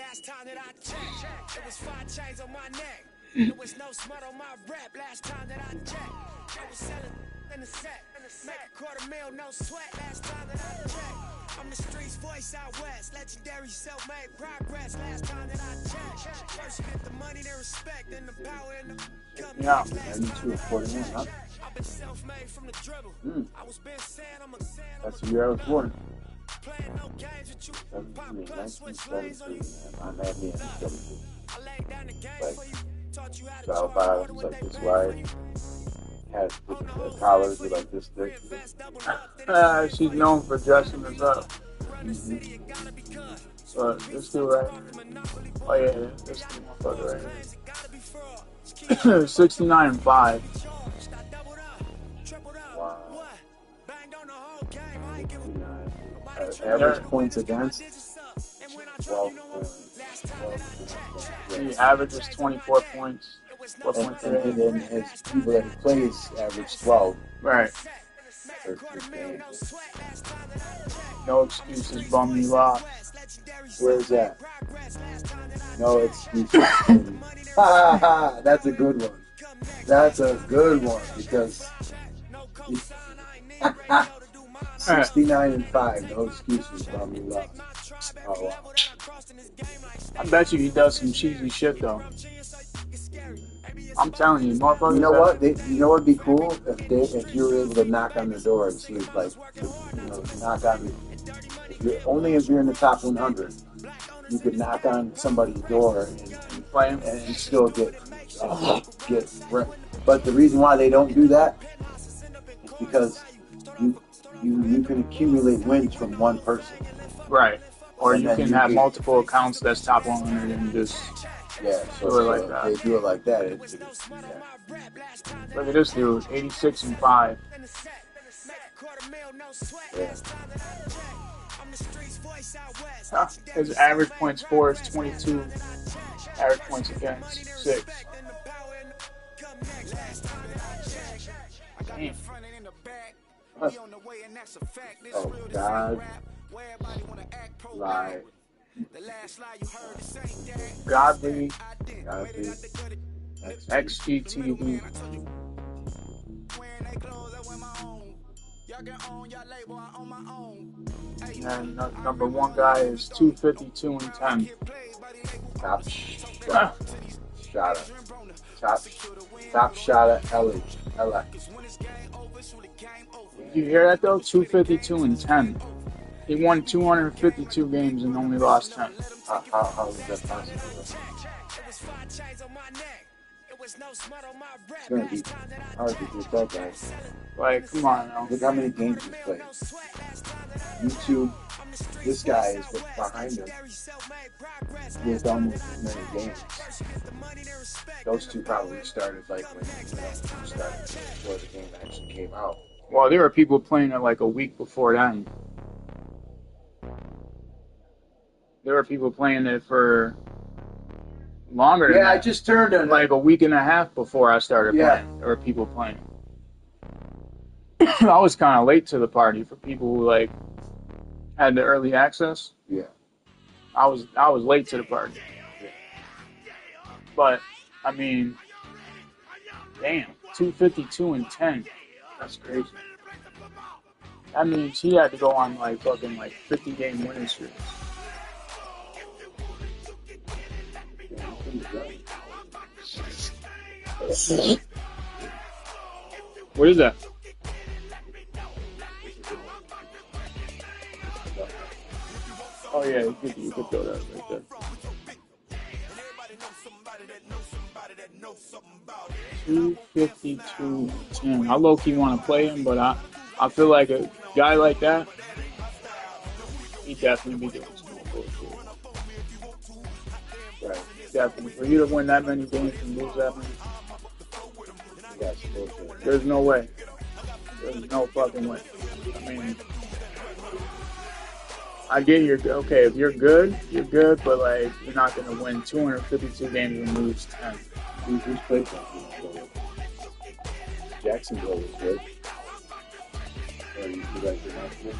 Last time that I checked, it was 5 chains on my neck. There was no smut on my rap. Last time that I checked, I was selling in the set. Make a $250,000, no sweat. Last time that I checked, I'm the streets voice out west. Legendary self-made progress. Last time that I checked, first you get the money, then respect, then the power and the company. Yeah, 92 of 41, huh? I've been self-made from the dribble. I was been saying I'm a That's the year I was born. playing no games with you. 1973, I'm Madden 27. I laid down the game for you. Taught you how to Style files was like this wide. Had the collars were like this thick. She's known for dressing us up. But this dude right here. Oh yeah, this motherfucker right here. 69 and 5. Wow. Average points against 12. He averages 24 points. And then his people that he plays average 12. Right. No excuses, bum you lost. Where's that? No excuses. That's a good one. That's a good one because 69 and 5. No excuses, bum you lost. Oh wow. I bet you he does some cheesy shit though. I'm telling you, motherfucker. You know what? You know what'd be cool if you were able to knock on the door and see, like, knock on. If you're in the top 100, you could knock on somebody's door and play him and still get. But the reason why they don't do that is because you can accumulate wins from one person. Right. Or and you can have multiple accounts that's top 100 and just so do it like that. They do it like that. Look at this dude, 86 and 5. Yeah. His average points for is 22. Average points against 6. Damn. Oh God. Lie. Godly. XGTV. And number one guy is 252 and 10. Top shot at LA. You hear that though? 252 and 10. He won 252 games and only lost 10. How is that possible? It's gonna be hard to get that guy. Like, come on now. Look how many games he's played. YouTube, this guy is behind him with almost as many games. Those two probably started like when started before the game actually came out. Well, there were people playing it like a week before that. There were people playing it for longer than that. I just turned on like a week and a half before I started playing. There were people playing. I was kind of late to the party for people who like had the early access. Yeah. I was late to the party. Yeah. But I mean, damn, 252 and 10. That's crazy. That means he had to go on like fucking like 50 game winning streaks. What is that? Oh yeah, you could throw that right there. 252-10. I low-key want to play him, but I feel like a guy like that, he definitely be doing some more bullshit. Right. Definitely. For you to win that many games and lose that many, there's no way. There's no fucking way. I mean, I get okay, if you're good, but like, you're not going to win 252 games and lose 10. Who's played that? Jacksonville was good. You guys did not play?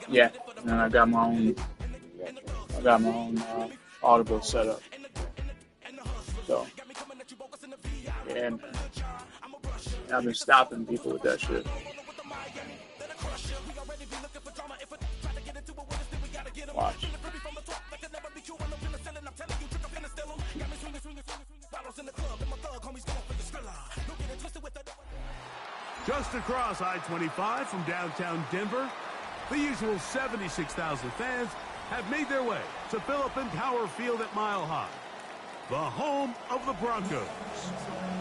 Yeah, and then I got my own audible setup. So, yeah, man. I've been stopping people with that shit. Watch. Just across I-25 from downtown Denver, the usual 76,000 fans have made their way to Philip and Power Field at Mile High, the home of the Broncos.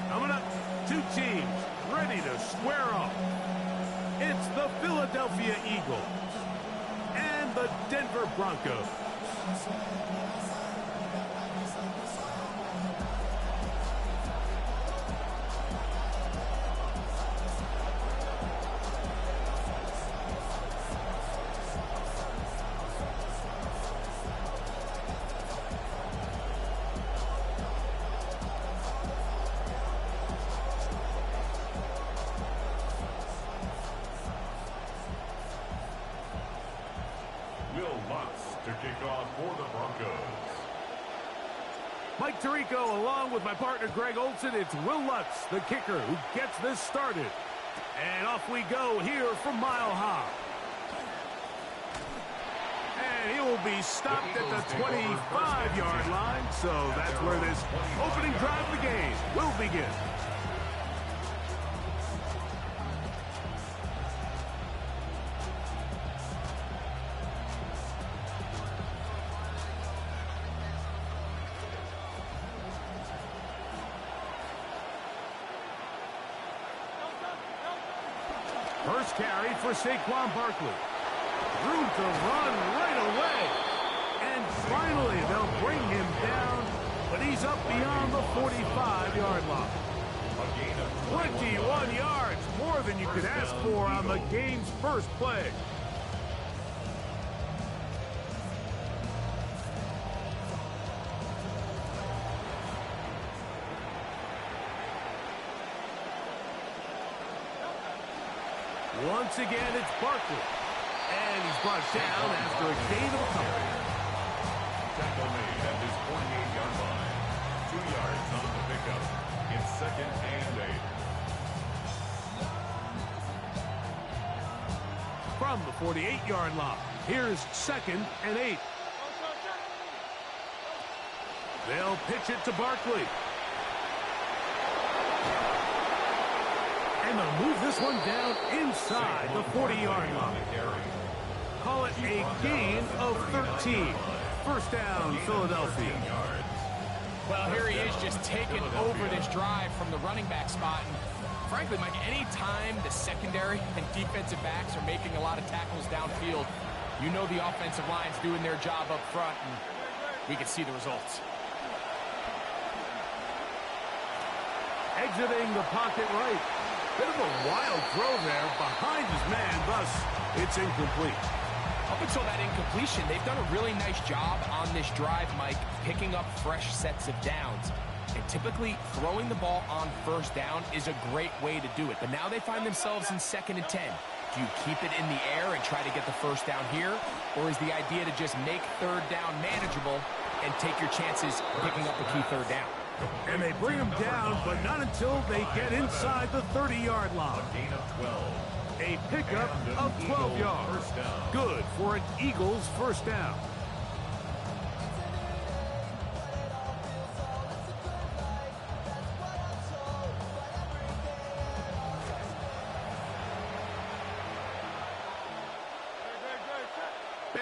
Coming up, two teams ready to square off. It's the Philadelphia Eagles and the Denver Broncos. To kick off for the Broncos. Mike Tirico along with my partner Greg Olson. It's Will Lutz, the kicker, who gets this started. And off we go here from Mile High. And he will be stopped at the 25-yard line. So that's where this opening drive of the game will begin. First carry for Saquon Barkley. Room to run right away. And finally, they'll bring him down, but he's up beyond the 45-yard line. A gain of 21 yards, more than you could ask for on the game's first play. Once again, it's Barkley. And he's brought down after a gain of a couple. Tackle made at his 48-yard line. 2 yards on the pickup. It's 2nd and 8. From the 48-yard line, here's 2nd and 8. They'll pitch it to Barkley. And they'll move this one down inside the 40-yard line. Call it a gain of 13. First down, Philadelphia. Well, here he is just taking over this drive from the running back spot. And frankly, Mike, any time the secondary and defensive backs are making a lot of tackles downfield, you know the offensive line's doing their job up front, and we can see the results. Exiting the pocket right. Bit of a wild throw there behind his man, thus it's incomplete. Up until that incompletion, they've done a really nice job on this drive, Mike, picking up fresh sets of downs. And typically, throwing the ball on first down is a great way to do it. But now they find themselves in 2nd and 10. Do you keep it in the air and try to get the first down here? Or is the idea to just make 3rd down manageable and take your chances picking up the key 3rd down? And they bring him down, but not until they get inside the 30-yard line. A gain of 12. A pickup of 12 yards. Good for an Eagles first down.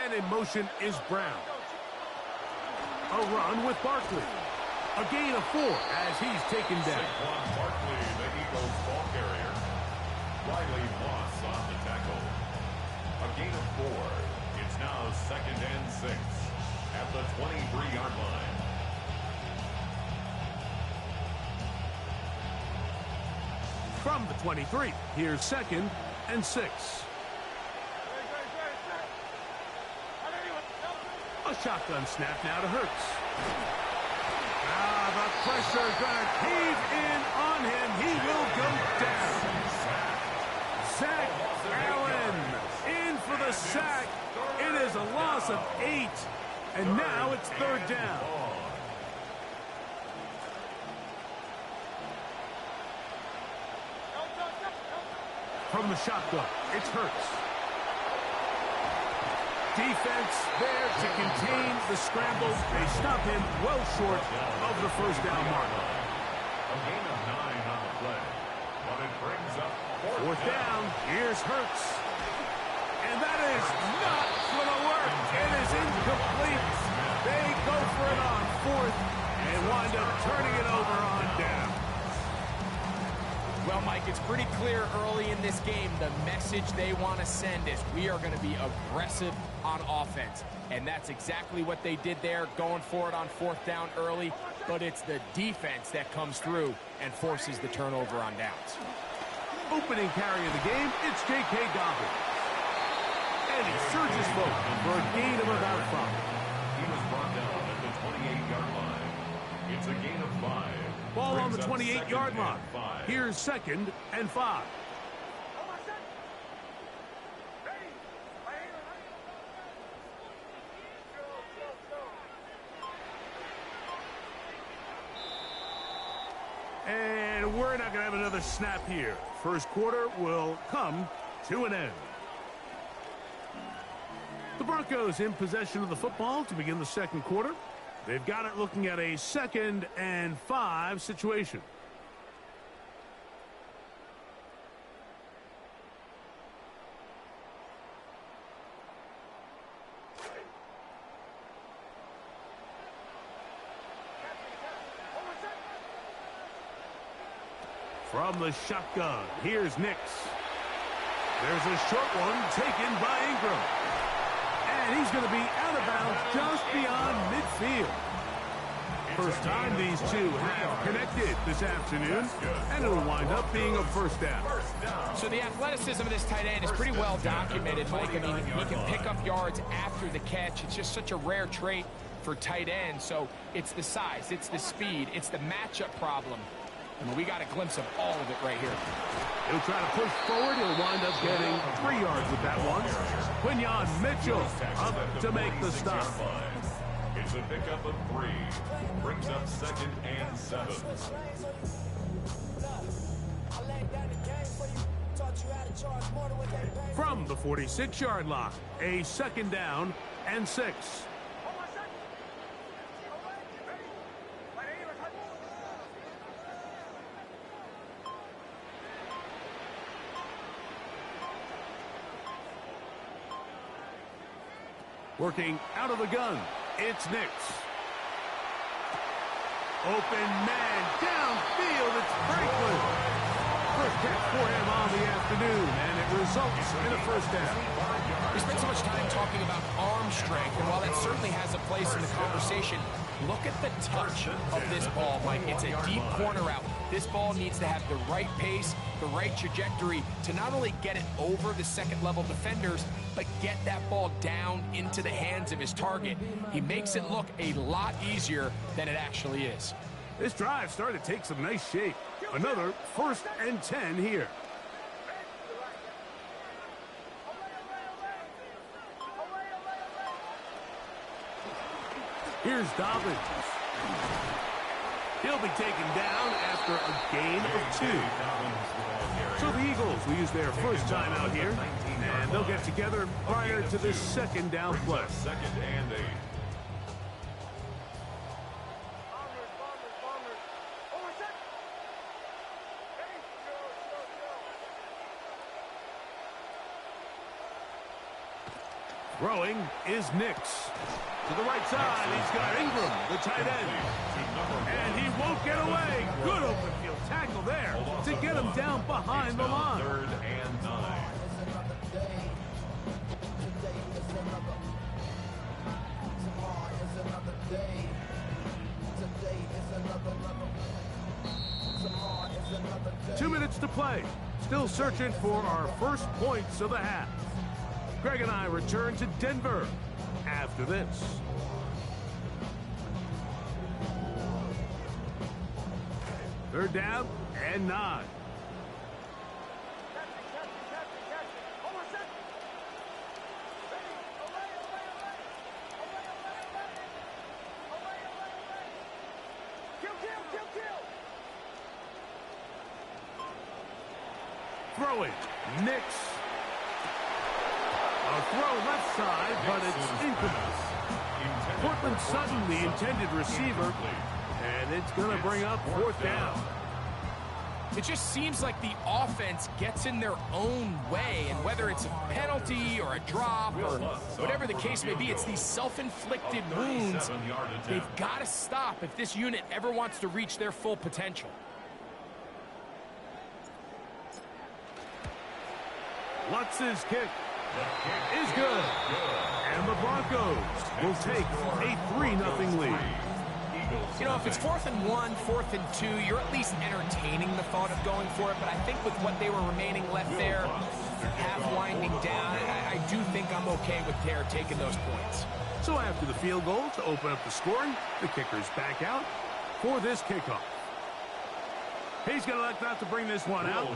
And in motion is Brown. A run with Barkley. A gain of 4 as he's taken down. Saquon Barkley, the Eagles ball carrier. Riley Moss on the tackle. A gain of 4. It's now 2nd and 6 at the 23-yard line. From the 23, here's 2nd and 6. A shotgun snap now to Hurts. The pressure gonna cave in on him. He will go down. Zach Allen in for the sack. It is a loss of 8. And now it's third down. From the shotgun, it's Hurts. Defense there to contain the scramble. They stop him well short of the first down mark. A gain of 9 on the play. But it brings up fourth down. Here's Hurts. And that is not going to work. It is incomplete. They go for it on fourth and wind up turning it over on down. Well, Mike, it's pretty clear early in this game the message they want to send is we are going to be aggressive on offense. And that's exactly what they did there, going for it on fourth down early. But it's the defense that comes through and forces the turnover on downs. Opening carry of the game, it's J.K. Dobbins. And he surges forward for a gain of about 5. He was brought down at the 28-yard line. It's a gain of 5. Ball on the 28-yard line. Here's 2nd and 5. And we're not going to have another snap here. First quarter will come to an end. The Broncos in possession of the football to begin the second quarter. They've got it looking at a 2nd and 5 situation. From the shotgun, here's Nix. There's a short one taken by Ingram. And he's going to be out of bounds just beyond midfield. First time these two have connected this afternoon, and it'll wind up being a first down. So the athleticism of this tight end is pretty well documented, Mike. I mean, he can pick up yards after the catch. It's just such a rare trait for tight ends. So it's the size, it's the speed, it's the matchup problem. And we got a glimpse of all of it right here. He'll try to push forward. He'll wind up getting 3 yards with that one. Quinyon Mitchell up to make the stop. It's a pickup of 3. Brings up 2nd and 7. From the 46-yard line, a 2nd down and 6. Working out of the gun, it's Nix. Open man downfield, it's Franklin. First catch for him on the afternoon, and it results in a first down. We spent so much time talking about arm strength, and while that certainly has a place in the conversation, look at the touch of this ball, Mike. It's a deep corner out. This ball needs to have the right pace, the right trajectory to not only get it over the second-level defenders, but get that ball down into the hands of his target. He makes it look a lot easier than it actually is. This drive started to take some nice shape. Another 1st and 10 here. Here's Dobbins. He'll be taken down after a gain of 2. So the Eagles will use their first time out here, and they'll get together prior to this 2nd down play. 2nd and 8. Throwing is Nix. To the right side, he's got Ingram, the tight end. And he won't get away. Good open field tackle there to get him down behind the line. 3rd and 9. Two minutes to play. Still searching for our first points of the half. Greg and I return to Denver after this. Third down and 9. throwing. Nix. A throw left side, but it's incomplete. Cortland Sutton, the intended receiver, and it's going to bring up 4th down. It just seems like the offense gets in their own way, and whether it's a penalty or a drop or whatever the case may be, it's these self-inflicted wounds. They've got to stop if this unit ever wants to reach their full potential. Lutz's kick is good. And the Broncos will take a 3-0 lead. You know, if it's 4th and 1, 4th and 2, you're at least entertaining the thought of going for it. But I think with what they were remaining left there, half winding down, I do think I'm okay with Dare taking those points. So after the field goal to open up the scoring, the kicker's back out for this kickoff. He's going to elect not to bring this one out.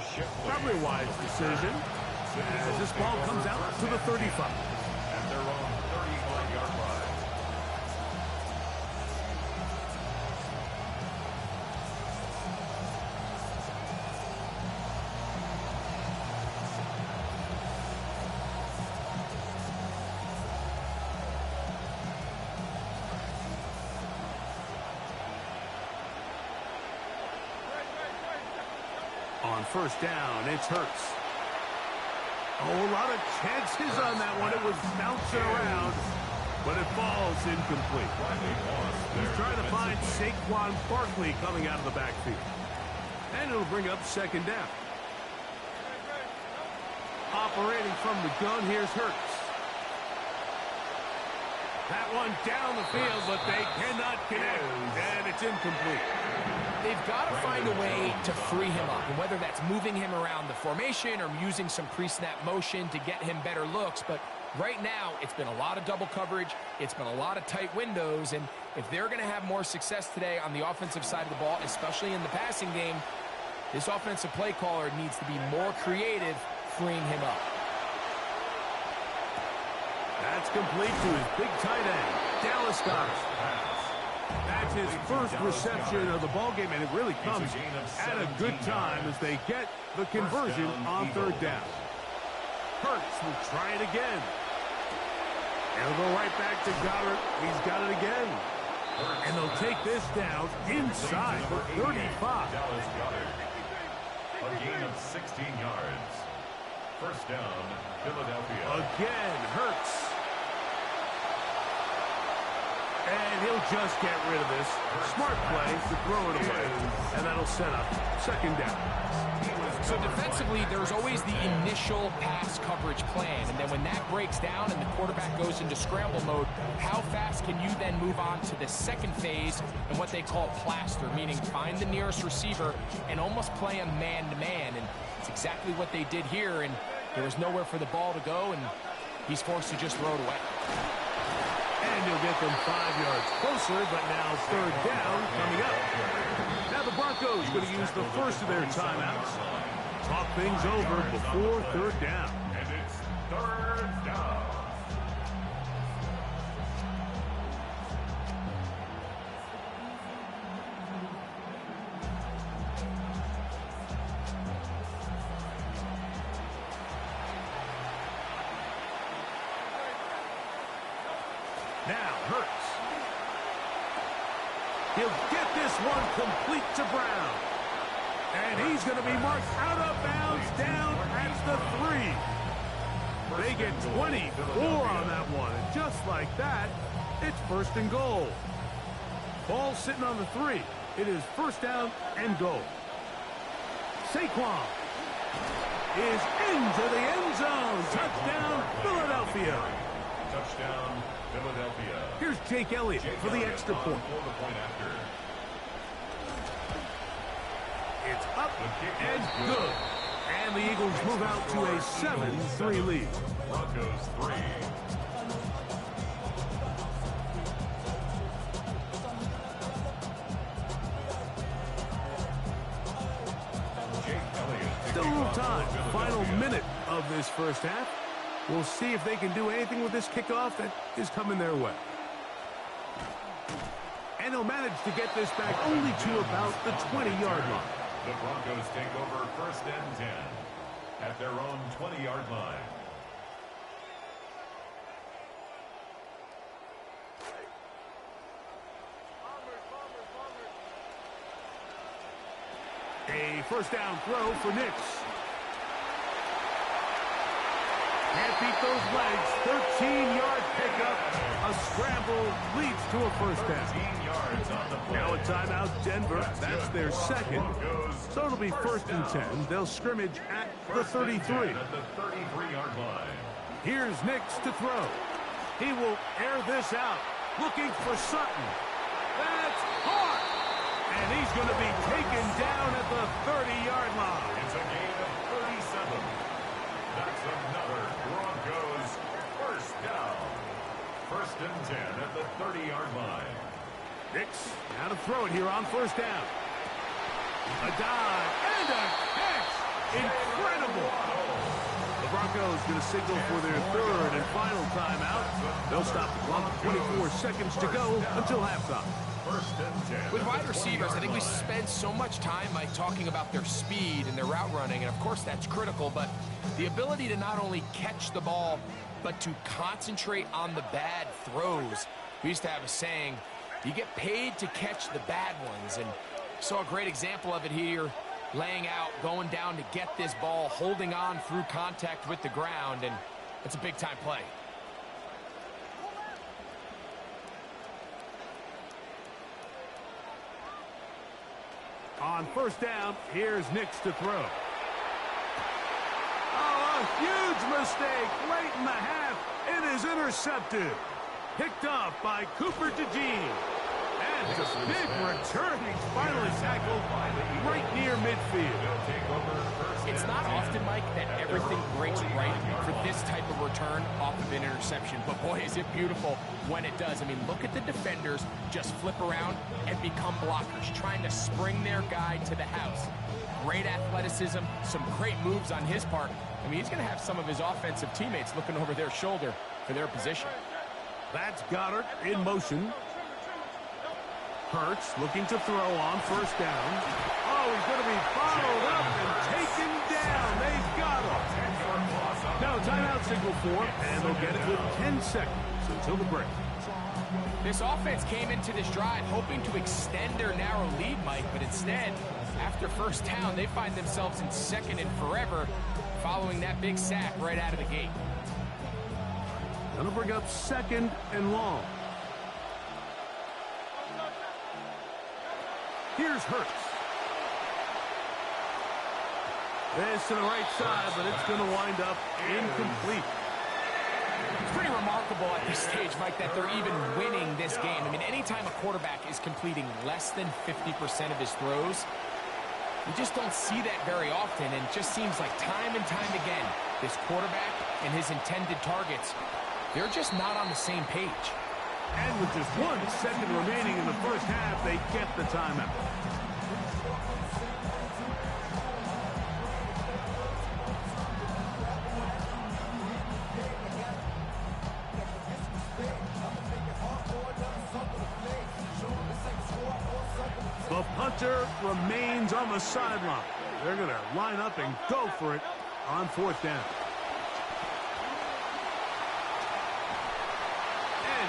Probably a wise decision as this ball comes out to the 35. At their own 35-yard line. On 1st down, it's Hurts. Oh, a lot of chances on that one. It was bouncing around, but it falls incomplete. He's trying to find Saquon Barkley coming out of the backfield. And it'll bring up 2nd down. Operating from the gun, here's Hurts. That one down the field, but they cannot connect, and it's incomplete. They've got to find a way to free him up, and whether that's moving him around the formation or using some pre-snap motion to get him better looks. But right now, it's been a lot of double coverage. It's been a lot of tight windows, and if they're going to have more success today on the offensive side of the ball, especially in the passing game, this offensive play caller needs to be more creative freeing him up. That's complete to his big tight end, Dallas Goedert. That's his first reception of the ballgame, and it really comes at a good time as they get the conversion on 3rd down. Hurts will try it again. And he'll go right back to Goedert. He's got it again. And they'll take this down inside the 35. Dallas Goedert. A gain of 16 yards. 1st down, Philadelphia. Again, Hurts. And he'll just get rid of this. Smart play to throw it away. And that'll set up 2nd down. So defensively, there's always the initial pass coverage plan. And then when that breaks down and the quarterback goes into scramble mode, how fast can you then move on to the 2nd phase and what they call plaster, meaning find the nearest receiver and almost play a man-to-man. And it's exactly what they did here. And there was nowhere for the ball to go, and he's forced to just throw it away. And he'll get them 5 yards closer, but now 3rd down coming up. Now the Broncos going to use the first of their timeouts. Talk things over before 3rd down. And it's 3rd down. Now Hurts. He'll get this one complete to Brown. And he's going to be marked out of bounds down at the 3. They get 24 on that one. And just like that, it's 1st and goal. Ball sitting on the 3. It is 1st down and goal. Saquon is into the end zone. Touchdown, Philadelphia. Touchdown, Philadelphia. Here's Jake Elliott for the extra point. It's up and good. And the Eagles move out to a 7-3 lead. Broncos 3. Still a little time. Final minute of this 1st half. We'll see if they can do anything with this kickoff that is coming their way. And he'll manage to get this back only to about the 20-yard line. The Broncos take over 1st and 10. at their own 20-yard line. A first down throw for Knicks. Can't beat those legs. 13-yard pickup. A scramble leads to a first down. 13 yards on the play. Now a timeout, Denver. That's their second. So it'll be 1st and 10. They'll scrimmage at the 33. At the 33-yard line. Here's Knicks to throw. He will air this out. Looking for Sutton. That's hard. And he's going to be taken down at the 30-yard line. It's a gain of 37. That's another Broncos first down. 1st and 10 at the 30-yard line. Knicks now to throw it here on 1st down. A dive and a catch. Incredible. The Broncos going to signal for their 3rd and final timeout. They'll stop the clock. 24 seconds to go until halftime. 1st and 10. With wide receivers, I think we spend so much time, Mike, talking about their speed and their route running, and of course that's critical, but the ability to not only catch the ball, but to concentrate on the bad throws. We used to have a saying, you get paid to catch the bad ones, and saw a great example of it here, laying out, going down to get this ball, holding on through contact with the ground, and it's a big-time play. On 1st down, here's Knicks to throw. Oh, a huge mistake late in the half. It is intercepted. Picked off by Cooper DeJean. And a big return. He's finally tackled right near midfield. It's not often, Mike, that everything breaks right for this type of return off of an interception. But, boy, is it beautiful when it does. I mean, look at the defenders just flip around and become blockers, trying to spring their guy to the house. Great athleticism, some great moves on his part. I mean, he's going to have some of his offensive teammates looking over their shoulder for their position. That's Goddard in motion. Hurts looking to throw on 1st down. Oh, he's going to be followed up and taken down. They've got him. Now timeout signal for him, and they'll get it with 10 seconds until the break. This offense came into this drive hoping to extend their narrow lead, Mike, but instead, after 1st down, they find themselves in 2nd and forever following that big sack right out of the gate. Gonna bring up 2nd and long. Here's Hurts. This to the right side, but it's going to wind up incomplete. It's pretty remarkable at this stage, Mike, that they're even winning this game. I mean, anytime a quarterback is completing less than 50% of his throws, you just don't see that very often, and it just seems like time and time again, this quarterback and his intended targets, they're just not on the same page. And with just 1 second remaining in the 1st half, they get the timeout. The punter remains on the sideline. They're going to line up and go for it on 4th down.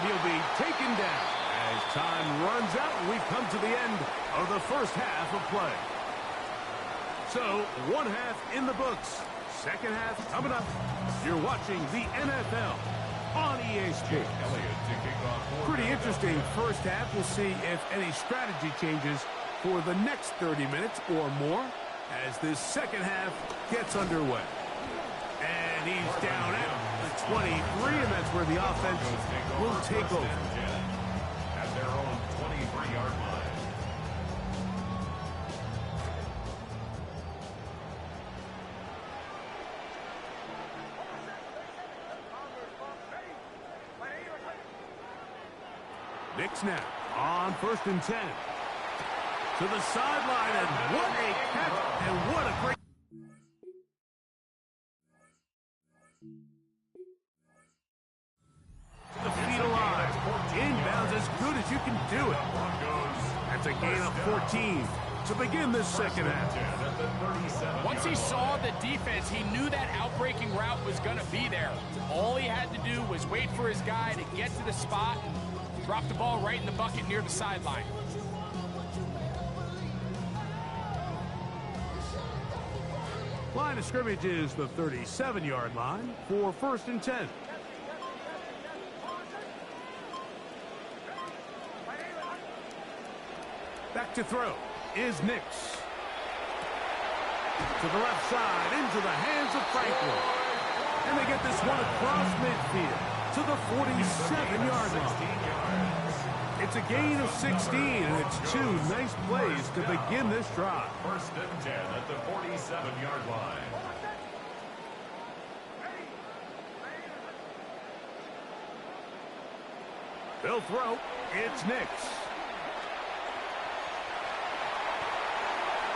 He'll be taken down as time runs out and we come to the end of the 1st half of play. So, 1 half in the books. 2nd half coming up. You're watching the NFL on ESPN. Pretty interesting 1st half. We'll see if any strategy changes for the next 30 minutes or more as this 2nd half gets underway. And he's down at the 23, and that's where the offense will take over. At their own 23-yard line. Knicks now on 1st and 10. To the sideline, and what a catch, and what a great... The feet alive. Inbounds as good as you can do it. That's a gain of 14. to begin this second half. Once he saw the defense, he knew that outbreaking route was going to be there. All he had to do was wait for his guy to get to the spot, drop the ball right in the bucket near the sideline. Line of scrimmage is the 37-yard line for 1st and 10. Back to throw is Nix. To the left side, into the hands of Franklin. And they get this one across midfield to the 47-yard line. It's a gain of 16, and it's 2 nice plays to begin this drive. 1st and 10 at the 47-yard line. They'll throw. It's Nix.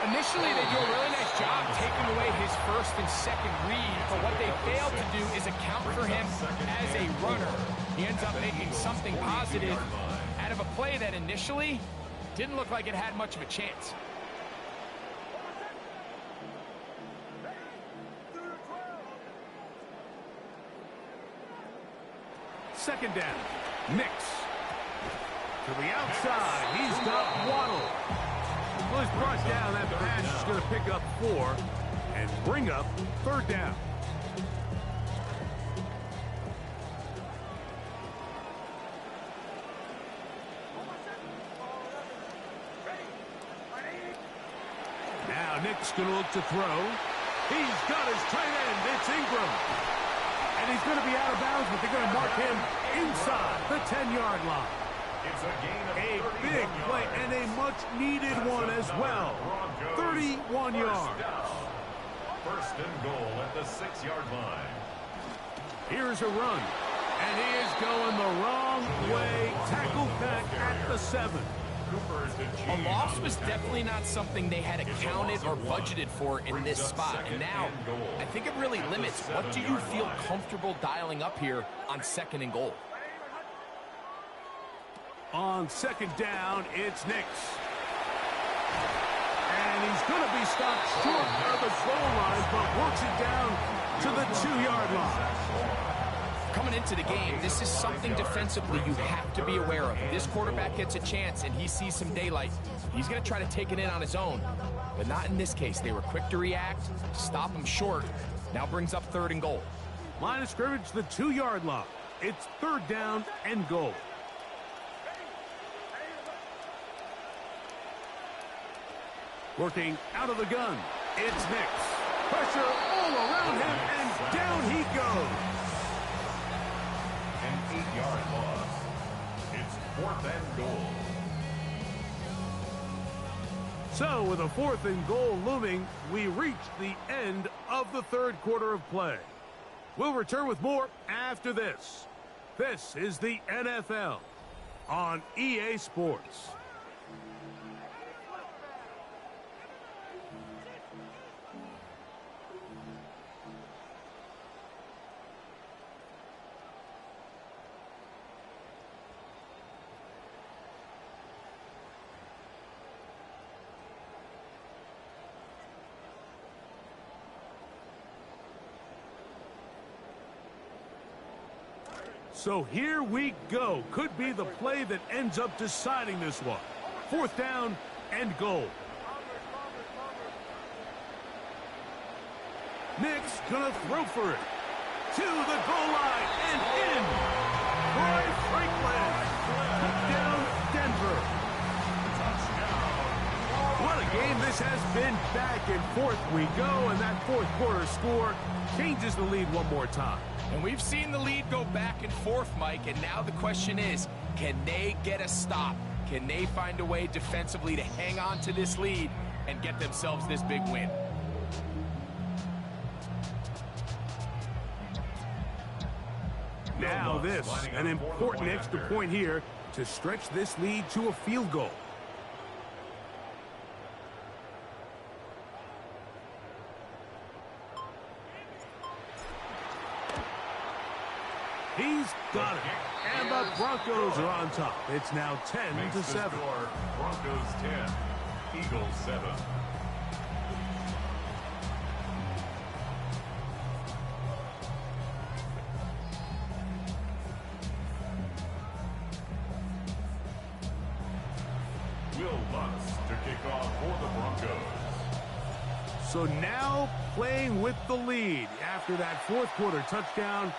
Initially, they do a really nice job taking away his first and second read, but what they fail to do is account for him as a runner. He ends up making something positive out of a play that initially didn't look like it had much of a chance. Second down. Nix. To the outside. He's got Waddle. Well, he's brought down. That pass is going to pick up 4 and bring up 3rd down. Now Nick's going to look to throw. He's got his tight end. It's Ingram. And he's going to be out of bounds, but they're going to mark him inside the 10-yard line. It's a gain of A big play and a much-needed one as well. 31 yards. 1st and goal at the 6-yard line. Here's a run. And he is going the wrong way. Tackled back at the 7. A loss was definitely not something they had accounted or budgeted for in this spot. And now, I think it really limits. What do you feel comfortable dialing up here on 2nd and goal? On 2nd down, it's Nix. And he's going to be stopped short of the goal line, but works it down to the 2-yard line. Coming into the game, this is something defensively you have to be aware of. This quarterback gets a chance and he sees some daylight. He's going to try to take it in on his own, but not in this case. They were quick to react, stop him short. Now brings up 3rd and goal. Line of scrimmage, the 2-yard line. It's 3rd down and goal. Working out of the gun, it's Nix. Pressure all around him, and down he goes. An 8-yard loss. It's 4th and goal. So with a 4th and goal looming, we reach the end of the 3rd quarter of play. We'll return with more after this. This is the NFL on EA Sports. So here we go. Could be the play that ends up deciding this one. 4th down and goal. Nick's gonna throw for it. To the goal line and in. Troy Franklin. Down Denver. What a game this has been. Back and forth we go, and that 4th quarter score changes the lead one more time. And we've seen the lead go back and forth, Mike, and now the question is, can they get a stop? Can they find a way defensively to hang on to this lead and get themselves this big win? Now this, an important extra point here to stretch this lead to a field goal. He's got it. And the Broncos are on top. It's now 10-7. Broncos 10. Eagles 7. Will Lutz to kick off for the Broncos. So now playing with the lead after that fourth quarter touchdown.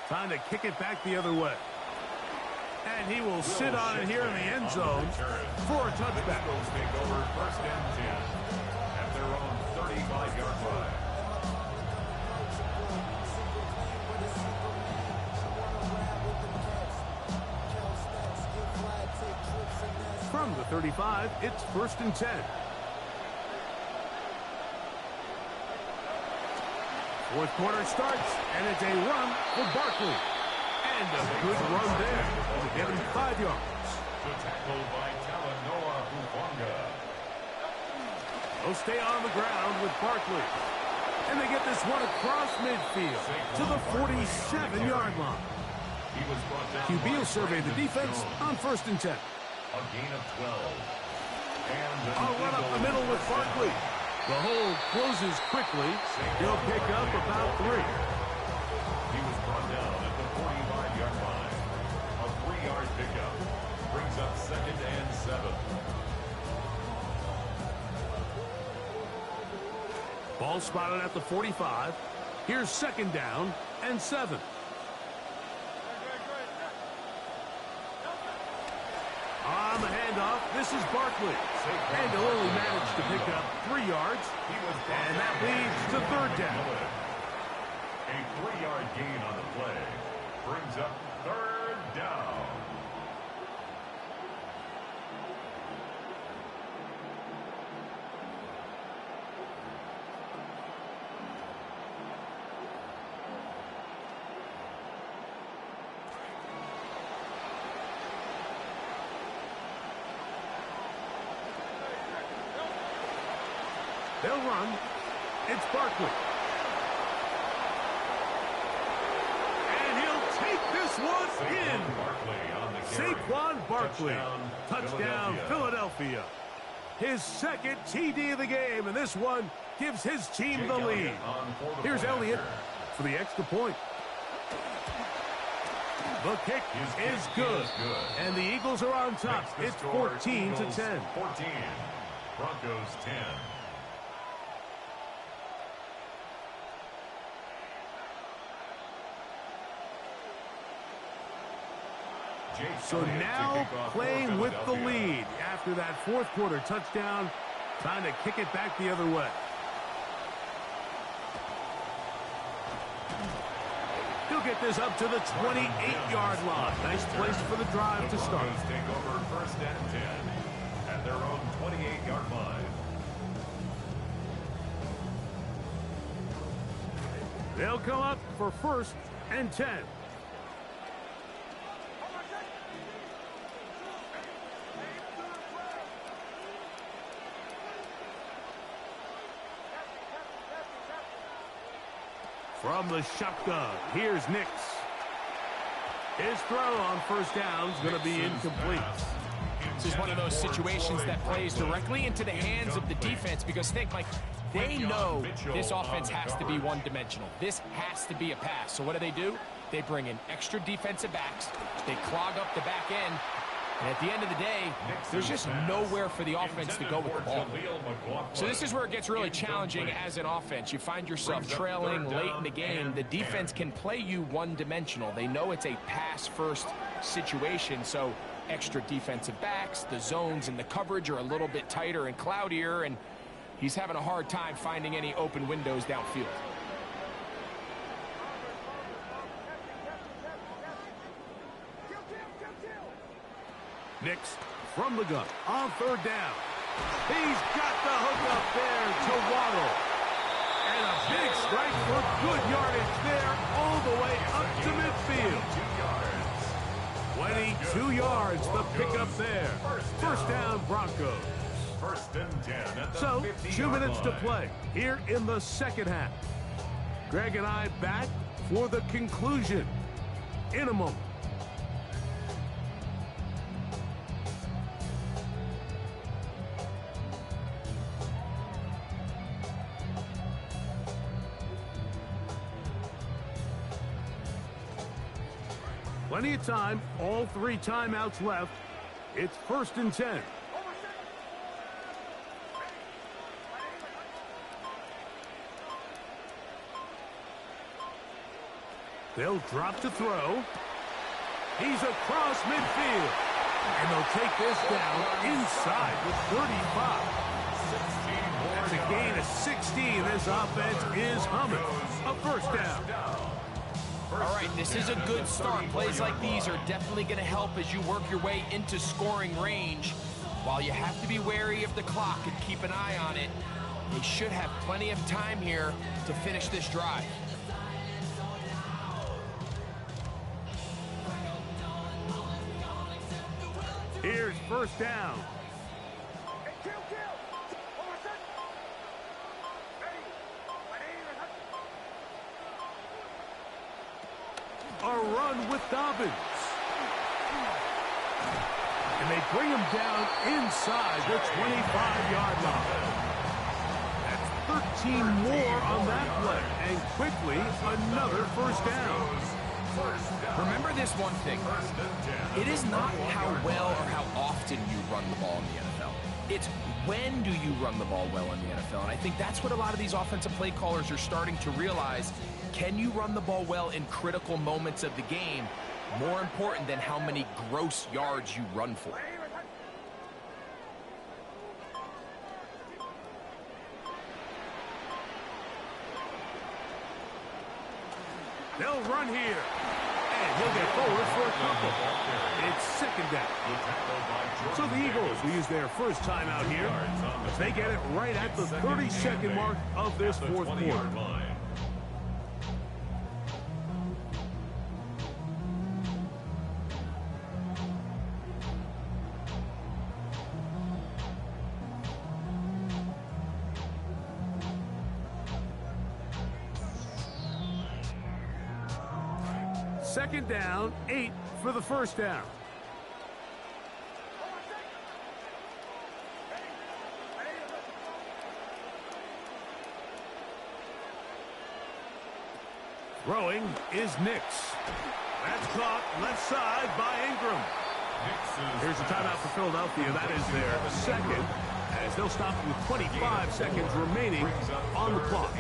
Time to kick it back the other way. And he will sit on it here in the end zone for a touchback. Eagles take over first and 10 at their own 35-yard line. From the 35, it's first and 10. Fourth quarter starts, and it's a run for Barkley. And a good run there to get him 5 yards. The tackle by Talanoa Hufanga. They'll stay on the ground with Barkley. And they get this one across midfield to the 47-yard line. He was brought down. QB will survey the defense on first and 10. A gain of 12. And I'll run up the middle with Barkley. The hole closes quickly. He'll pick up about 3. He was brought down at the 45-yard line. A 3-yard pickup brings up second and 7. Ball spotted at the 45. Here's second down and 7. On the handoff, this is Barkley. And he'll only manage to pick up 3 yards. And that leads to third down. A 3-yard gain on the play brings up third down. They'll run. It's Barkley. And he'll take this one in. Saquon Barkley. Touchdown, Philadelphia. His second TD of the game, and this one gives his team the lead. Here's Elliott for the extra point. The kick is good. And the Eagles are on top. It's 14-10. 14. Broncos 10. So now playing with the lead after that fourth quarter touchdown. Trying to kick it back the other way. He'll get this up to the 28-yard line. Nice place for the drive to start. Broncos take over first and 10 at their own 28-yard line. They'll come up for first and 10. From the shotgun, here's Nix. His throw on first down is going to be incomplete. This is one of those situations that plays directly into the hands of the defense because think, like, they know this offense has to be one-dimensional. This has to be a pass. So what do? They bring in extra defensive backs. They clog up the back end. And at the end of the day, there's just nowhere for the offense to go with the ball. So this is where it gets really challenging as an offense. You find yourself trailing late in the game. The defense can play you one-dimensional. They know it's a pass-first situation, so extra defensive backs, the zones and the coverage are a little bit tighter and cloudier, and he's having a hard time finding any open windows downfield. Nix from the gun on third down. He's got the hook up there to Waddle. And a big strike for good yardage there all the way up to midfield. 22 yards the pickup there. First down Broncos. First and 10 at the So 2 minutes to line. play here in the second half. Greg and I back for the conclusion in a moment. Plenty of time, all 3 timeouts left. It's 1st and 10. They'll drop to throw. He's across midfield. And they'll take this down inside the 35. That's a gain of 16. This offense is humming. A 1st down. All right, this is a good start. Plays like these are definitely going to help as you work your way into scoring range. While you have to be wary of the clock and keep an eye on it, they should have plenty of time here to finish this drive. Here's 1st down. A run with Dobbins. And they bring him down inside the 25-yard line. That's 13 more on that play. And quickly, another 1st down. Remember this one thing. It is not how well or how often you run the ball in the NFL. It's when do you run the ball well in the NFL. And I think that's what a lot of these offensive play callers are starting to realize. Can you run the ball well in critical moments of the game? More important than how many gross yards you run for. They'll run here. And he'll get forward for a couple. It's 2nd down. So the Eagles will use their 1st timeout here as they get it right at the 30-second mark of this 4th quarter. Second down, 8 for the 1st down. Throwing is Nix. That's caught left side by Ingram. Here's a timeout for Philadelphia. That is their 2nd, as they'll stop with 25 seconds remaining on the clock.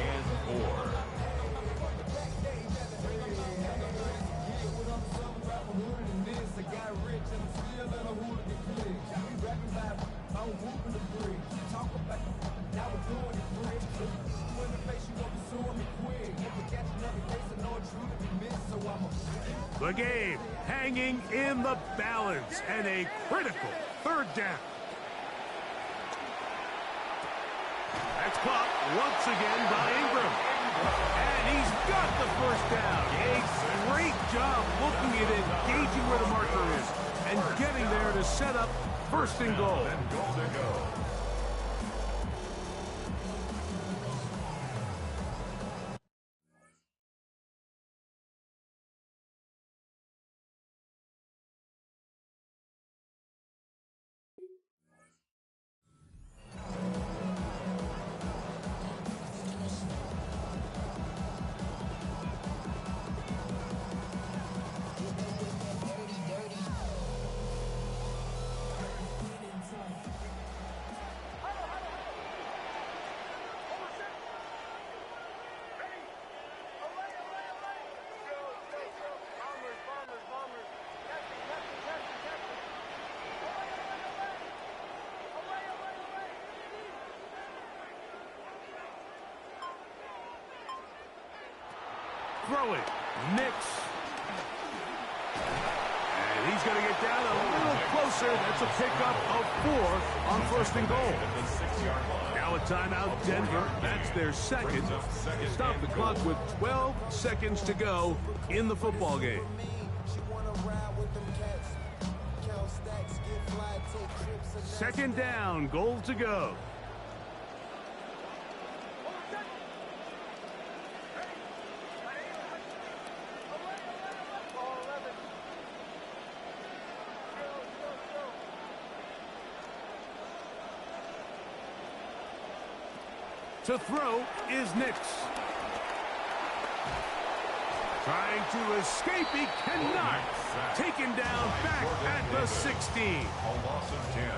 The game hanging in the balance and a critical 3rd down. That's caught once again by Ingram. And he's got the 1st down. A great job looking at it, gauging where the marker is, and getting there to set up 1st and goal. Throwing, Nix. And he's going to get down a little closer. That's a pickup of 4 on 1st and goal. Now a timeout, Denver. That's their 2nd. Stop the clock with 12 seconds to go in the football game. Second down, goal to go. To throw is Nix. Trying to escape, he cannot. Taken down back at the 16.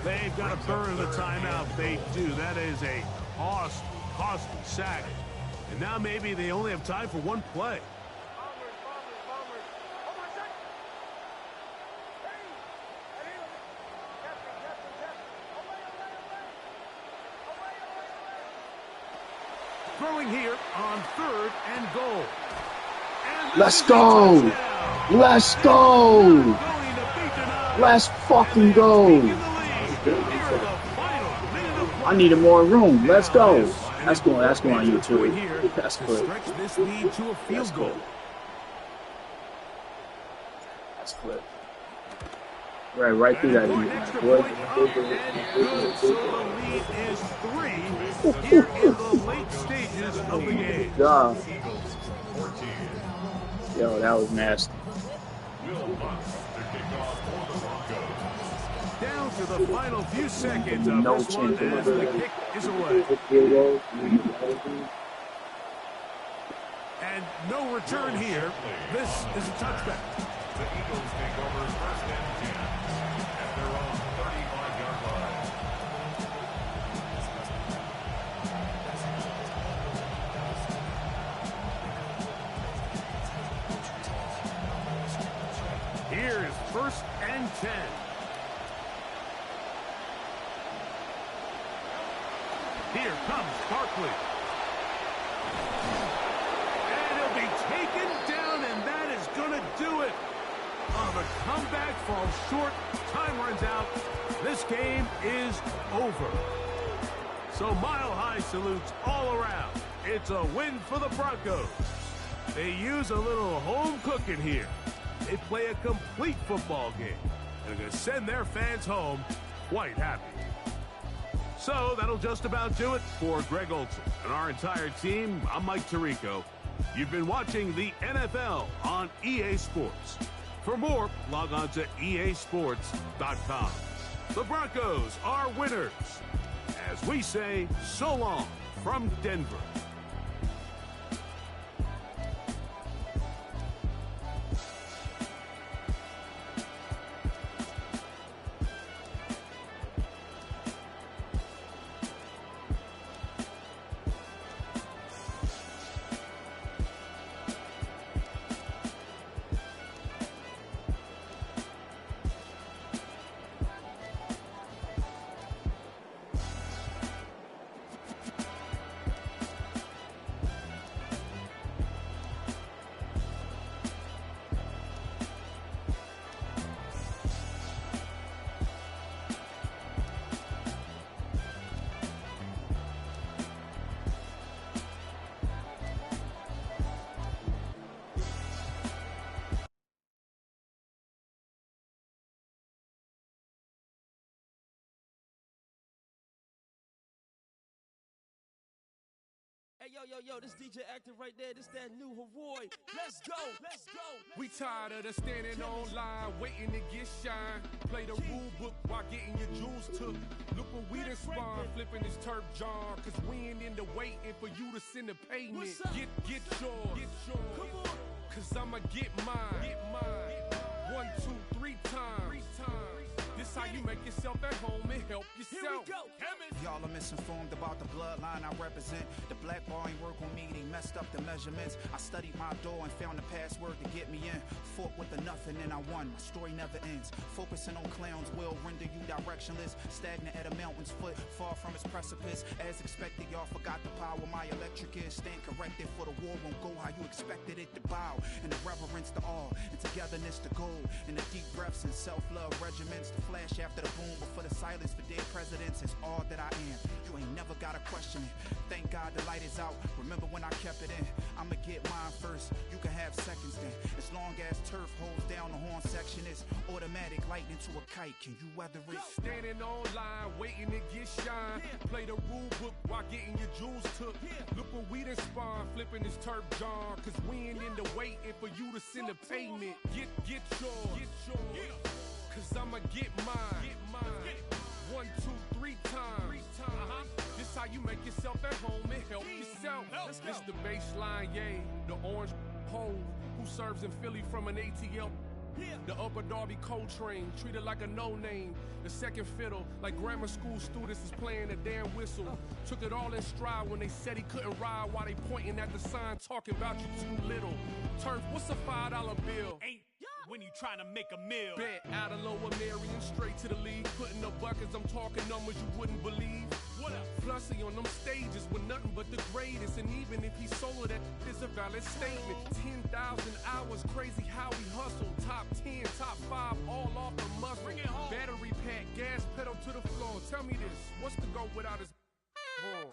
They've got to burn the timeout. They do. That is a costly sack. And now maybe they only have time for one play. Throwing here on 3rd and goal. And let's go. Let's go. Let's fucking go. I needed more room. Let's go. That's going on YouTube. That's good. That's good. That's good. Right through that. Yeah. Yo, that was nasty. Down to the final few seconds of this one as the kick is away. And no return here. This is a touchback. The Eagles take over 1st and 10 at their own 35-yard line. Here's 1st and 10. Here comes Barkley. And he'll be taken down, and that is going to do it. Oh, the comeback falls short. Time runs out. This game is over. So Mile High salutes all around. It's a win for the Broncos. They use a little home cooking here. They play a complete football game. And they're going to send their fans home quite happy. So that'll just about do it for Greg Olson and our entire team. I'm Mike Tirico. You've been watching the NFL on EA Sports. For more, log on to easports.com. The Broncos are winners. As we say, so long from Denver. Hey, yo, this DJ active right there. This that new Hawaii. Let's go. We tired of the standing online, waiting to get shine. Play the rule book while getting your jewels took. Look what we done spawned, flipping this turf jar. Cause we ain't into waiting for you to send a payment. Get yours. Come on. Cause I'ma get mine. 1, 2, 3 times. This how you make yourself at home and help yourself. Here we go. Y'all are misinformed about the bloodline I represent. The black ball ain't work on me, they messed up the measurements. I studied my door and found the password to get me in. Fought with the nothing and I won, my story never ends. Focusing on clowns will render you directionless. Stagnant at a mountain's foot, far from its precipice. As expected, y'all forgot the power my electric is. Stand corrected for the war won't go how you expected it to bow. And the reverence to all, and togetherness to goal. And the deep breaths and self-love regiments. The flash after the boom, but for the silence for dead presidents is all that I am. You ain't never gotta question it. Thank God the light is out. Remember when I kept it in? I'ma get mine first. You can have seconds then. As long as turf holds down the horn section, it's automatic lightning to a kite. Can you weather it? Standing online, waiting to get shine. Play the rule book while getting your jewels took. Look what we done spawned, flipping this turf jar. Cause we ain't into waiting for you to send a payment. Get yours. Cause I'ma get mine. 1, 2, 3 times. This how you make yourself at home and help yourself. This the baseline, yay. The orange pole who serves in Philly from an ATL. The Upper Darby Coltrane, treated like a no-name. The second fiddle, like grammar school students is playing a damn whistle. Took it all in stride when they said he couldn't ride while they pointing at the sign talking about you too little. Turf, what's a $5 bill? Ain't when you trying to make a meal. Bet out of Lower Marion, straight to the league. Putting up buckets, I'm talking numbers you wouldn't believe. What up? Flussy on them stages with nothing but the greatest. And even if he solo, that is a valid statement. 10,000 hours, crazy how he hustled. Top 10, top 5, all off the muscle. Bring it home. Battery pack, gas pedal to the floor. Tell me this, what's the go without his horn?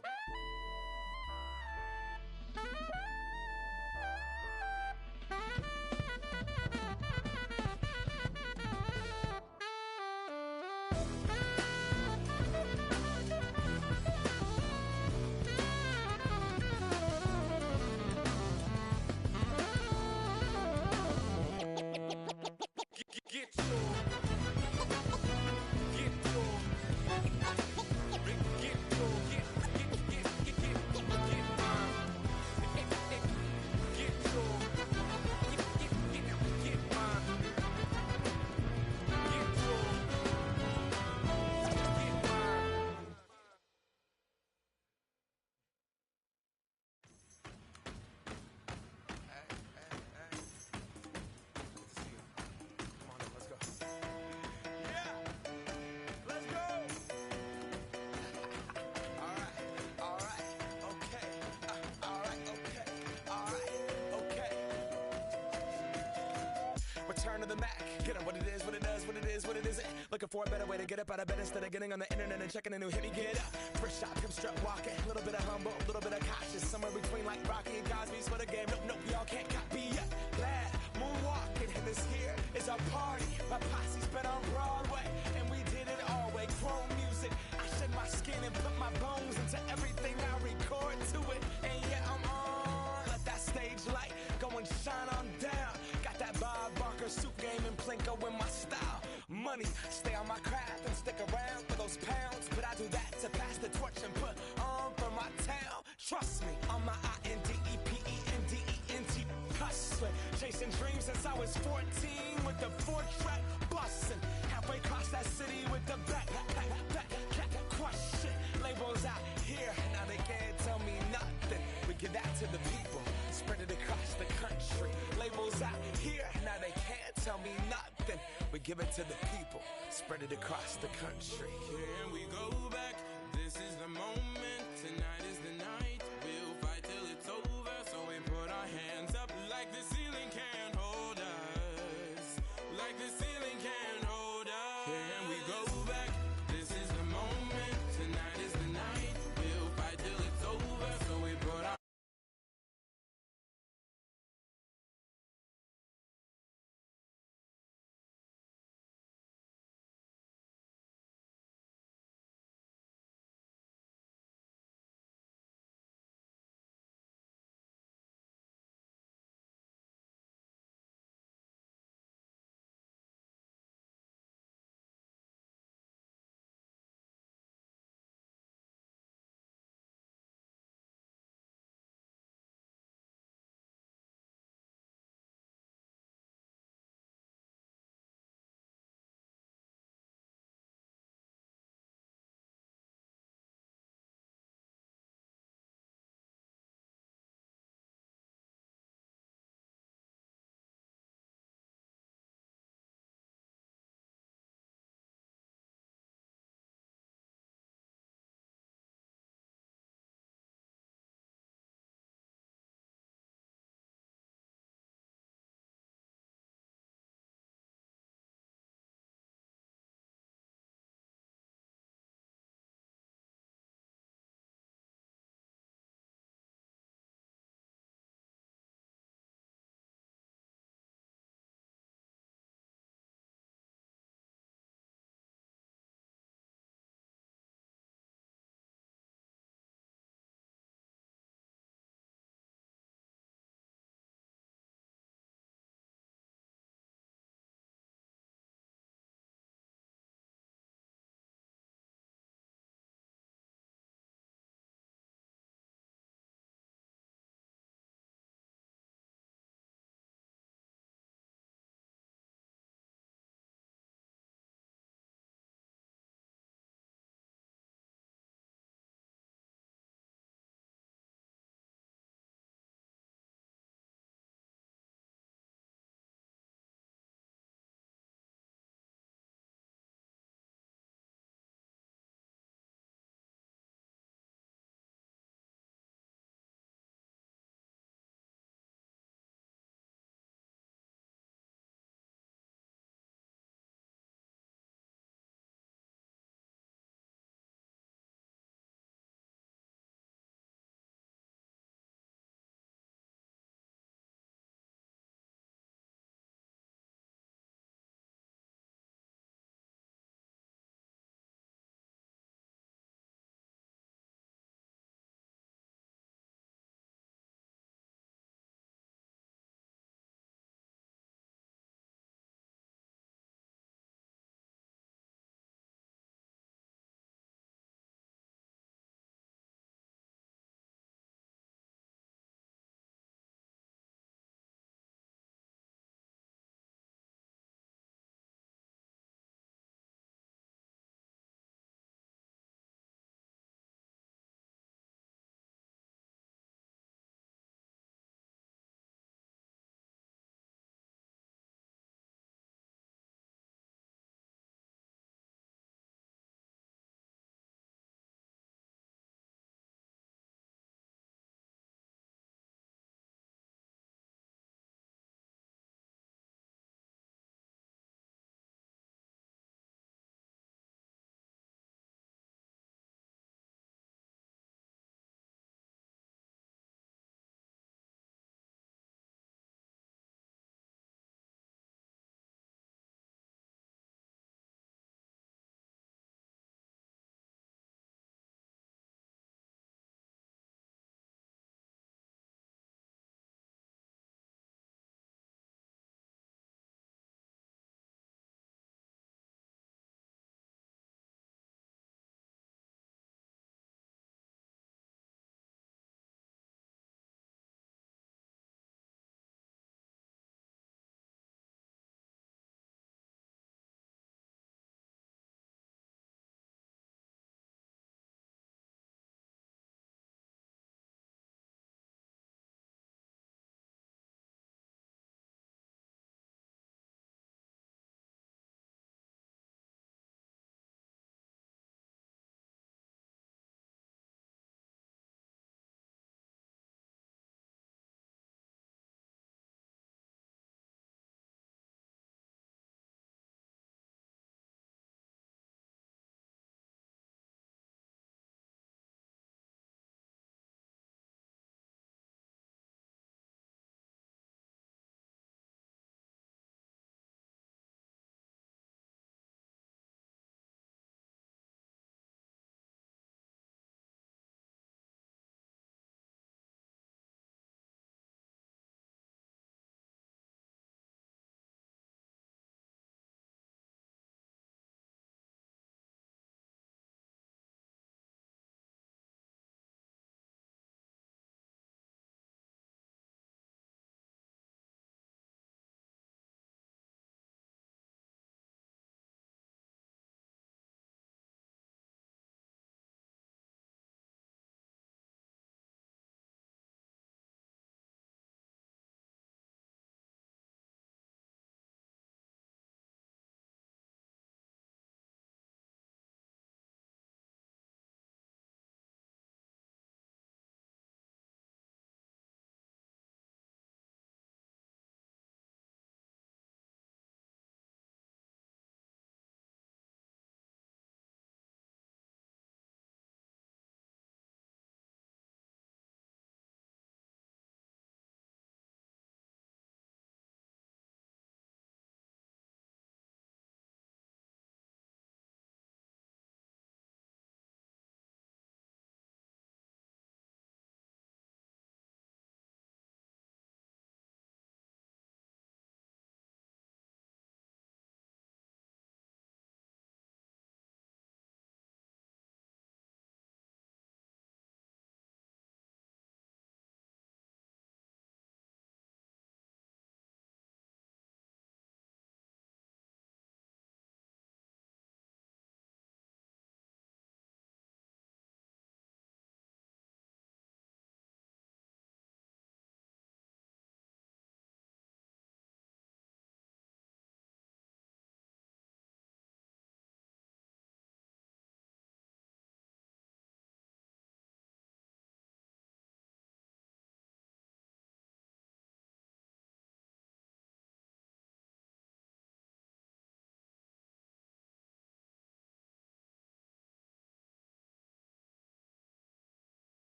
Return to the Mac, get up what it is, what it does, what it is, what it isn't. Looking for a better way to get up out of bed instead of getting on the internet and checking a new hit. Me get up, first shot, come strut walking. A little bit of humble, a little bit of cautious. Somewhere between like Rocky and Cosby's for the game. Nope, nope, y'all can't copy yet. Glad moonwalking, and this here is our party. My posse's been on Broadway, and we did it all way. Chrome music, I shed my skin and put my bones into everything I record to it. And yeah, I'm on. Let that stage light go and shine on down. Got that Bob Barker suit game and Plinko in my style. Money, stay on my craft and stick around for those pounds. But I do that to pass the torch and put on for my town. Trust me, on my INDEPENDENT hustling. Chasing dreams since I was 14 with the 4-track bustin'. Halfway across that city with the back crush shit. Labels out here, now they can't tell me nothing. We give that to the people, spread it across the country. Labels out here, now they can't tell me nothing. We give it to the people, spread it across the country. Here we go back, this is the moment, tonight is the night. We'll fight till it's over, so we put our hands up like the ceiling can't hold us. Like the ceiling can't hold us. Here we go back, this is the moment, tonight is the night. We'll fight till it's over, so we put our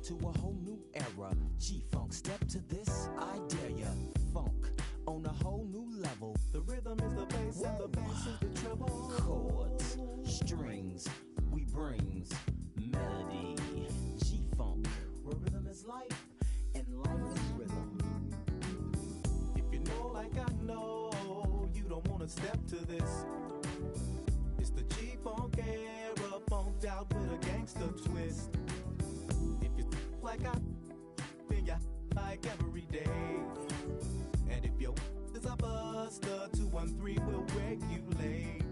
to a whole new era. G-Funk, step to this, I dare ya. Funk on a whole new level. The rhythm is the bass and the bass is the treble. Chords, strings, we brings melody. G-Funk, where rhythm is life and life is rhythm. If you know like I know, you don't wanna step to this. It's the G-Funk era, funked out with a gangster twist. If you like I, then you like every day. And if your is a buster, 213 will regulate.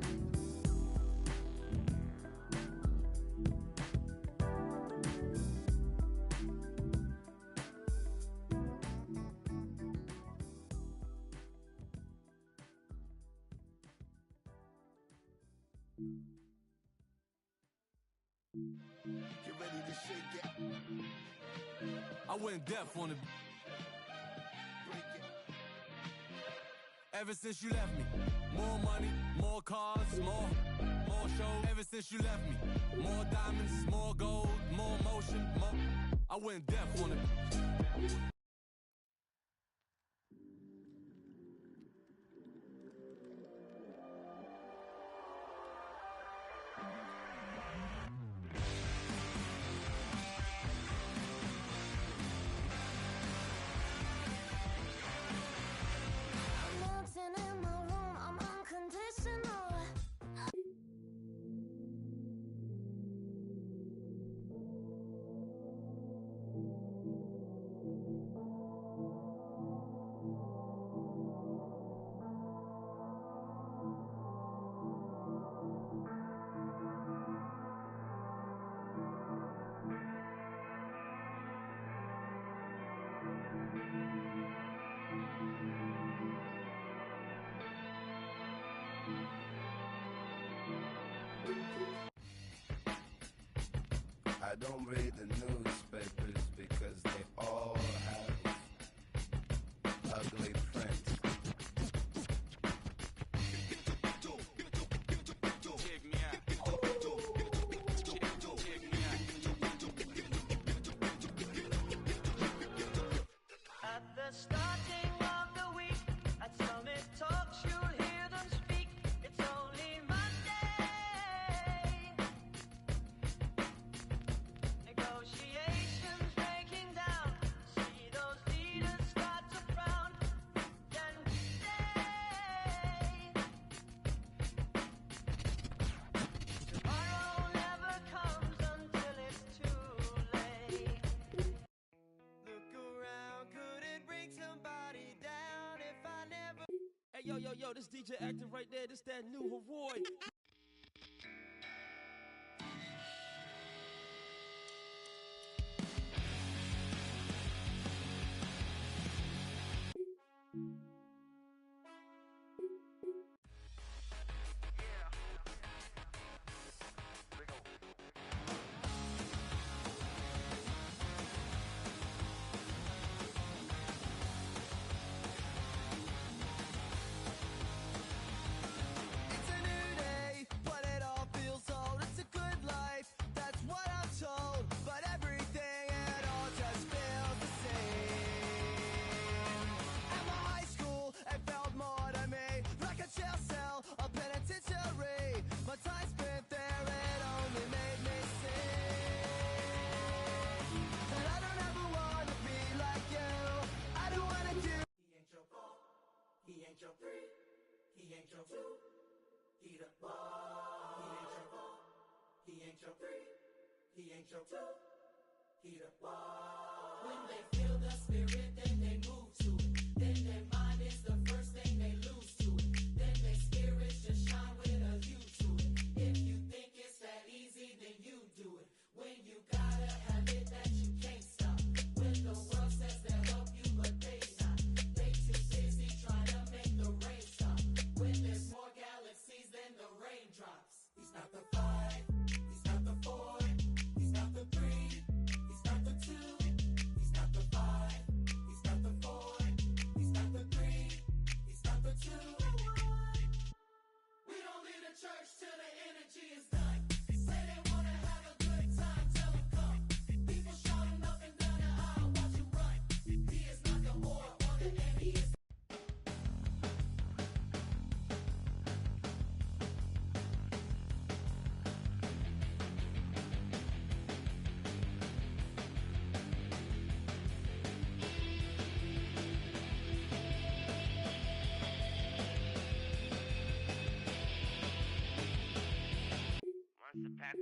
Get ready to shake it. I went deaf on it. Ever since you left me, more money, more cars, more shows. Ever since you left me, more diamonds, more gold, more motion, more. I went deaf on it. I don't read the newspapers because they all have ugly prints. At the starting of the week, at Summit Talks, you'll hear them speak. It's only Monday. Negotiations breaking down. See those leaders start to frown. Then we say, tomorrow never comes until it's too late. Look around, could it bring somebody down if I never... Hey, yo, this DJ active right there. This that new Haroy. It's a new day, but it all feels old. It's a good life, that's what I'm told. But everything, it all just feels the same. At my high school, it felt more to me like a jail cell, a penitentiary. My time spent there, it only made me sing. And I don't ever want to be like you. I don't want to do. He ain't your 4, he ain't your 3, he ain't your 2. He the ball. He ain't your 4. He ain't your 3. He ain't your 2. He the ball. When they feel the spirit, then they move to it. Then their mind is the first thing they lose to it. Then their spirits just shine with a hue to it. If you think it's that easy, then you do it. When you gotta have it that you can't stop. When the world says they'll help you, but they not. They too busy trying to make the rain stop. When there's more galaxies than the raindrops. He's not the 5, he's not the 4, he's not the 3, he's not the 2, he's not the 5, he's not the 4, he's not the 3,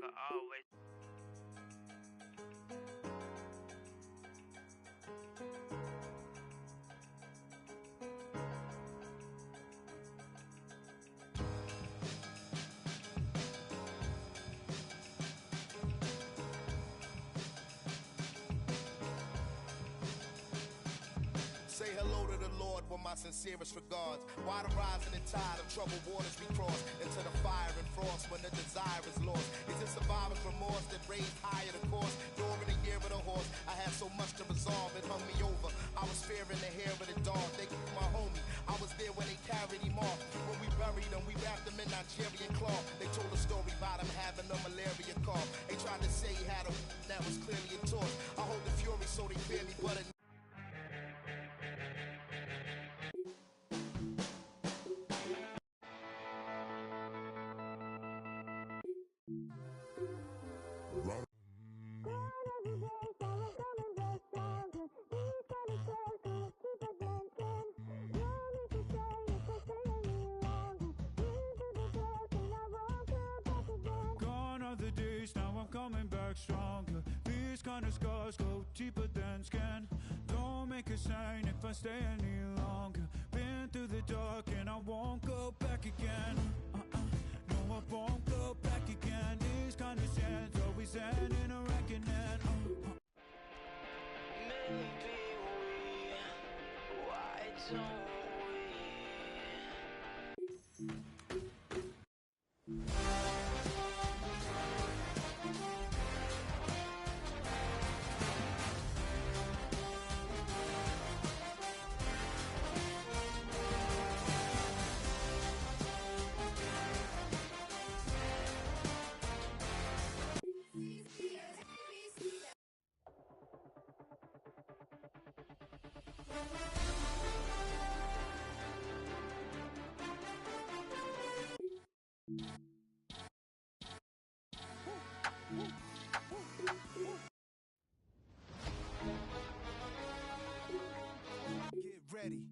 for always. Say hello to the Lord with my sincerest regards. Why the rising and tide of troubled waters we cross into the fire and frost when the desire is lost? Is it survivor's remorse that raised higher the course? During the year of the horse, I had so much to resolve, it hung me over. I was fearing the hair of the dog. They keep my homie. I was there when they carried him off. When we buried him, we wrapped him in Nigerian cloth. They told a story about him having a malaria cough. They tried to say he had a that was clearly a torch. I hold the fury so they fear me, but Gone are the days, now I'm coming back stronger. These kind of scars go deeper than skin. Don't make a sign if I stay any longer. Been through the dark and I won't go back again. No, I won't go back again. These kind of sins always end in a reckoning. Maybe why don't get ready.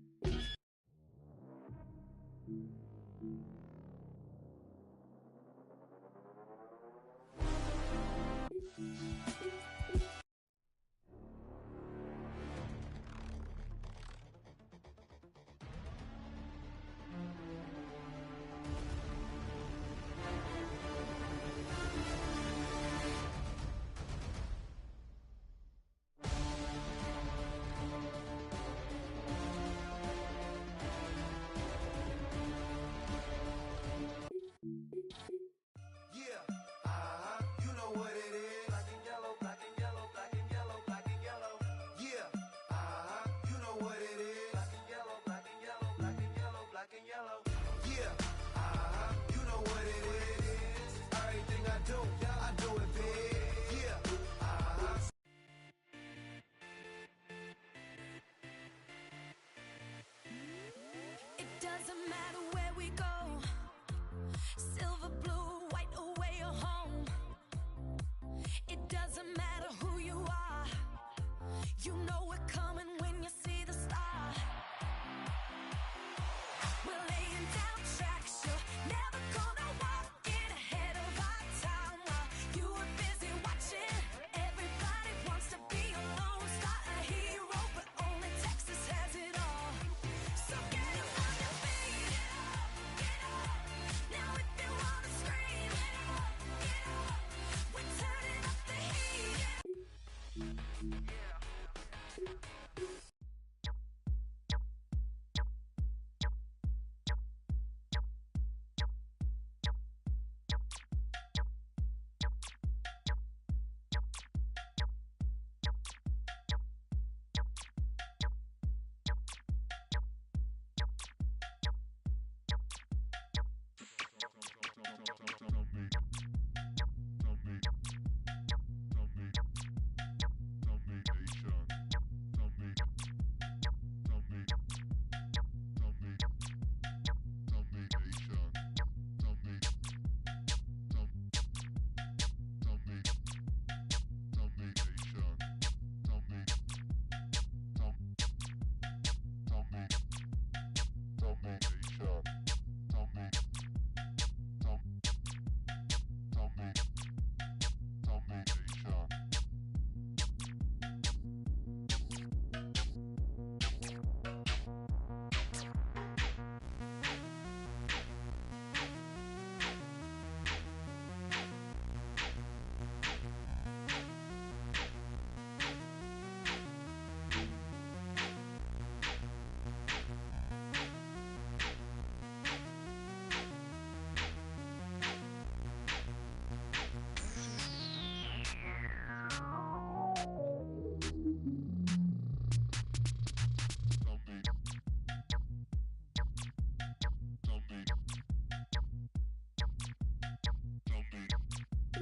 Yeah, you know what it is. Say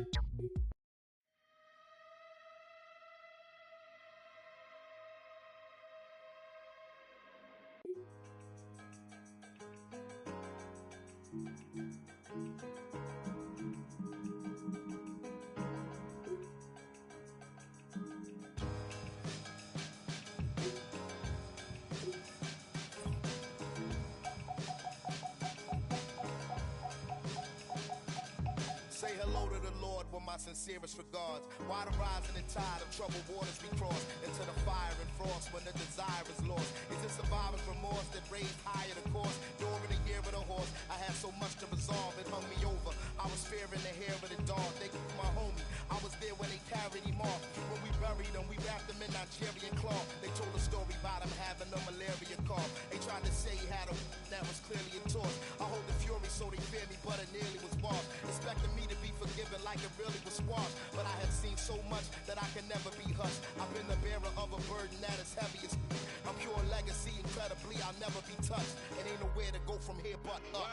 hello to the Lord with my sincerest regards. Why the rising tide of troubled waters we cross into the fire and frost when the desire is lost? Is it survivor's remorse that raised higher the course? During the year of the horse, I had so much to resolve, it hung me over. I was fearing the hair of the dog. They took my homie, I was there when they carried him off. When we buried him, we wrapped him in Nigerian cloth. They told a story about him having a malaria cough. They tried to say he had a that was clearly a torch. I hold the fury so they fear me, but it nearly was washed. Expecting me to be forgiven like it really was squashed. But I have seen so much that I can never be hushed. I've been the bearer of a burden that is heavy as I'm pure legacy, incredibly I'll never be touched. It ain't nowhere to go from here but up.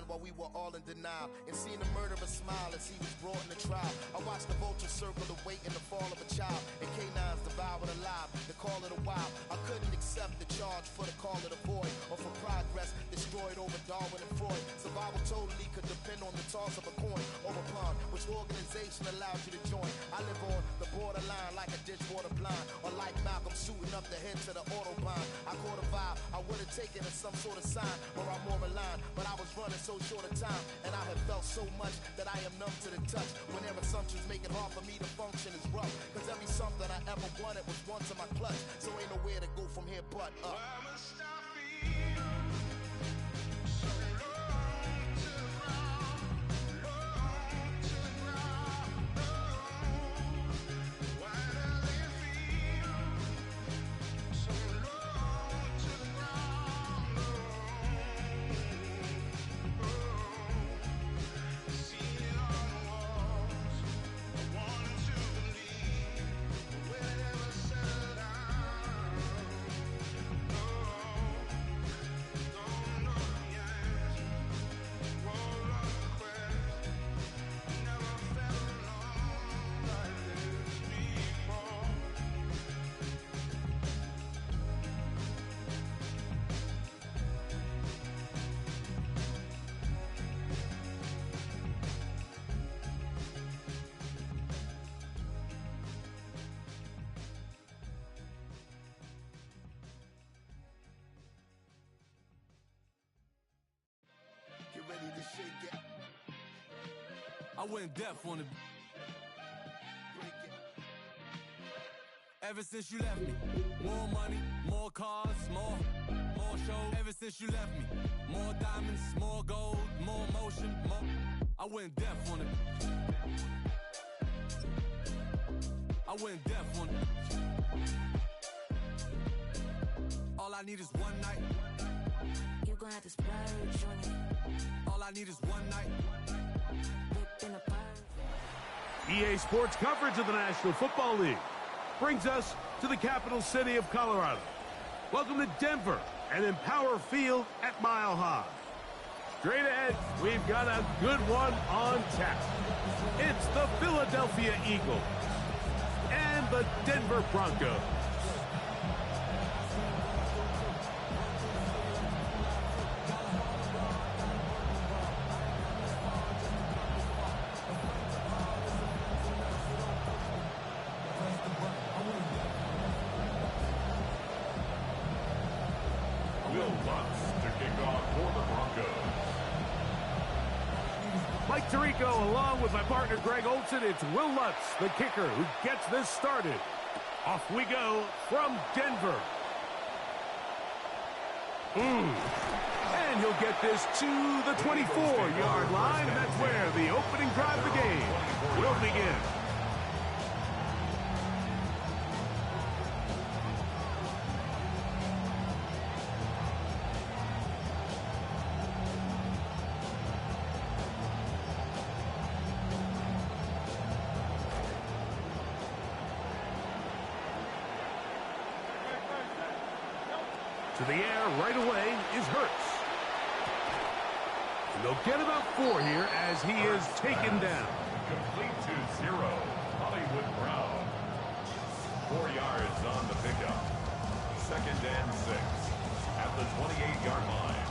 While we were all in denial, and seen a murderer smile as he was brought in the trial. I watched the vulture circle awaiting the fall of a child, and canines devoured alive, the call of the wild. I couldn't accept the charge for the call of the void, or for progress destroyed over Darwin and Freud. Survival totally could depend on the toss of a coin or a pawn. Which organization allows you to join? I live on the borderline like a dishwater blind, or like Malcolm shooting up the head to the autobahn. I caught a vibe, I would have taken it as some sort of sign, or I'm more aligned, but I was running so short of time, and I have felt so much that I am numb to the touch. When their assumptions make it hard for me to function is rough, cause every something I ever wanted was once in my clutch. So ain't nowhere to go from here but up. Ready to shake it. I went deaf on the Break it. ever since you left me. More money, more cars, more shows. Ever since you left me. More diamonds, more gold, more motion, more. I went deaf on it. I went deaf on it. All I need is one night. You gon' have to splurge on it. All I need is one night. Whipping a bird. EA Sports coverage of the National Football League brings us to the capital city of Colorado. Welcome to Denver and Empower Field at Mile High. Straight ahead, we've got a good one on tap. It's the Philadelphia Eagles and the Denver Broncos. Tirico, along with my partner Greg Olson, it's Will Lutz, the kicker, who gets this started. Off we go from Denver. And he'll get this to the 24-yard line, and that's where the opening drive of the game will begin. To the air right away is Hurts. And they'll get about 4 here as he is taken down. Complete to 0. Hollywood Brown. 4 yards on the pickup. 2nd and 6 at the 28-yard line.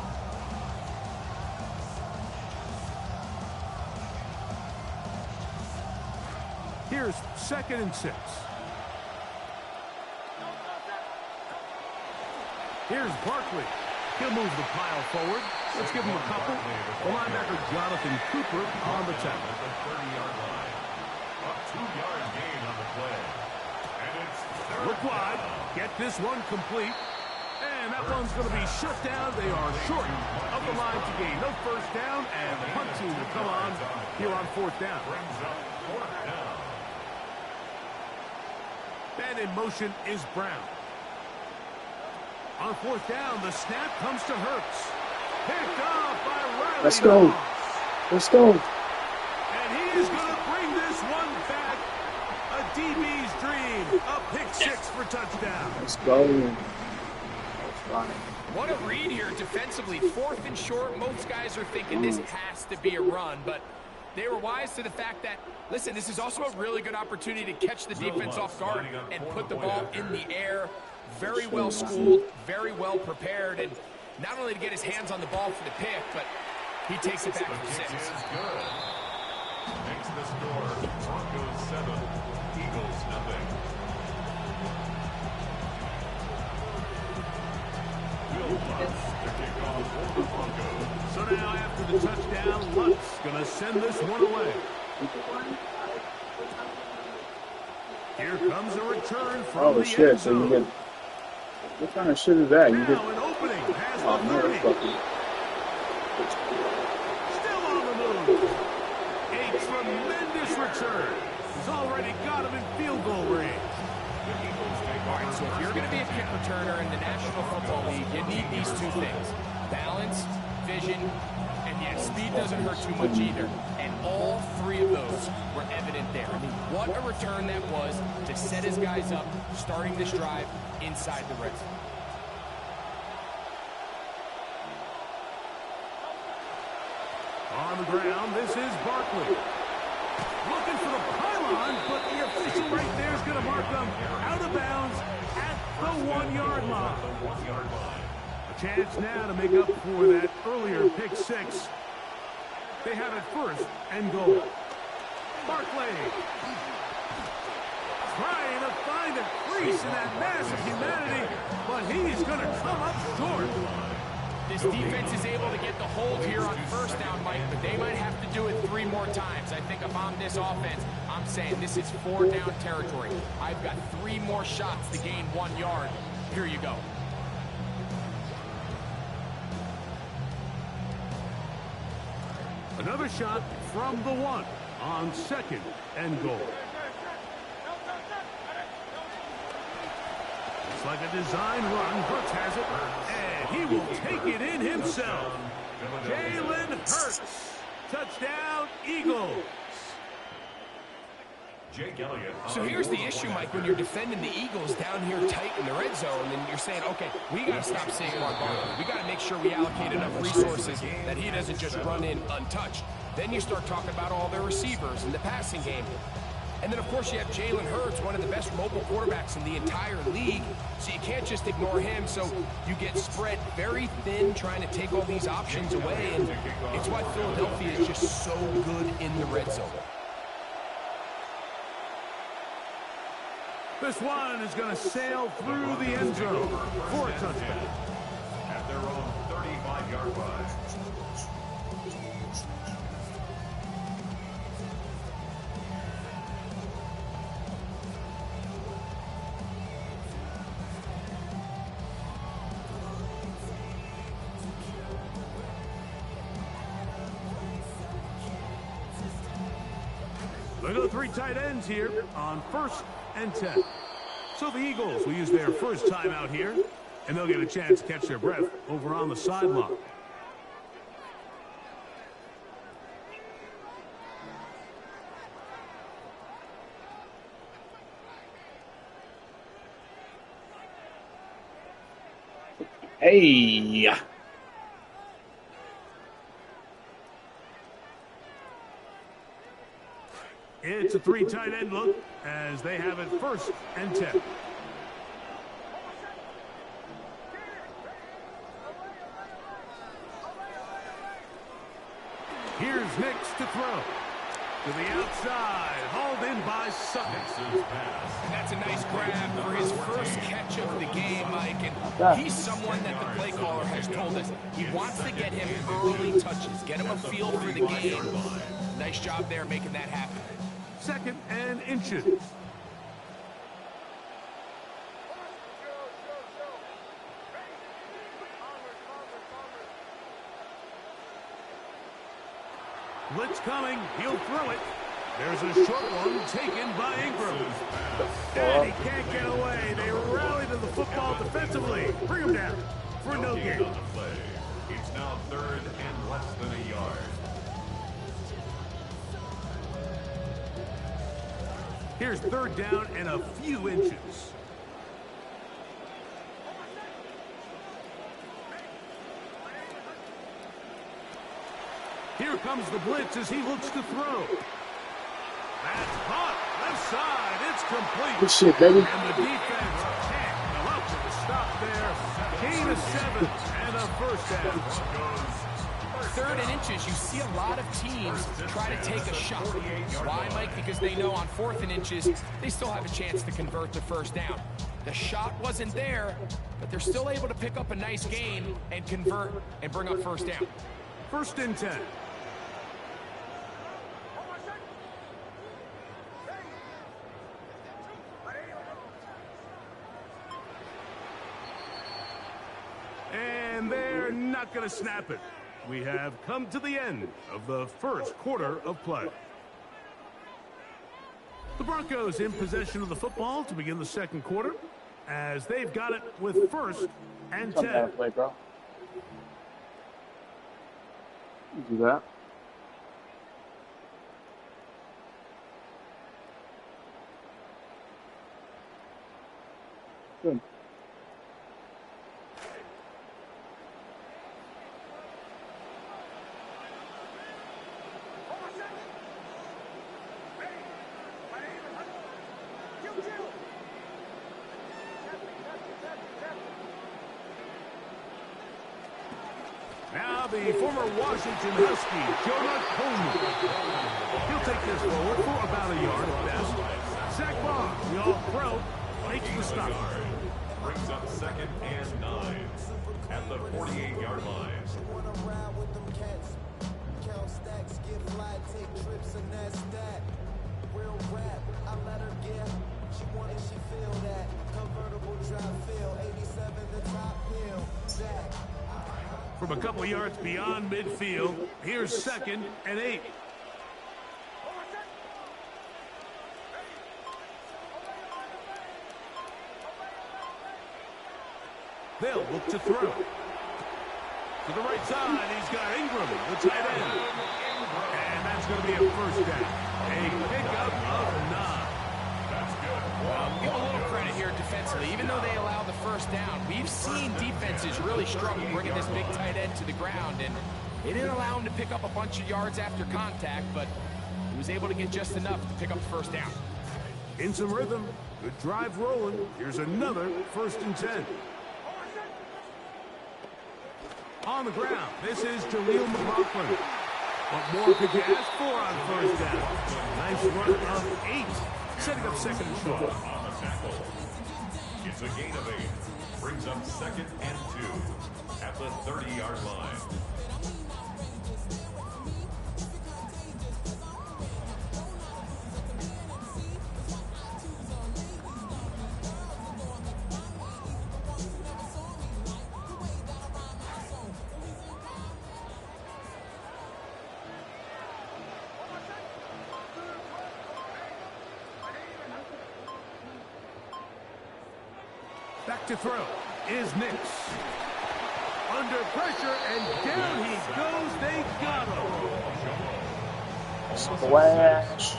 Here's 2nd and 6. Here's Barkley. He'll move the pile forward. Let's give him a couple. The linebacker Jonathan Cooper on the tackle. At the 30-yard line. A 2-yard gain on the play. And it's look wide. Get this one complete. And that one's going to be shut down. They are short of the line to gain. No first down, and punting will come on here on 4th down. And in motion is Brown. On 4th down, the snap comes to Hurts. Picked up by Riley. Let's go. Let's go. And he is going to bring this one back. A DB's dream. A pick 6 for touchdown. Let's go. What a read here defensively. 4th and short. Most guys are thinking this has to be a run, but they were wise to the fact that, listen, this is also a really good opportunity to catch the defense off guard and put the ball in the air. Very well schooled, very well prepared, and not only to get his hands on the ball for the pick, but he takes it back for 6. Makes the score Broncos 7, Eagles nothing. Will Lutz to kick off for the Broncos. So now after the touchdown, Lutz going to send this one away. Here comes a return from the shit, end zone. so you get... What kind of shit is that? You get... Now an opening has the 30. Still on the move. A tremendous return. He's already got him in field goal range. All right, so if you're going to be a kick returner in the National Football League, you need these 2 things. Balance, vision, and yet speed doesn't hurt too much either. And all 3 of those were evident there. I mean, what a return that was to set his guys up, starting this drive inside the red zone. On the ground, this is Barkley. Looking for the pylon, but the official right there is going to mark them out of bounds at the 1-yard line. A chance now to make up for that earlier pick 6. They have it 1st and goal. Barkley trying to find a crease in that mass of humanity, but he's going to come up short. This defense is able to get the hold here on 1st down, Mike, but they might have to do it 3 more times. I think if I'm this offense, I'm saying this is 4-down territory. I've got 3 more shots to gain 1 yard. Here you go. Another shot from the 1 on 2nd and goal. It's like a design run. Hurts has it, and he will take it in himself. Jalen Hurts. Touchdown, Eagles. Jake Elliott. So here's the issue, Mike, when you're defending the Eagles down here tight in the red zone, and you're saying, okay, we got to stop Saquon Barkley. We got to make sure we allocate enough resources that he doesn't just run in untouched. Then you start talking about all their receivers and the passing game. And then, of course, you have Jalen Hurts, one of the best mobile quarterbacks in the entire league. So you can't just ignore him. So you get spread very thin trying to take all these options away. And it's why Philadelphia is just so good in the red zone. This one is going to sail through the end zone for a touchdown. At their own 35-yard line. They go 3 tight ends here on 1st and 10. So the Eagles will use their first timeout here, and they'll get a chance to catch their breath over on the sideline. Hey! It's a 3 tight end look as they have it 1st and 10. Here's Nix to throw. To the outside, hauled in by Sutton. And that's a nice grab for his first catch of the game, Mike. And he's someone that the play caller has told us he wants to get him early touches, get him a feel for the game. Nice job there making that happen. 2nd and inches. Blitz coming. He'll throw it. There's a short one taken by Ingram. And he can't get away. They rally to the football defensively. Bring him down for no gain. It's now 3rd and less than a yard. Here's 3rd down and a few inches. Here comes the blitz as he looks to throw. That's caught. Left side. It's complete. Good shit, baby. And the defense can't come up with a stop there. Gain of 7 and a 1st down. 3rd and inches, you see a lot of teams try to take a shot. Why, Mike? Because they know on 4th and inches, they still have a chance to convert to 1st down. The shot wasn't there, but they're still able to pick up a nice gain and convert and bring up 1st down. 1st and 10. And they're not going to snap it. We have come to the end of the 1st quarter of play. The Broncos in possession of the football to begin the 2nd quarter as they've got it with 1st and 10. Play, bro. Do that. Good. Now the former Washington Husky, Jonah Coleman. He'll take this forward for about a yard at best. Zach Barr, the all-pro, makes the stop. Brings up 2nd and 9 at the 48-yard line. Count stacks, get fly, take trips, and that's that. Real rap, I let her get. She wanted, she feel that. Convertible drive feel, 87 the top hill. Zach. From a couple yards beyond midfield, here's 2nd and 8. They'll look to throw. To the right side, he's got Ingram, the tight end. And that's going to be a 1st down. A pickup of 9. That's good. Give a little credit here defensively. Even though they allow the 1st down, we've seen defenses really struggle bringing this big tight end to the ground, and they didn't allow him to pick up a bunch of yards after contact, but he was able to get just enough to pick up the 1st down. In some rhythm, good drive rolling. Here's another 1st and 10. On the ground, this is Jaleel McLaughlin. What more could you ask for on 1st down? Nice run of 8, setting up 2nd and short. On the tackle. It's a gain of 8. Brings up 2nd and 2 at the 30-yard line. Back to throw is Nix. Under pressure, and down he goes. They got him. Splash.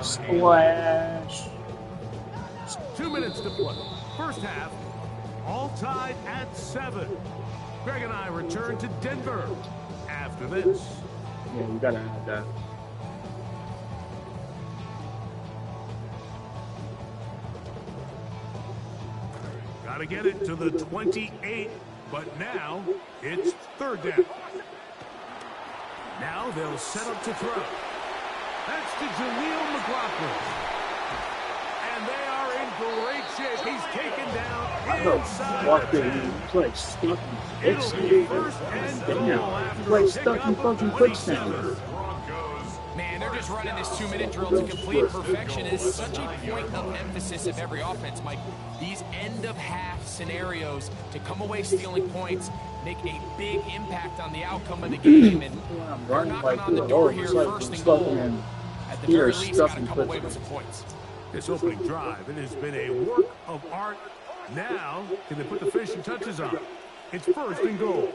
Splash. 2 minutes to play. First half, all tied at 7. Greg and I return to Denver after this. Yeah, you gotta have that. Gotta get it to the 28, but now it's third down. Now they'll set up to throw. That's to Jaleel McLaughlin. And they are in great shape. He's taken down inside. Walked in, he's like stuck in quicksand. He's like stuck in fucking quicksand. Man, they're just running this 2-minute drill to complete perfection. It is such a point of emphasis of every offense, Mike. These end-of-half scenarios to come away stealing points make a big impact on the outcome of the game. And they're knocking on the door here, first and goal. At the very least, got to come away with some points. This opening drive, it has been a work of art. Now, can they put the finishing touches on? It's first and goal.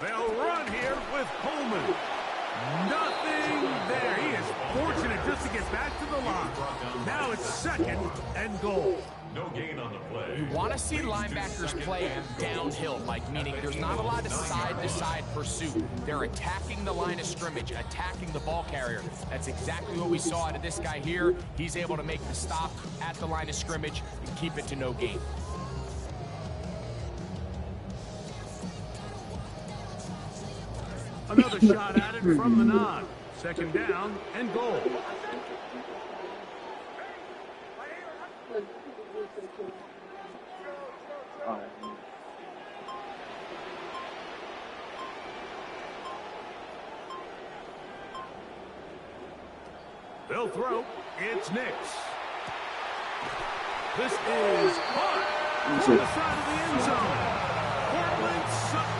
They'll run here with Coleman. Nothing there. He is fortunate just to get back to the line. Now it's second and goal. No gain on the play. You want to see linebackers play downhill, Mike, meaning there's not a lot of side-to-side pursuit. They're attacking the line of scrimmage, attacking the ball carrier. That's exactly what we saw out of this guy here. He's able to make the stop at the line of scrimmage and keep it to no gain. Another shot at it from the nod. Second down and goal. They'll throw. It's Nix. This is caught on the side of the end zone. Portland Sutton.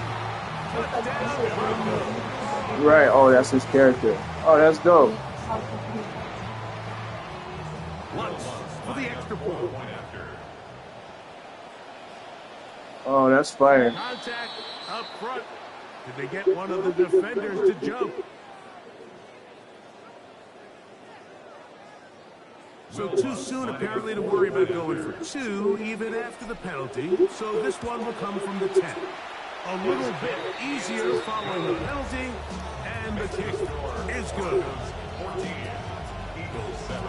Right, oh, that's his character. Oh, that's dope. Once for the extra point. Oh, that's fire. Contact up front. Did they get one of the defenders to jump? So too soon, apparently, to worry about going for 2, even after the penalty. So this one will come from the 10. A little bit easier following the penalty, and the kick is good. 14, Eagles 7.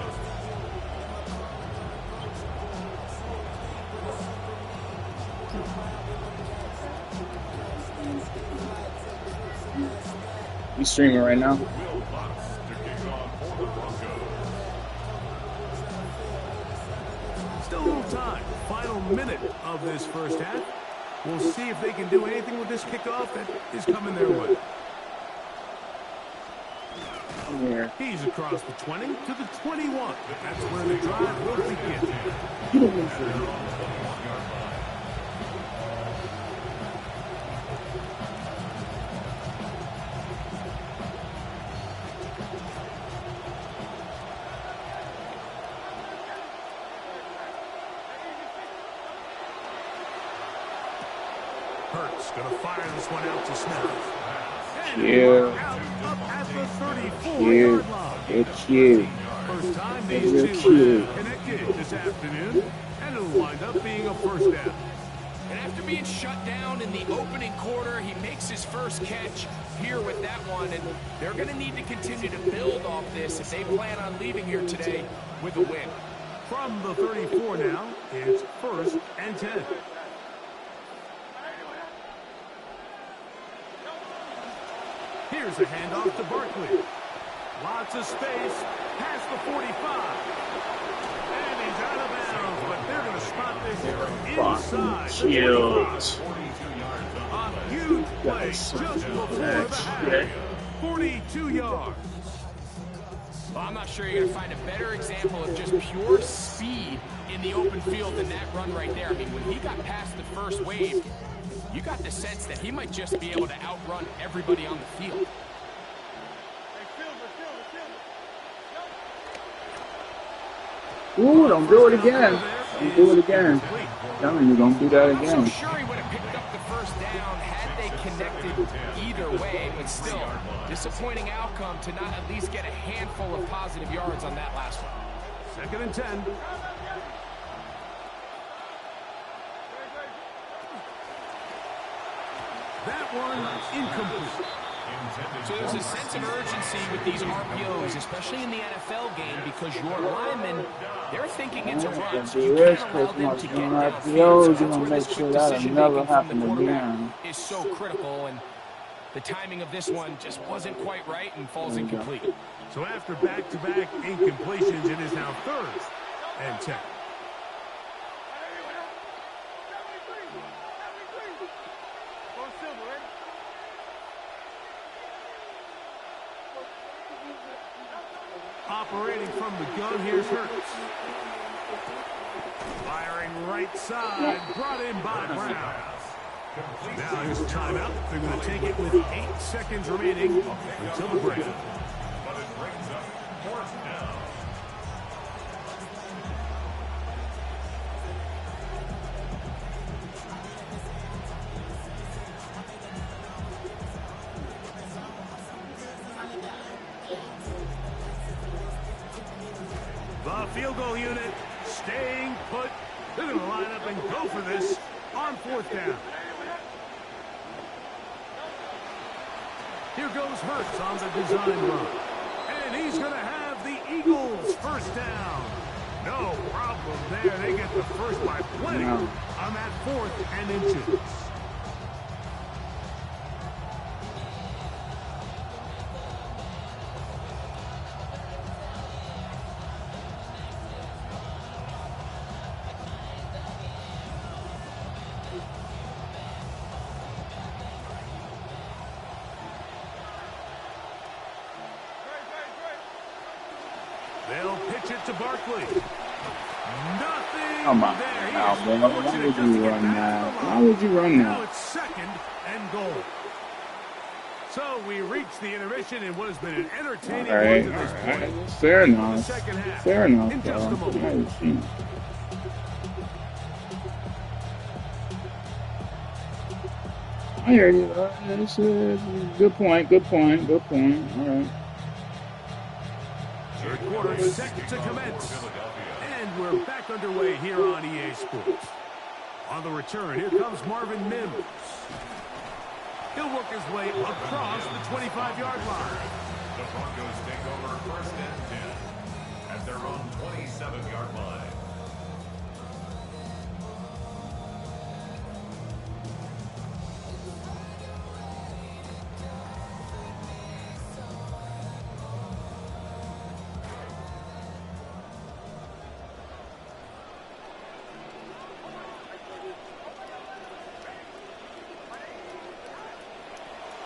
We streaming right now. Still a little time. Final minute of this first half. We'll see if they can do anything with this kickoff that is coming their way. Here. He's across the 20 to the 21. That's where the drive will begin. Hurts gonna fire this one out to Smith. Cute. Cute. It's cute. First time these two have connected this afternoon, and it'll wind up being a first down. And after being shut down in the opening quarter, he makes his first catch here with that one, and they're going to need to continue to build off this if they plan on leaving here today with a win. From the 34 now, it's first and 10. Here's a handoff to Barkley. Lots of space, past the 45. And he's out of bounds, but they're going to spot this inside. Cute. A huge play just before the half. 42 yards. Well, I'm not sure you're going to find a better example of just pure speed in the open field in that run right there. I mean, when he got past the first wave, you got the sense that he might just be able to outrun everybody on the field. Ooh, don't do it again. Don't do it again. I'm telling you, don't do that again. I'm sure he would have picked up the first down had they connected either way, but still, disappointing outcome to not at least get a handful of positive yards on that last one. 2nd and 10. That one incomplete. So there's a sense of urgency with these RPOs, especially in the NFL game, because your linemen, they're thinking it's a run, so you can't allow them to get downfield. So that's where this quick decision-making from the quarterback is so critical, and the timing of this one just wasn't quite right and falls incomplete. So after back-to-back incompletions, it is now 3rd and 10. Operating from the gun, here's Hurts. Firing right side, brought in by Brown. Now here's a timeout. They're going to take it with 8 seconds remaining until the break. But it brings up 4th down. The field goal unit staying put. They're going to line up and go for this on 4th down. Here goes Hurts on the design run. And he's going to have the Eagles 1st down. No problem there. They get the first by plenty on that 4th and inches. They'll pitch it to Barkley. Nothing. Come on now, man. Why would you run that? Why would you run Now that? it's 2nd and goal. So we reach the intermission in what has been an entertaining All right, one to this point. fair enough. The second half. Fair enough, In just a bro. moment. I hear you. It's a good point. Good point. Good point. All right. 3rd quarter set to commence. And we're back underway here on EA Sports. On the return, here comes Marvin Mims. He'll work his way across the 25-yard line. The Broncos take over 1st and 10 at their own 27-yard line.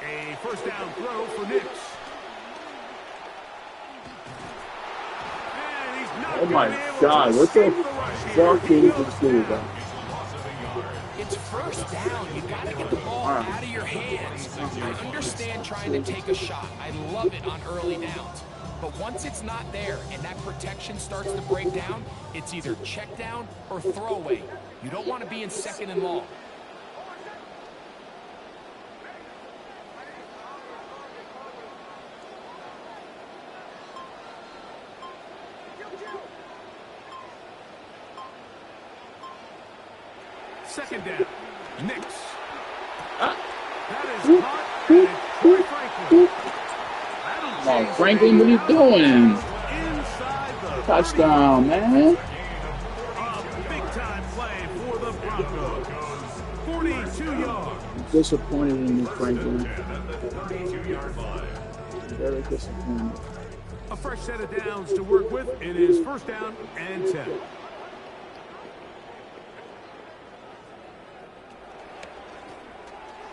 A 1st down throw for Nix. And he's not Oh my gonna be able God! to What the escape the rush here. fuck did he just do, bro? It's 1st down. You got to get the ball out of your hands. I understand trying to take a shot. I love it on early downs. But once it's not there and that protection starts to break down, it's either check down or throwaway. You don't want to be in 2nd and long. Second down. Nix. That is caught. And it's Troy Franklin. Come on, Franklin, what are you doing? Touchdown, man. A big-time play for the Broncos. 42 yards. Disappointed in you, Franklin. 32-yard line. Very disappointed. A fresh set of downs to work with. It is 1st down and 10.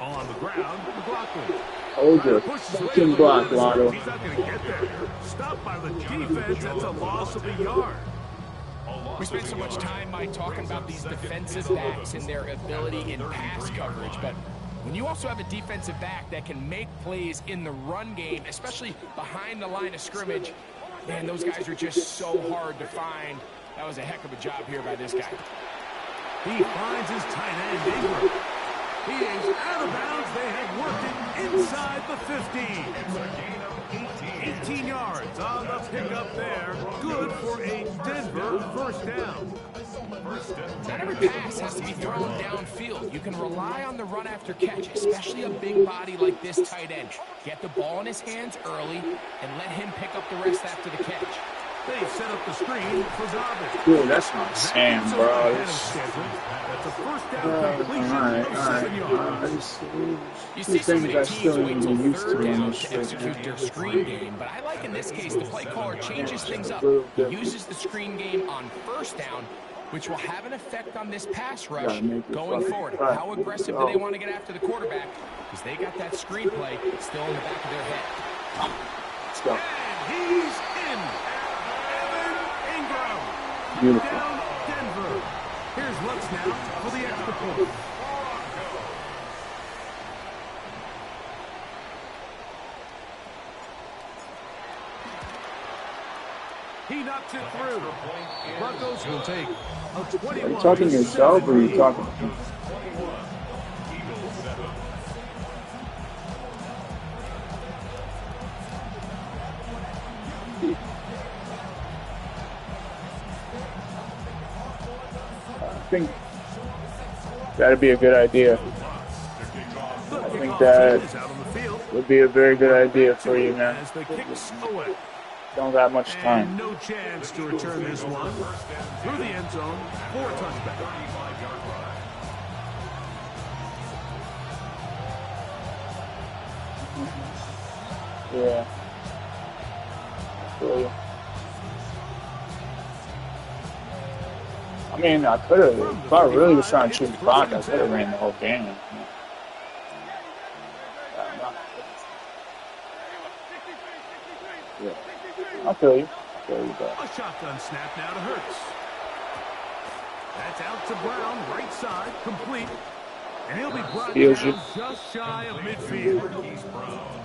On the ground, McLaughlin. Hold your fucking block, Lotto. He's not going to get there. Stopped by the defense. That's a loss of a yard. A loss We spent so much time, Mike, talking about these defensive backs and their ability in pass coverage, but when you also have a defensive back that can make plays in the run game, especially behind the line of scrimmage, man, those guys are just so hard to find. That was a heck of a job here by this guy. He finds his tight end, Ingram. He is out of bounds. They have worked it inside the 15. 18 yards on the pickup there. Good for a Denver first down. Not every pass has to be thrown downfield. You can rely on the run after catch, especially a big body like this tight end. Get the ball in his hands early and let him pick up the rest after the catch. They set up the screen for Dobbins. Dude, that's not Sam, bro. That's a first down completion of 7 yards. You see so many teams wait till third down to execute their screen game, but I like in this case the play caller changes things up. He uses the screen game on first down, which will have an effect on this pass rush going forward. How aggressive do they want to get after the quarterback? Because they got that screen play still in the back of their head. Let's go. And he's in. Beautiful. Down Denver. Here's Lutz now for the extra point. He knocks it through. Broncos will take a 21. Are you talking to yourself or are you talking to me? I think that'd be a good idea. I think that would be a very good idea for you, man. Don't have much time. And no chance to return this one through the end zone for a touchback. Yeah. So, I mean, I could have, if I really was trying to shoot the clock, I could have ran the whole game. Yeah. I feel you. But. A shotgun snap now to Hurts. That's out to Brown, right side, complete. And he'll be brought down just shy of midfield. He's Brown.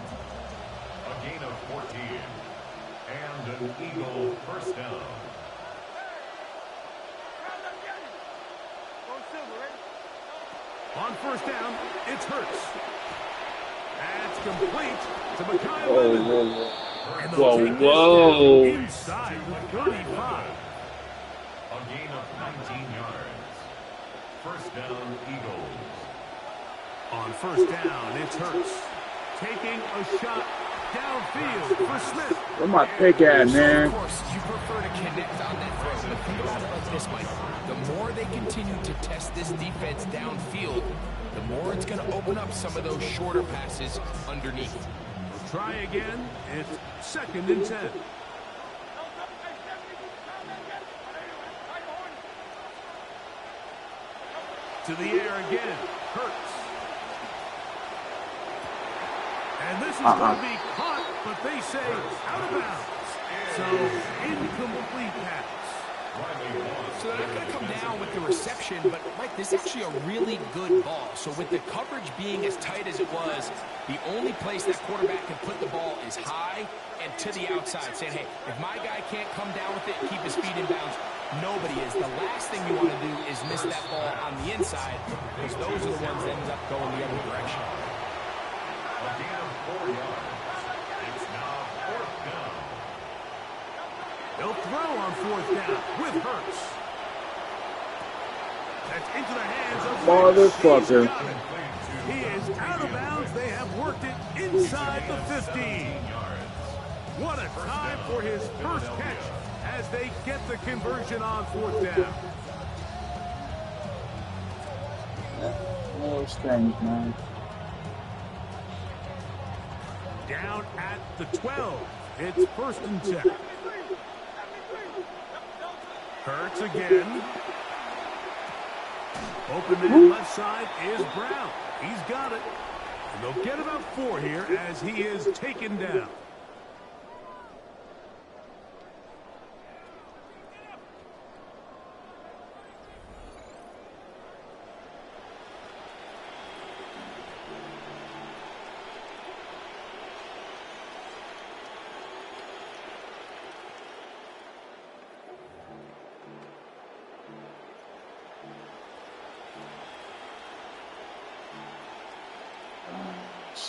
A gain of 14. And an Eagle first down. On first down, it's Hurts. That's complete to Mekhi Whoa. inside the 35. A gain of 19 yards. First down, Eagles. On first down, it's Hurts. Taking a shot downfield for Smith. Where my pick at, man? Of course, you prefer to connect on that throw, but think about it like this, Mike. The more they continue to test this defense downfield, the more it's going to open up some of those shorter passes underneath. We'll try again. It's 2nd and 10. To the air again. Hurts. And this is going to be caught, but they say out of bounds. So, incomplete pass. So they're not going to come down with the reception, but, Mike, this is actually a really good ball. So with the coverage being as tight as it was, the only place that quarterback can put the ball is high and to the outside, saying, hey, if my guy can't come down with it and keep his feet in bounds, nobody is. The last thing you want to do is miss that ball on the inside, because those are the ones that ended up going the other direction. A gain of 4 yards. It's now 4th down. They'll throw on 4th down with Hurts. That's into the hands of motherfucker. He is out of bounds. They have worked it inside the 15. What a time for his first catch as they get the conversion on 4th down. Those things, man. Down at the 12. It's 1st and 10. Hurts again. Open man left side is Brown. He's got it. And they'll get about 4 here as he is taken down.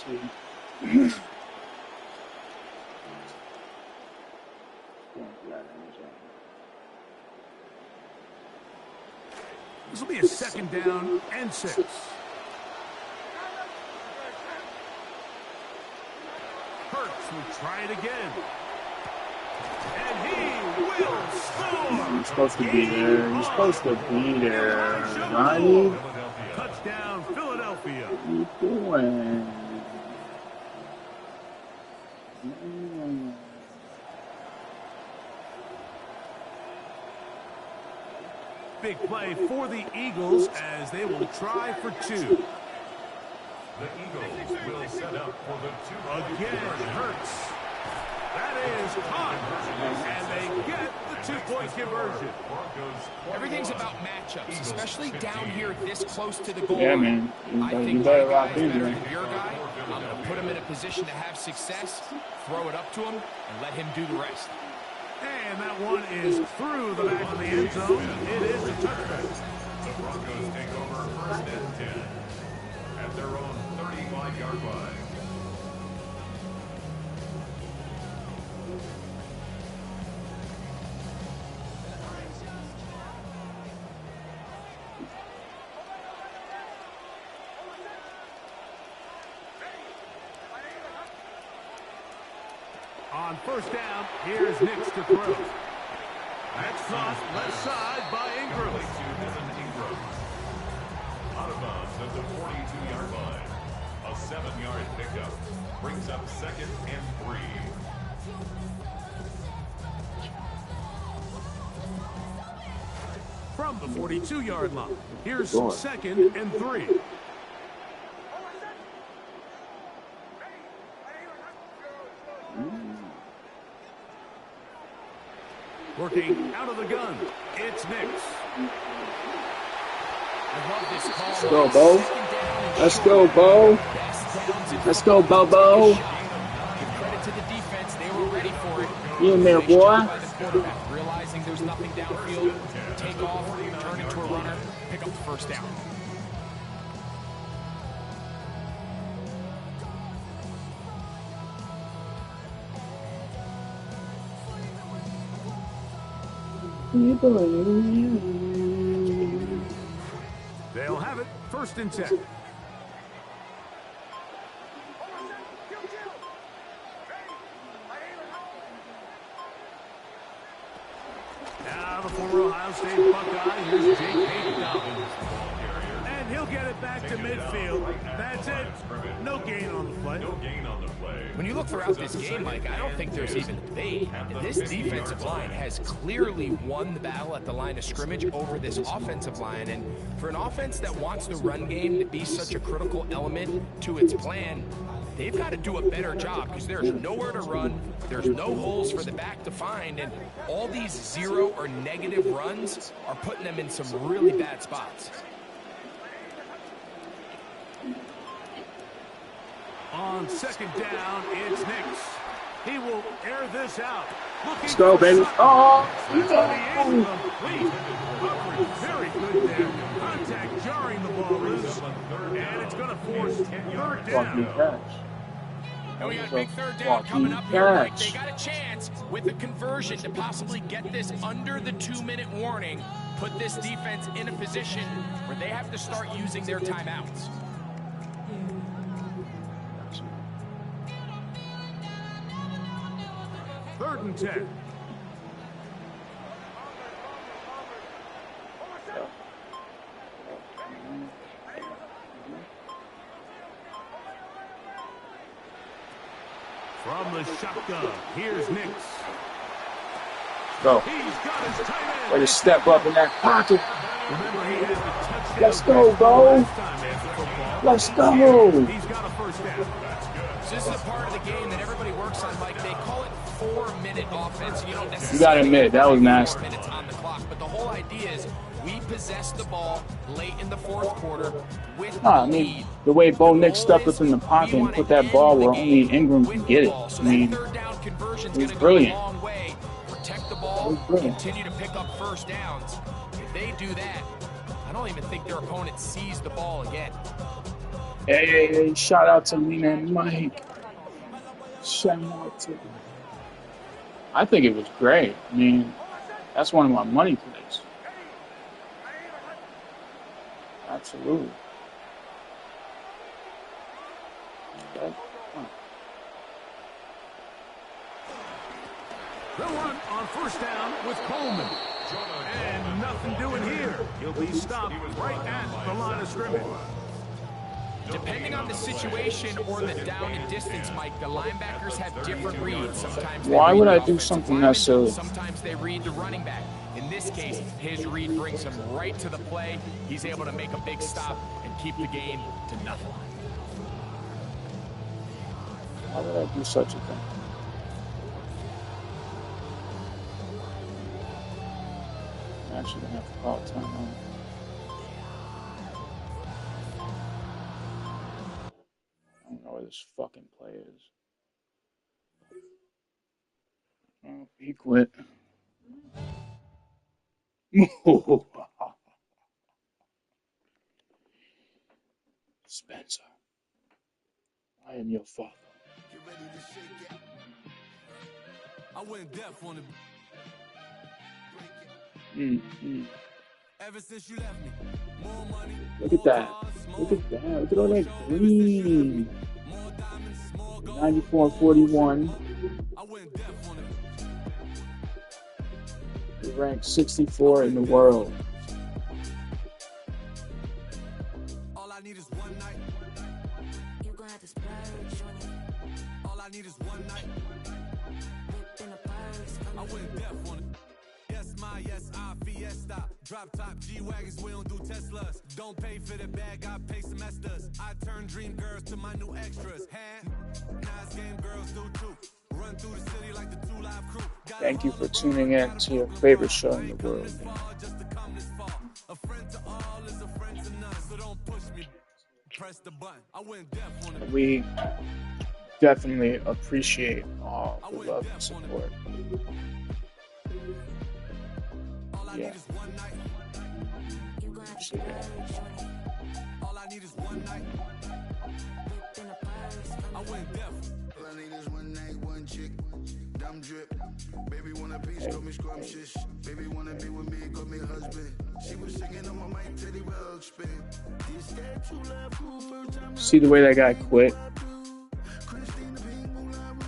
see. This will be a 2nd down and 6. Hurts will try it again. And he will score! He's supposed to be there. He's supposed to be there. Ronnie? Touchdown, Philadelphia. What are you doing? Big play for the Eagles as they will try for 2. The Eagles will set up for the 2-point Again, Hurts. That is caught. And they get the 2-point conversion. Everything's about matchups, especially down here this close to the goal Yeah, line. man. I think You my better guy's rock in, better man. than your guy. I'm going to put him in a position to have success, throw it up to him, and let him do the rest. And that one is through the back of the end zone. It is a touchback. The Broncos take over 1st and 10 at their own 35-yard line. On 1st down, here's Nix to throw. That's caught left side by Ingram. Ingram. Out of bounds at the 42-yard line. A 7-yard pickup brings up 2nd and 3. From the 42-yard line, here's 2nd and 3. Working out of the gun, it's Nix. I love this call. Let's go, Bo. Let's go, Bo. Let's go, Bobo. Give credit to the defense. They were ready for it. You in there, boy? Realizing there's nothing downfield, take off, turn into a runner, pick up the 1st down. They'll have it 1st and 10. Now the former Ohio State Buckeye, here's Jake Hayden. And he'll get it back to midfield. That's it. No gain on the play. No gain on the play. When you look throughout this game, Mike, I don't think there's even debate. This defensive line has clearly won the battle at the line of scrimmage over this offensive line. And for an offense that wants the run game to be such a critical element to its plan, they've got to do a better job because there's nowhere to run, there's no holes for the back to find, and all these 0 or negative runs are putting them in some really bad spots. On 2nd down, it's Nix. He will air this out. Let's go, baby. Oh, very good there. Contact jarring the ball loose. And it's going to force 3rd down. And we got a big 3rd down coming up here, Mike. They got a chance with a conversion to possibly get this under the 2-minute warning, put this defense in a position where they have to start using their timeouts. Third and 10. From the shotgun, here's Nix. Go. Way to step up in that pocket. Let's go, Bo. Let's go. This is a part of the game that everybody works on, Mike. They call it 4-minute offense. You don't necessarily You gotta admit, that was nasty. 4 minutes on the clock, but the whole idea is we possess the ball late in the 4th quarter with the I mean, the way Bo Nix stepped up in the pocket and put that ball where only Ingram can get it. I mean, it was brilliant. long way. Protect the ball, continue to pick up 1st downs. If they do that, I don't even think their opponent sees the ball again. Hey, shout out to Lena and Mike. Shout out to. I think it was great. I mean, that's one of my money plays. Absolutely. Okay. They'll run on first down with Coleman. And nothing doing here. He'll be stopped right at the line of scrimmage. Depending on the situation or the down and distance, Mike, the linebackers have different reads. Sometimes Why would I do something that silly? Sometimes they read the running back. In this case, his read brings him right to the play. He's able to make a big stop and keep the game to nothing. Why would I do such a thing? I'm actually gonna have to call time on. I don't know where this fucking play is. Oh, he quit. Spencer, I am your father. I went deaf on it. Ever since you left me, more money. Look at that. Look at that. Look at all that green. 94-41. He ranked 64 in the world. All I need is one night. You gonna have to splurge on it. All I need is one night. Whip in a purse. I went deaf on it. Yes, my, yes, I, Fiesta. Drop top G-Wagons, we don't do Teslas. Don't pay for the bag, I pay semesters. I turn dream girls to my new extras. Nice game girls do too. Run through the city like the 2 Live crew. Thank you for tuning in to your favorite show in the world. Just to come this far. A friend to all is a friend to none. So don't push me. Press the button. I went deaf on it. We definitely appreciate all the love and support. Yeah. You gonna have to splurge on it. All I need is one night. Whip in a purse. I went deaf. All I need is one night, one chick, dumb drip. Baby want a piece, call me scrumptious. Baby wanna be with me, call me husband. She was singing on my mic, Teddy Well spin. This that you love, who first time. See the way that guy quit?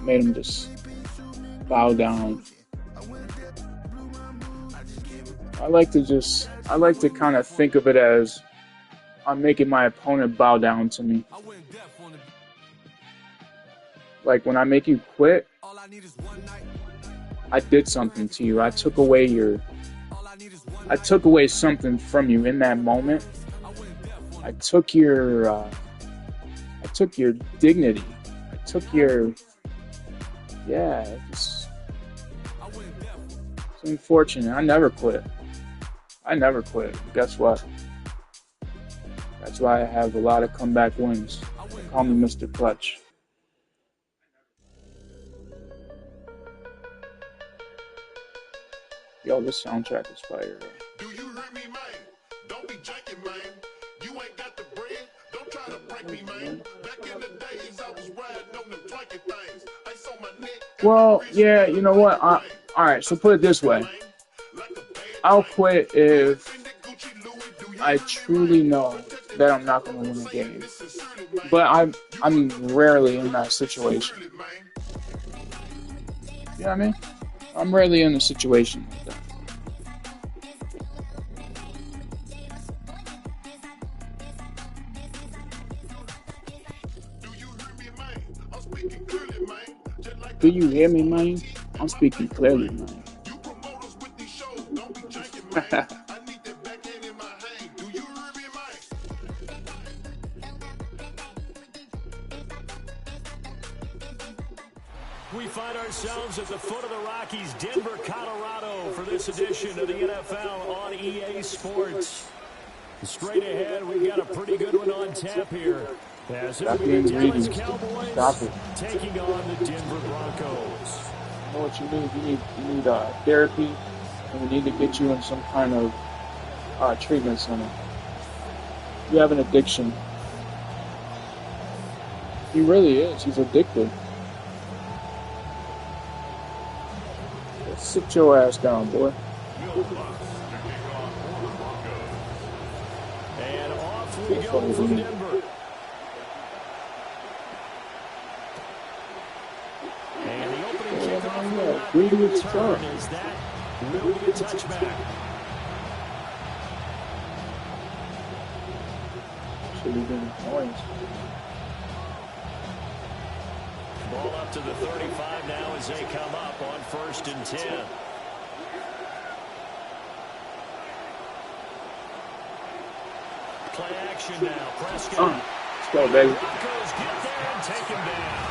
Made him just bow down. I like to kind of think of it as I'm making my opponent bow down to me. Like when I make you quit, I did something to you. I took away something from you in that moment. I took your dignity. I took your, it's unfortunate. I never quit. Guess what? That's why I have a lot of comeback wins. They call me Mr. Clutch. Yo, this soundtrack is fire. Do you hear me, man? Don't be janking, man. You ain't got the bread. Don't try to prank me, man. Back in the days, I was riding on them twanky things. Ice on my neck. Well, yeah, you know what? Alright, so put it this way. I'll quit if I truly know that I'm not going to win the game. But I'm rarely in that situation. You know what I mean? I'm rarely in a situation like that. Do you hear me, man? I'm speaking clearly, man. We find ourselves at the foot of the Rockies, Denver, Colorado, for this edition of the NFL on EA Sports. Straight ahead, we've got a pretty good one on tap here. As it will be the Dallas Cowboys taking on the Denver Broncos. You know what you need? You need therapy, and we need to get you in some kind of treatment center. You have an addiction. He really is. He's addicted. Sit your ass down, boy. And off we go from Denver. And the opening kickoff return is that will be a touchback. Should have been points. Ball up to the 35 now as they come up on 1st and 10. Play action now. Prescott. Let's go, baby. Broncos get there and take him down.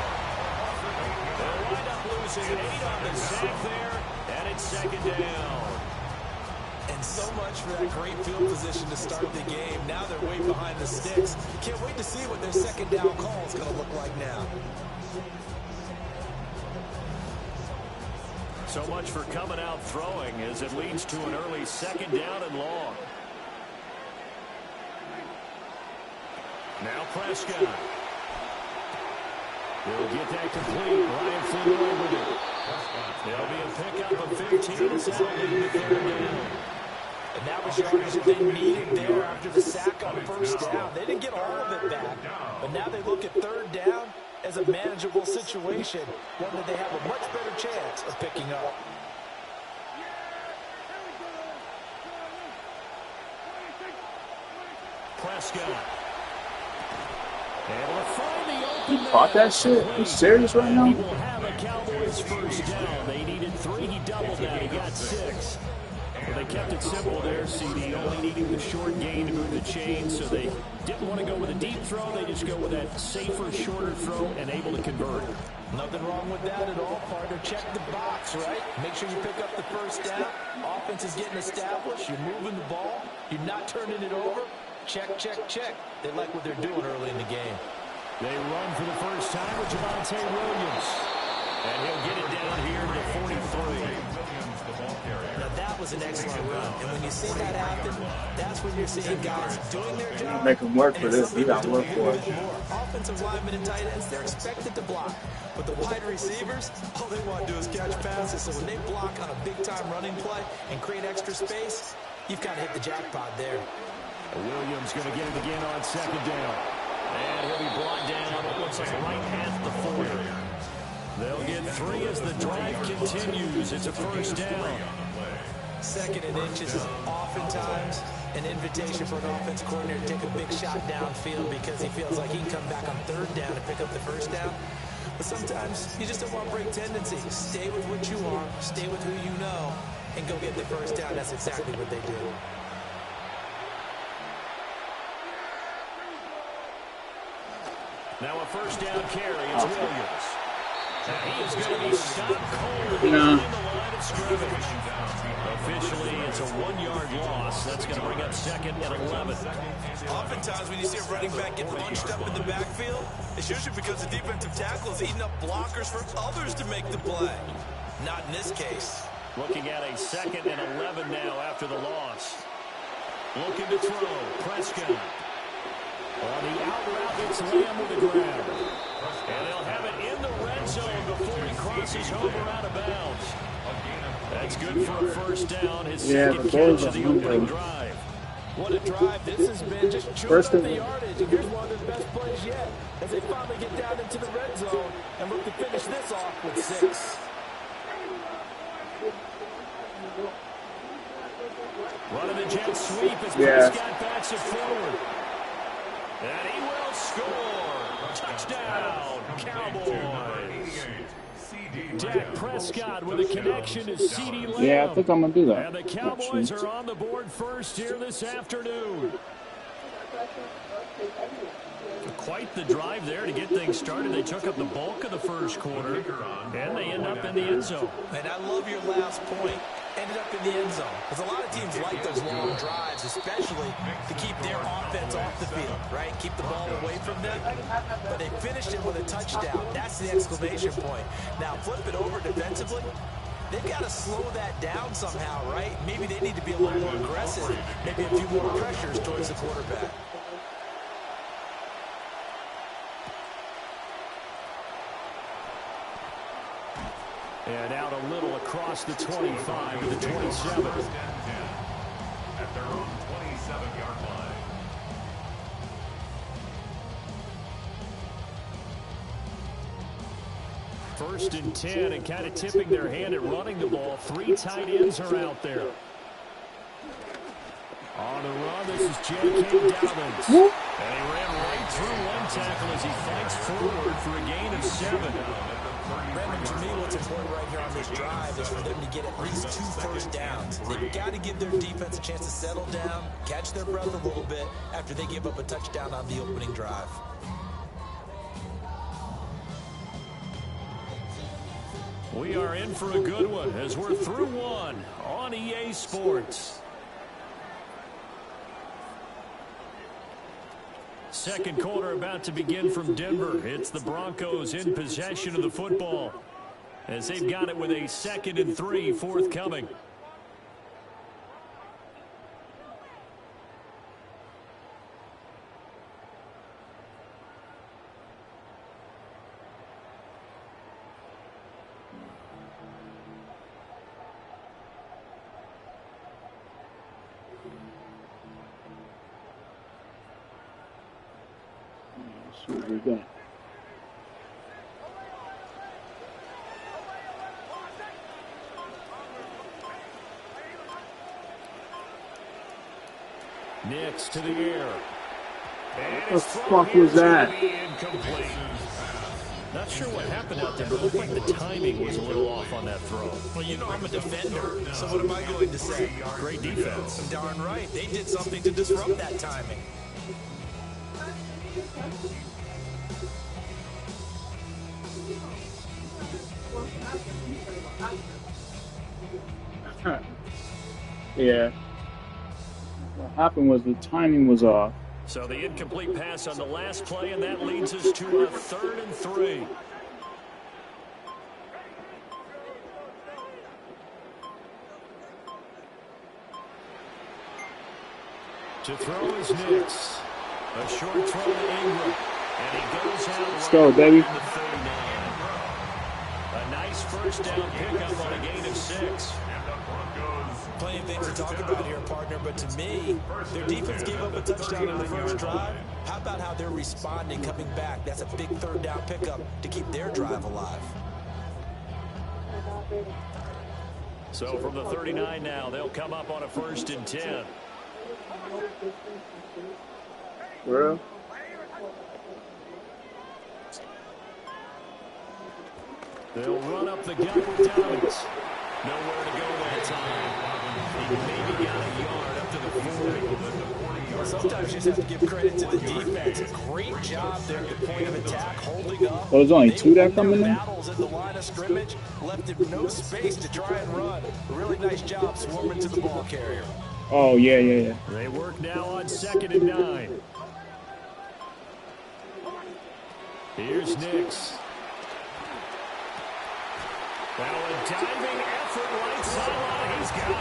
They'll wind up losing 8 on the sack there, and it's 2nd down. And so much for that great field position to start the game. Now they're way behind the sticks. Can't wait to see what their 2nd down call is going to look like now. So much for coming out throwing as it leads to an early 2nd down and long. Now Prescott. They'll get that complete. Ryan Floyd with it. There'll be a pickup of 15 as that lead to 3rd down. And that was yardage that they needed there after the sack on 1st down. They didn't get all of it back, but now they look at 3rd down as a manageable situation, one that they have a much better chance of picking up. Prescott. Able to find the open. He caught that shit? Are you serious right now? He will have a Cowboys 1st down. They needed 3. He doubled that. He got 6. Well, they kept it simple there, CD, only needing the short gain to move the chain, so they didn't want to go with a deep throw. They just go with that safer, shorter throw and able to convert. Nothing wrong with that at all, partner. Check the box, right? Make sure you pick up the 1st down. Offense is getting established. You're moving the ball. You're not turning it over. Check, check, check. They like what they're doing early in the game. They run for the first time with Javonte Williams. And he'll get it down here to the 43. Now that was an excellent run. And when you see that happen, that's when you're seeing guys doing their job. Make them work for this. He got to work for it. Offensive linemen and tight ends, they're expected to block. But the wide receivers, all they want to do is catch passes. So when they block on a big-time running play and create extra space, you've got to hit the jackpot there. Williams going to get it again on 2nd down. And he'll be brought down, it looks like right at the 40. They'll get 3 as the drive continues. It's a 1st down. 2nd and inches is oftentimes an invitation for an offense coordinator to take a big shot downfield because he feels like he can come back on 3rd down and pick up the 1st down. But sometimes you just don't want to break tendencies. Stay with what you are, stay with who you know, and go get the 1st down. That's exactly what they did. Now a 1st down carry. It's Williams. And he is going to be stopped cold in the line of scrimmage. Officially, it's a 1-yard loss. That's going to bring up 2nd and 11. Oftentimes when you see a running back get bunched up in the backfield, it's usually because the defensive tackle is eating up blockers for others to make the play. Not in this case. Looking at a 2nd and 11 now after the loss. Looking to throw. Prescott. On the out route, it's Lamb with a grab. And they'll have it in the red zone before he crosses over out of bounds. That's good for a 1st down. His 2nd catch of the opening drive. What a drive this has been. Just chewing up the yardage. And here's one of their best plays yet as they finally get down into the red zone and look to finish this off with 6. Running the jet sweep as Prescott backs it forward. And he will score. Touchdown, Cowboys. Dak Prescott with a connection to CeeDee Lamb. Yeah, I think I'm going to do that. And the Cowboys are on the board first here this afternoon. Quite the drive there to get things started. They took up the bulk of the 1st quarter, and they end up in the end zone. And I love your last point. Ended up in the end zone. Because a lot of teams like those long drives, especially to keep their offense off the field, right? Keep the ball away from them. But they finished it with a touchdown. That's the exclamation point. Now, flip it over defensively. They've got to slow that down somehow, right? Maybe they need to be a little more aggressive. Maybe a few more pressures towards the quarterback. And out a little across the 25 to the 27. At their own 27-yard line. First and 10, and kind of tipping their hand at running the ball. 3 tight ends are out there. On the run, this is J.K. Dobbins. And he ran right through one tackle as he fights forward for a gain of 7. Brandon, to me, what's important right here on this drive is for them to get at least 2 first downs. They've got to give their defense a chance to settle down, catch their breath a little bit after they give up a touchdown on the opening drive. We are in for a good one as we're through one on EA Sports. Second quarter about to begin from Denver. It's the Broncos in possession of the football as they've got it with a 2nd and 3 forthcoming. What we got? Nix to the air. What the fuck was that? Incomplete. Not sure what happened out there, but it looked like the timing was a little off on that throw. Well, you know I'm a defender, so what am I going to say? Great defense. Darn right. They did something to disrupt that timing. Yeah. What happened was the timing was off. So the incomplete pass on the last play, and that leads us to a 3rd and 3. To throw is Nix. A short throw to Ingram. And he goes out. Let's go, baby. A nice first down pickup on a gain of 6. Plenty of things to talk about here, partner, but to me, their defense gave up a touchdown on the first drive. How about how they're responding, coming back? That's a big 3rd down pickup to keep their drive alive. So from the 39 now, they'll come up on a 1st and 10. Bro. They'll run up the gut with Dobbins. Nowhere to go that time. He maybe got a yard up to the 40. Sometimes you just have to give credit to the defense. Great job there at the point of attack, holding up. There's only 2 that come in there? Battles in the line of scrimmage, left him no space to try and run. A really nice job swarming to the ball carrier. Oh, yeah. They work now on 2nd and 9. Here's Nix. Now a diving effort right sideline. He's got it.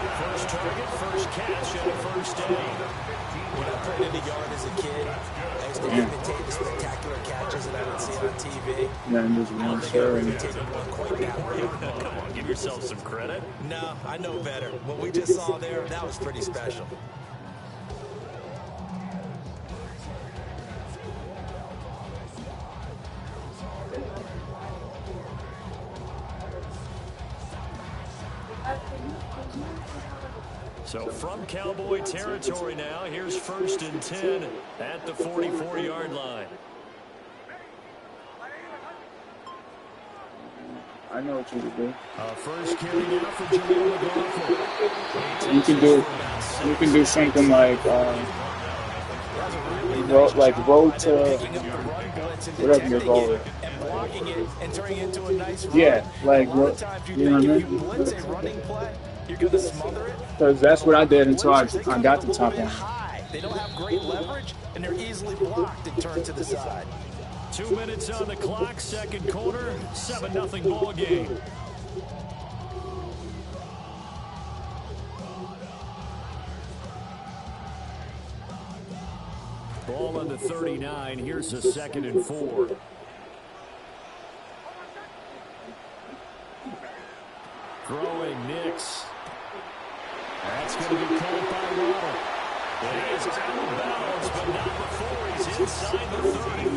First target, first catch, and a first down. When I played in the yard as a kid, I used to imitate the spectacular catches that I would see on TV. Yeah, and just one sure. Quite that way. Come on, give yourself some credit. No, I know better. What we just saw there, that was pretty special. So from Cowboy territory now, here's 1st and 10 at the 44-yard line. I know what you would do. First carry now for Jaleel McLaughlin. You can do something like road to whatever your goal is. Yeah, like you know what I mean? You're going to smother it. Because that's what I did until I got the top one. They don't have great leverage, and they're easily blocked and turned to the side. 2 minutes on the clock, second quarter, 7-0 ball game. Ball on the 39. Here's a 2nd and 4. Throwing Nix. That's going to be called by Waddle. And he is out of bounds, but not before he's inside the 30.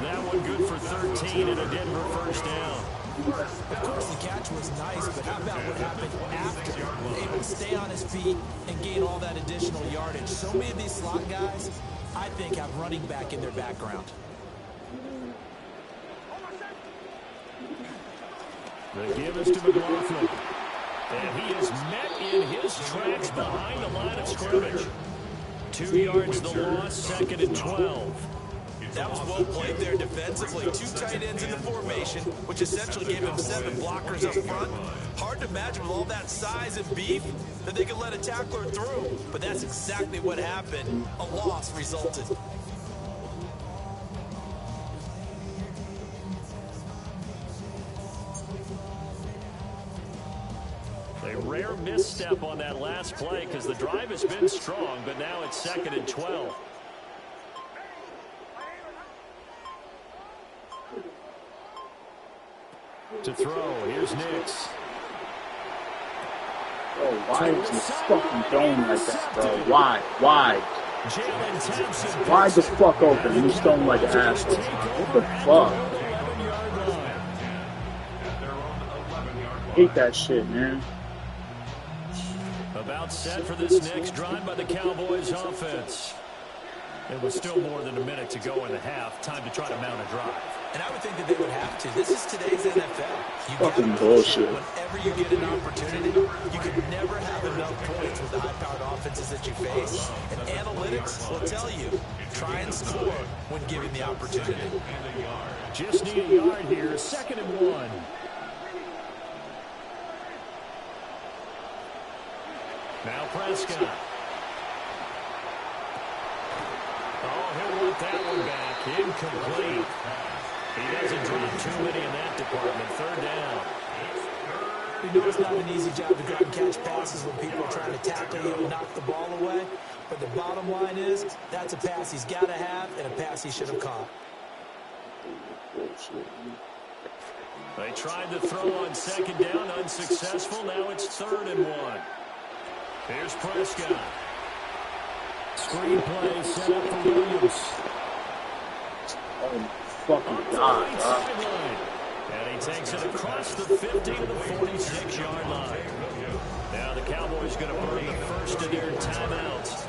That one good for 13 and a Denver first down. Of course, the catch was nice, but how about what happened after? Able to stay on his feet and gain all that additional yardage. So many of these slot guys, I think, have running back in their background. The give is to McLaughlin. And he is met in his tracks behind the line of scrimmage. 2 yards the loss, 2nd and 12. That was well played there defensively. 2 tight ends in the formation, which essentially gave him 7 blockers up front. Hard to imagine with all that size and beef that they could let a tackler through. But that's exactly what happened. A loss resulted. A rare misstep on that last play because the drive has been strong, but now it's 2nd and 12. To throw, here's Nix. Oh, why is he fucking going like that, bro? Why? Why the fuck open? He's throwing like an asshole. What the fuck? Hate that shit, man. About set for this next drive by the Cowboys offense. It was still more than a minute to go in the half. Time to try to mount a drive. And I would think that they would have to. This is today's NFL. You fucking bullshit. Whenever you get an opportunity, you can never have enough points with the high-powered offenses that you face. And analytics will tell you, try and score when given the opportunity. Just need a yard here. 2nd and 1. Now Prescott. Oh, he'll want that one back. Incomplete. He doesn't drop too many in that department. 3rd down. You know it's not an easy job to go and catch passes when people are trying to tackle you and knock the ball away. But the bottom line is, that's a pass he's got to have and a pass he should have caught. They tried to throw on 2nd down, unsuccessful. Now it's 3rd and 1. Here's Prescott. Screenplay set up for Williams. Oh, fucking God, bro. And he takes it across the 50 to the 46-yard line. Now the Cowboys going to burn the first of their timeouts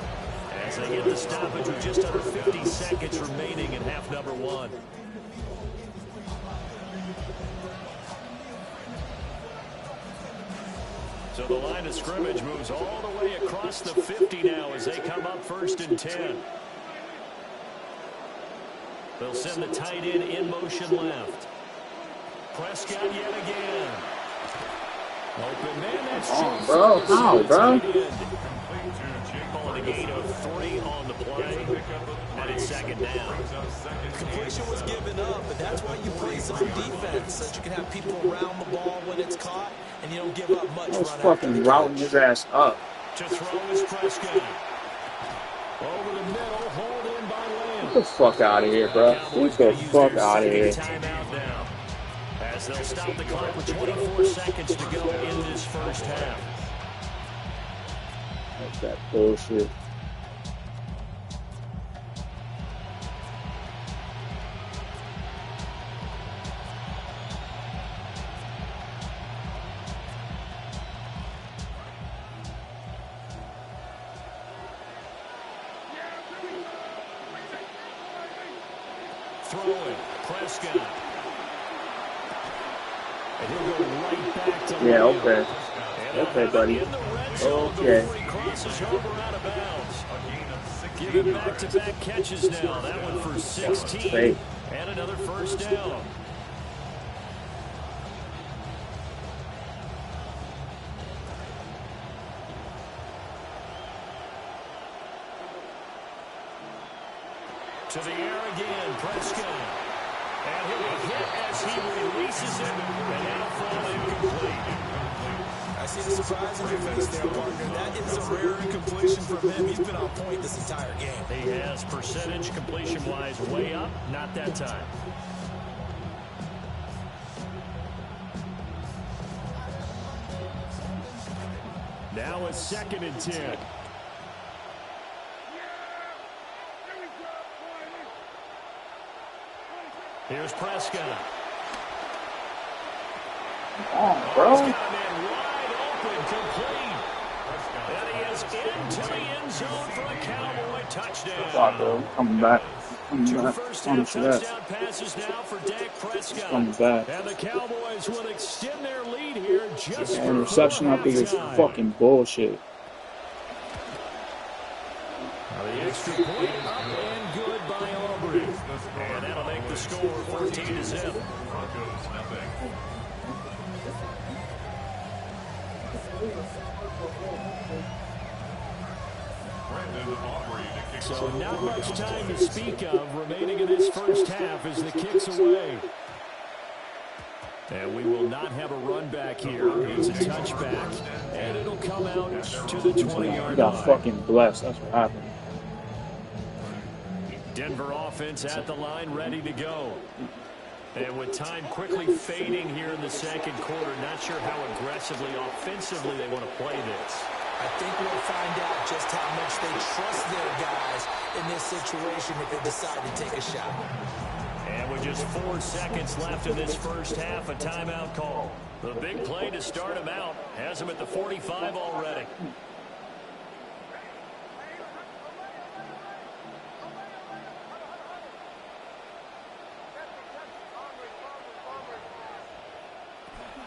as they get the stoppage with just under 50 seconds remaining in half number 1. So the line of scrimmage moves all the way across the 50 now as they come up 1st and 10. They'll send the tight end in motion left. Prescott yet again. Open man, that's bro. How, bro? Calling a gain of 3 on the play. And it's 2nd down. Completion was given up, but that's why you play some defense, so that you can have people around the ball when it's caught, and you don't give up much. I was fucking routing his ass up. To throw is Prescott. Over the middle, hold in by Lamb. Get the fuck out of here, bro. Get the fuck out of here. Timeout now, as they'll stop the clock with 24 seconds to go in this first half. That's that bullshit. Throwing, Prescott. And he'll go right back to Yeah, Lamb. okay. Okay, buddy. Okay. Crosses over out of bounds. Giving back-to-back catches now. That one for 16. Great. And another first down. To the air again, Prescott. And he'll be hit as he releases it. And now fall incomplete. I see the surprise in your face there, partner. That is a rare incompletion from him. He's been on point this entire game. He has percentage completion-wise way up. Not that time. Now a 2nd and 10. Here's Prescott. Oh, bro. He's got a man wide open, complete. And he is into the end zone for a Cowboy touchdown. Fuck, bro. Coming back. Two first-half touchdown passes now for Dak Prescott. Coming back. And the Cowboys will extend their lead here just And reception up here is fucking bullshit. The extra point up and good by Aubrey. And that'll make the score 14-0. So not much time to speak of remaining in this first half as the kick's away. And we will not have a run back here. It's a touchback, and it'll come out to the 20-yard line. You got fucking blessed. That's what happened. Denver offense at the line, ready to go. And with time quickly fading here in the second quarter, not sure how aggressively, offensively they want to play this. I think we'll find out just how much they trust their guys in this situation if they decide to take a shot. And with just 4 seconds left in this first half, a timeout call. The big play to start him out has him at the 45 already.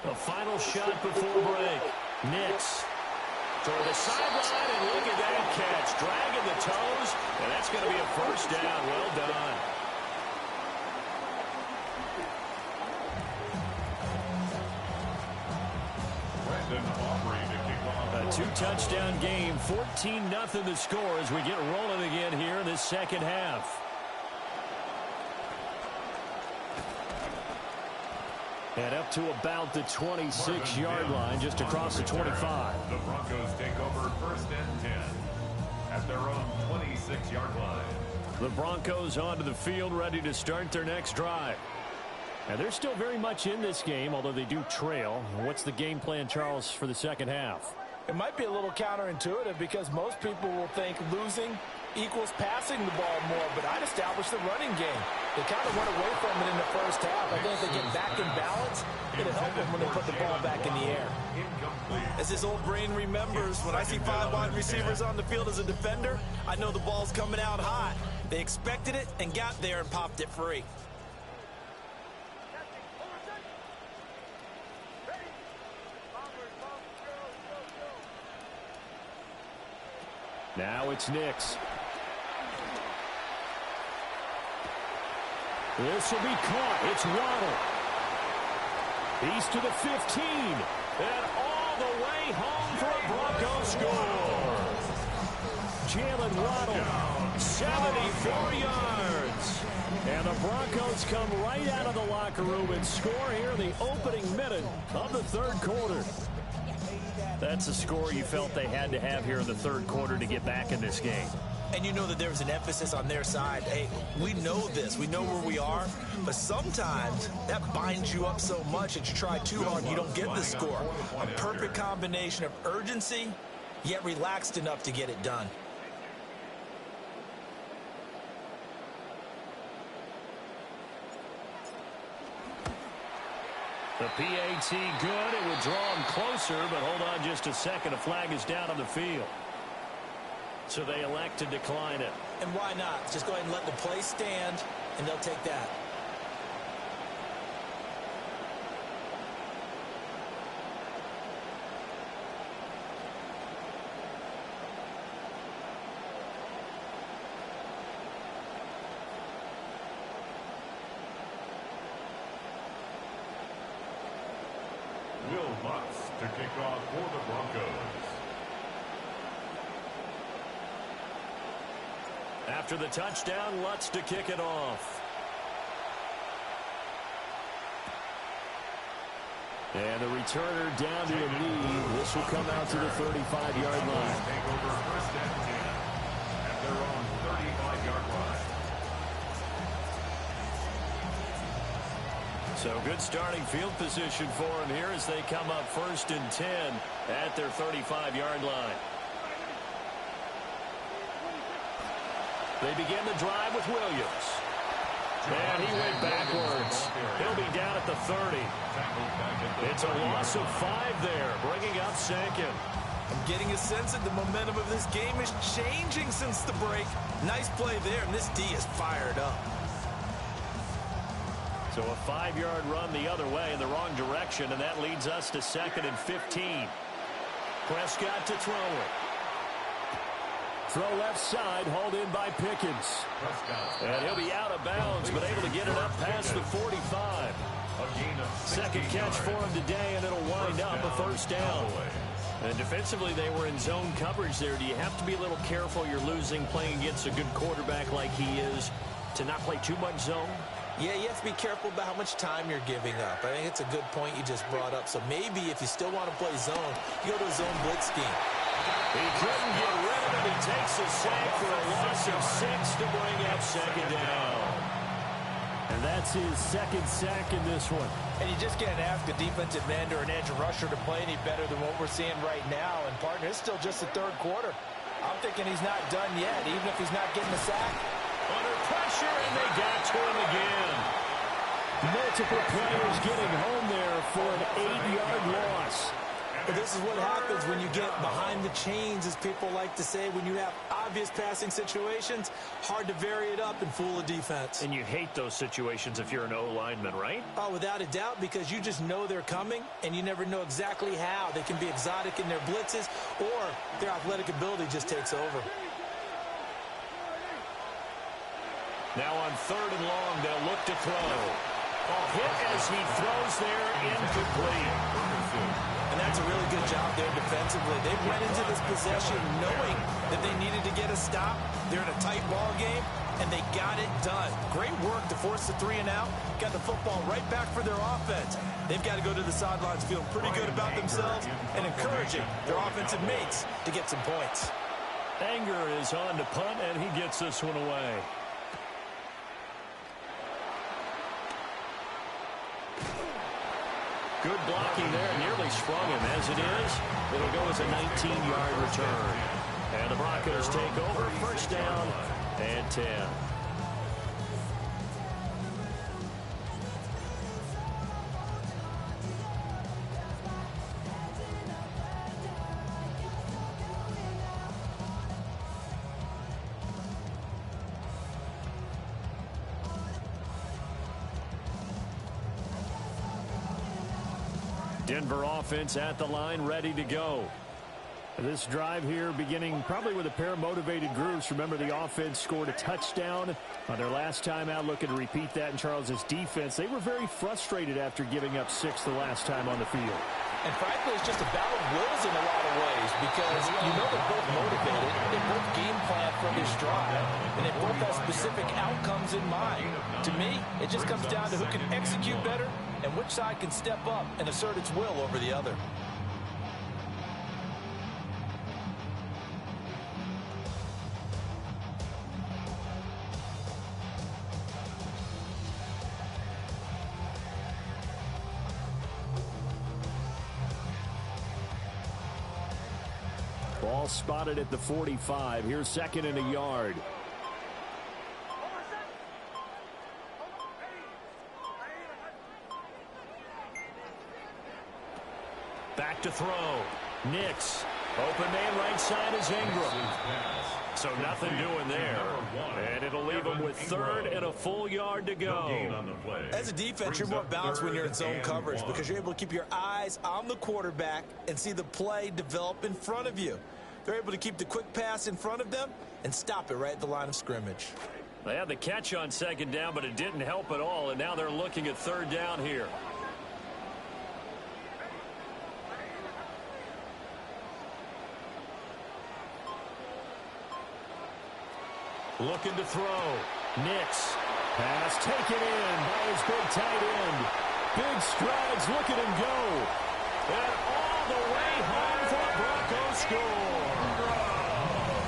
A final shot before break. Nix toward the sideline, and look at that catch. Dragging the toes, and that's going to be a first down. Well done. A 2-touchdown game, 14-0 the score as we get rolling again here in this second half. And up to about the 26-yard line, just across the 25. The Broncos take over 1st and 10 at their own 26-yard line. The Broncos onto the field, ready to start their next drive. And they're still very much in this game, although they do trail. What's the game plan, Charles, for the second half? It might be a little counterintuitive because most people will think losing equals passing the ball more, but I'd establish the running game. They kind of went away from it in the first half. I think if they get back in balance, it'll help them when they put the ball back in the air. As his old brain remembers, when I see 5 wide receivers on the field as a defender, I know the ball's coming out hot. They expected it and got there and popped it free. Now it's Nix. This will be caught. It's Waddle. He's to the 15. And all the way home for a Broncos score. Jalen Waddle, 74 yards. And the Broncos come right out of the locker room and score here in the opening minute of the third quarter. That's a score you felt they had to have here in the third quarter to get back in this game. And you know that there was an emphasis on their side. Hey, we know this. We know where we are. But sometimes that binds you up so much that you try too hard and you don't get the score. A perfect combination of urgency, yet relaxed enough to get it done. The PAT good. It would draw him closer, but hold on just a second. A flag is down on the field. So they elect to decline it. And why not? Just go ahead and let the play stand, and they'll take that. Will Lutz to kick off for the Broncos. After the touchdown, Lutz to kick it off. And the returner down to a knee. This will come out to the 35-yard line. Take over 1st and 10 at their own 35-yard line. So So good starting field position for him here as they come up 1st and 10 at their 35-yard line. They begin the drive with Williams. And he went backwards. He'll be down at the 30. It's a loss of 5 there, bringing up 2nd. I'm getting a sense that the momentum of this game is changing since the break. Nice play there, and this D is fired up. So a 5-yard run the other way in the wrong direction, and that leads us to 2nd and 15. Prescott to throw it. Throw left side, hauled in by Pickens. And he'll be out of bounds, but able to get it up past the 45. Second catch for him today, and it'll wind up a 1st down. And defensively, they were in zone coverage there. Do you have to be a little careful? You're losing playing against a good quarterback like he is to not play too much zone? Yeah, you have to be careful about how much time you're giving up. I think it's a good point you just brought up. So maybe if you still want to play zone, you go to a zone blitz scheme. He couldn't get rid of it. He takes a sack for a loss of 6 to bring up 2nd down. And that's his 2nd sack in this one. And you just can't ask a defensive end or an edge rusher to play any better than what we're seeing right now. And, partner, it's still just the 3rd quarter. I'm thinking he's not done yet, even if he's not getting a sack. Under pressure, and they got to him again. Multiple players getting home there for an 8-yard loss. But this is what happens when you get behind the chains, as people like to say. When you have obvious passing situations, hard to vary it up and fool a defense. And you hate those situations if you're an O-lineman, right? Oh, without a doubt, because you just know they're coming, and you never know exactly how. They can be exotic in their blitzes, or their athletic ability just takes over. Now on 3rd and long, they'll look to throw. A hit as he throws there, incomplete. And that's a really good job there defensively. They went into this possession knowing that they needed to get a stop. They're in a tight ball game, and they got it done. Great work to force the 3 and out. Got the football right back for their offense. They've got to go to the sidelines feeling pretty good about themselves and encouraging their offensive mates to get some points. Anger is on to punt, and he gets this one away. Good blocking there, nearly sprung him. As it is, it'll go as a 19-yard return. And the Broncos take over, 1st down and 10. Denver offense at the line, ready to go. This drive here beginning probably with a pair of motivated groups. Remember, the offense scored a touchdown on their last time out, looking to repeat that in Charles's defense. They were very frustrated after giving up 6 the last time on the field. And frankly, it's just a battle of wills in a lot of ways, because you know they're both motivated. They both game plan for this drive, and they both have specific outcomes in mind. To me, it just comes down to who can execute better and which side can step up and assert its will over the other. Ball spotted at the 45. Here's 2nd and a yard. Back to throw. Nix. Open man right side is Ingram. So nothing doing there. And it'll leave them with 3rd and a full yard to go. As a defense, you're more balanced when you're in zone coverage, because you're able to keep your eyes on the quarterback and see the play develop in front of you. They're able to keep the quick pass in front of them and stop it right at the line of scrimmage. They had the catch on 2nd down, but it didn't help at all, and now they're looking at 3rd down here. Looking to throw. Nix. Pass taken in by his big tight end. Big strides. Look at him go. And all the way home for a Broncos score.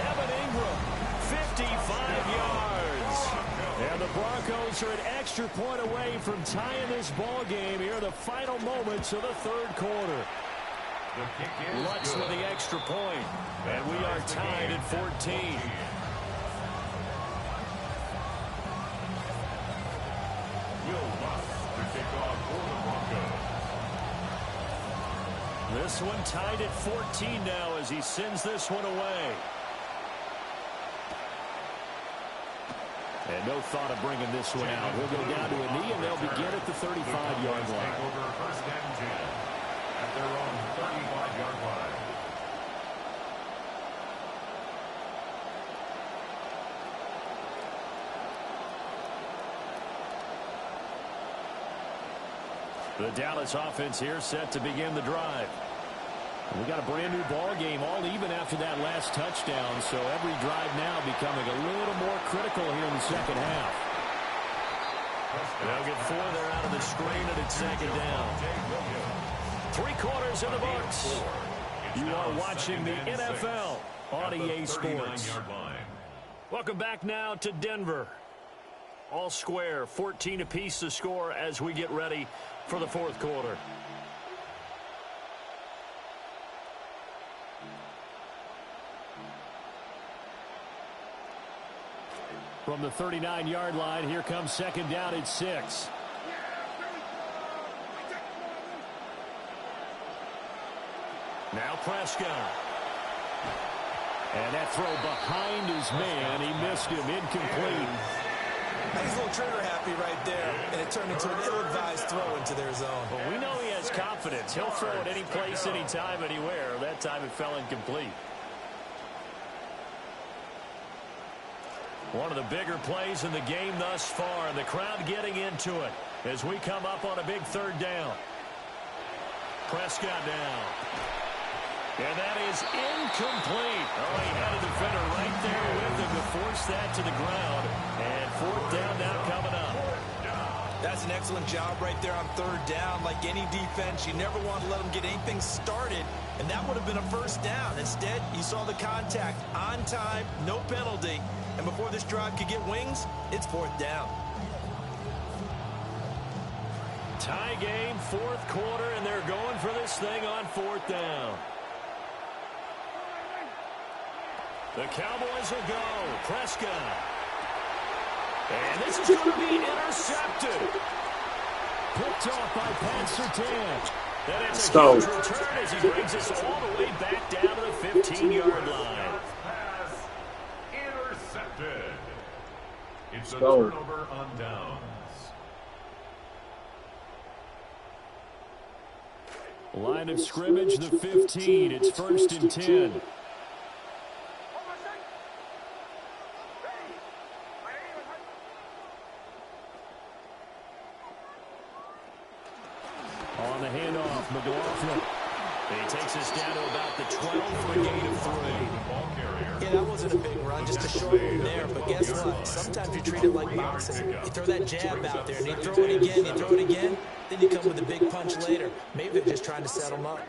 Evan Ingram, 55 yards. And the Broncos are an extra point away from tying this ball game here in the final moments of the third quarter. Lutz with the extra point, and we are tied at 14. This one tied at 14 now as he sends this one away. And no thought of bringing this one out. He'll go down to a knee, and they'll begin at the 35-yard line. First and 10 at their own 35-yard line. The Dallas offense here set to begin the drive. We got a brand new ball game, all even after that last touchdown, so every drive now becoming a little more critical here in the second half. They'll get 4 there out of the screen, and it's second down. 3 quarters in the books. You are watching the NFL on EA Sports. Welcome back now to Denver. All square, 14 apiece to score as we get ready for the fourth quarter. From the 39-yard line, here comes second down at 6. Now Prescott. And that throw behind his man. He missed him, incomplete. He's a little trigger happy right there, and it turned into an ill-advised throw into their zone. Well, we know he has confidence. He'll throw it any place, anytime, anywhere. That time it fell incomplete. One of the bigger plays in the game thus far, and the crowd getting into it as we come up on a big third down. Prescott down. And that is incomplete. Oh, he had a defender right there with him to force that to the ground. And fourth down now coming up. That's an excellent job right there on third down. Like any defense, you never want to let them get anything started, and that would have been a first down. Instead, you saw the contact on time, no penalty, and before this drive could get wings, it's fourth down. Tie game, fourth quarter, and they're going for this thing on fourth down. The Cowboys will go. Prescott. And this is going to be intercepted. Picked off by Pat Surtain. And it's a huge return as he brings us all the way back down to the 15-yard line. Pass intercepted. It's a turnover on downs. Line of scrimmage, the 15. It's first and 10. On the handoff, McLaughlin. He takes us down to about the 12 for a gain of 3. Yeah, that wasn't a big run, just a short one there. But guess what? Sometimes you treat it like boxing. You throw that jab out there, and you throw it again, you throw it again, then you come with a big punch later. Maybe they're just trying to set them up.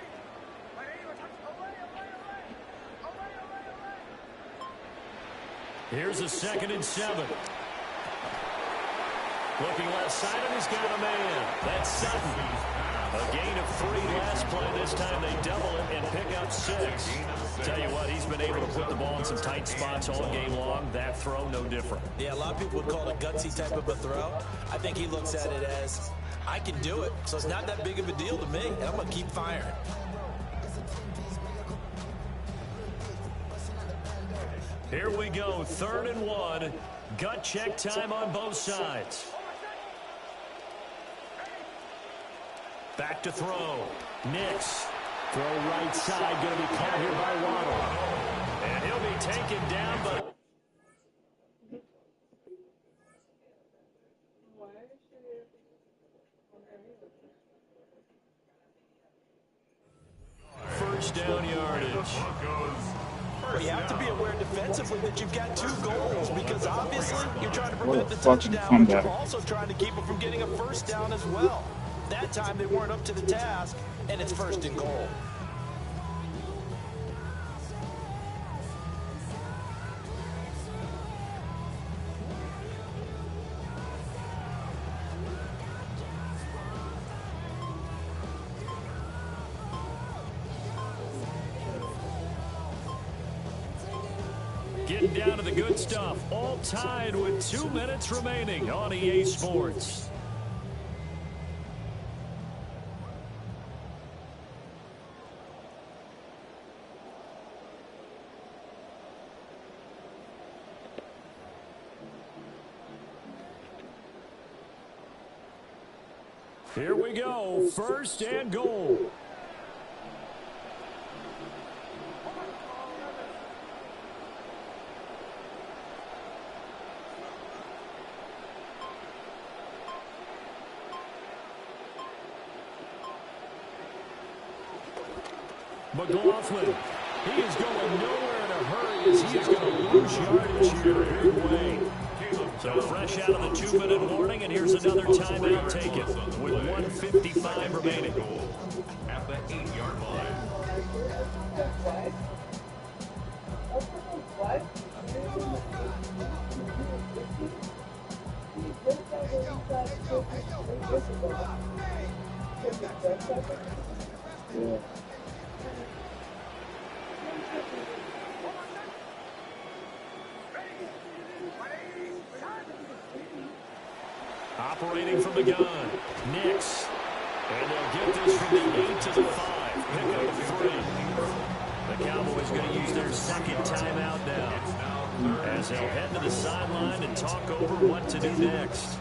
Here's a 2nd and 7. Looking left side, and he's got a man. That's Sutton. A gain of 3 last play. This time they double it and pick up 6. Tell you what, he's been able to put the ball in some tight spots all game long. That throw, no different. Yeah, a lot of people would call it a gutsy type of a throw. I think he looks at it as, I can do it, so it's not that big of a deal to me, and I'm going to keep firing. Here we go, 3rd and 1. Gut check time on both sides. Back to throw. Nix. Throw right side. Going to be caught here by Waddle. And he'll be taken down, but... First down yardage. You have to be aware defensively that you've got 2 goals, because obviously you're trying to prevent the touchdown, but you're also trying to keep them from getting a first down as well. That time they weren't up to the task, and it's 1st and goal. getting down to the good stuff. All tied with 2 minutes remaining on EA Sports. Here we go, first and goal. McLaughlin, he is going nowhere in a hurry as he is going to lose yardage here a big way. So fresh out of the 2-minute warning, and here's another timeout taken with 1:55 remaining. At the 8-yard line. Yeah. Operating from the gun, Nix. And they'll get this from the 8 to the 5. Pick up 3. The Cowboys going to use their second timeout now, as they'll head to the sideline and talk over what to do next.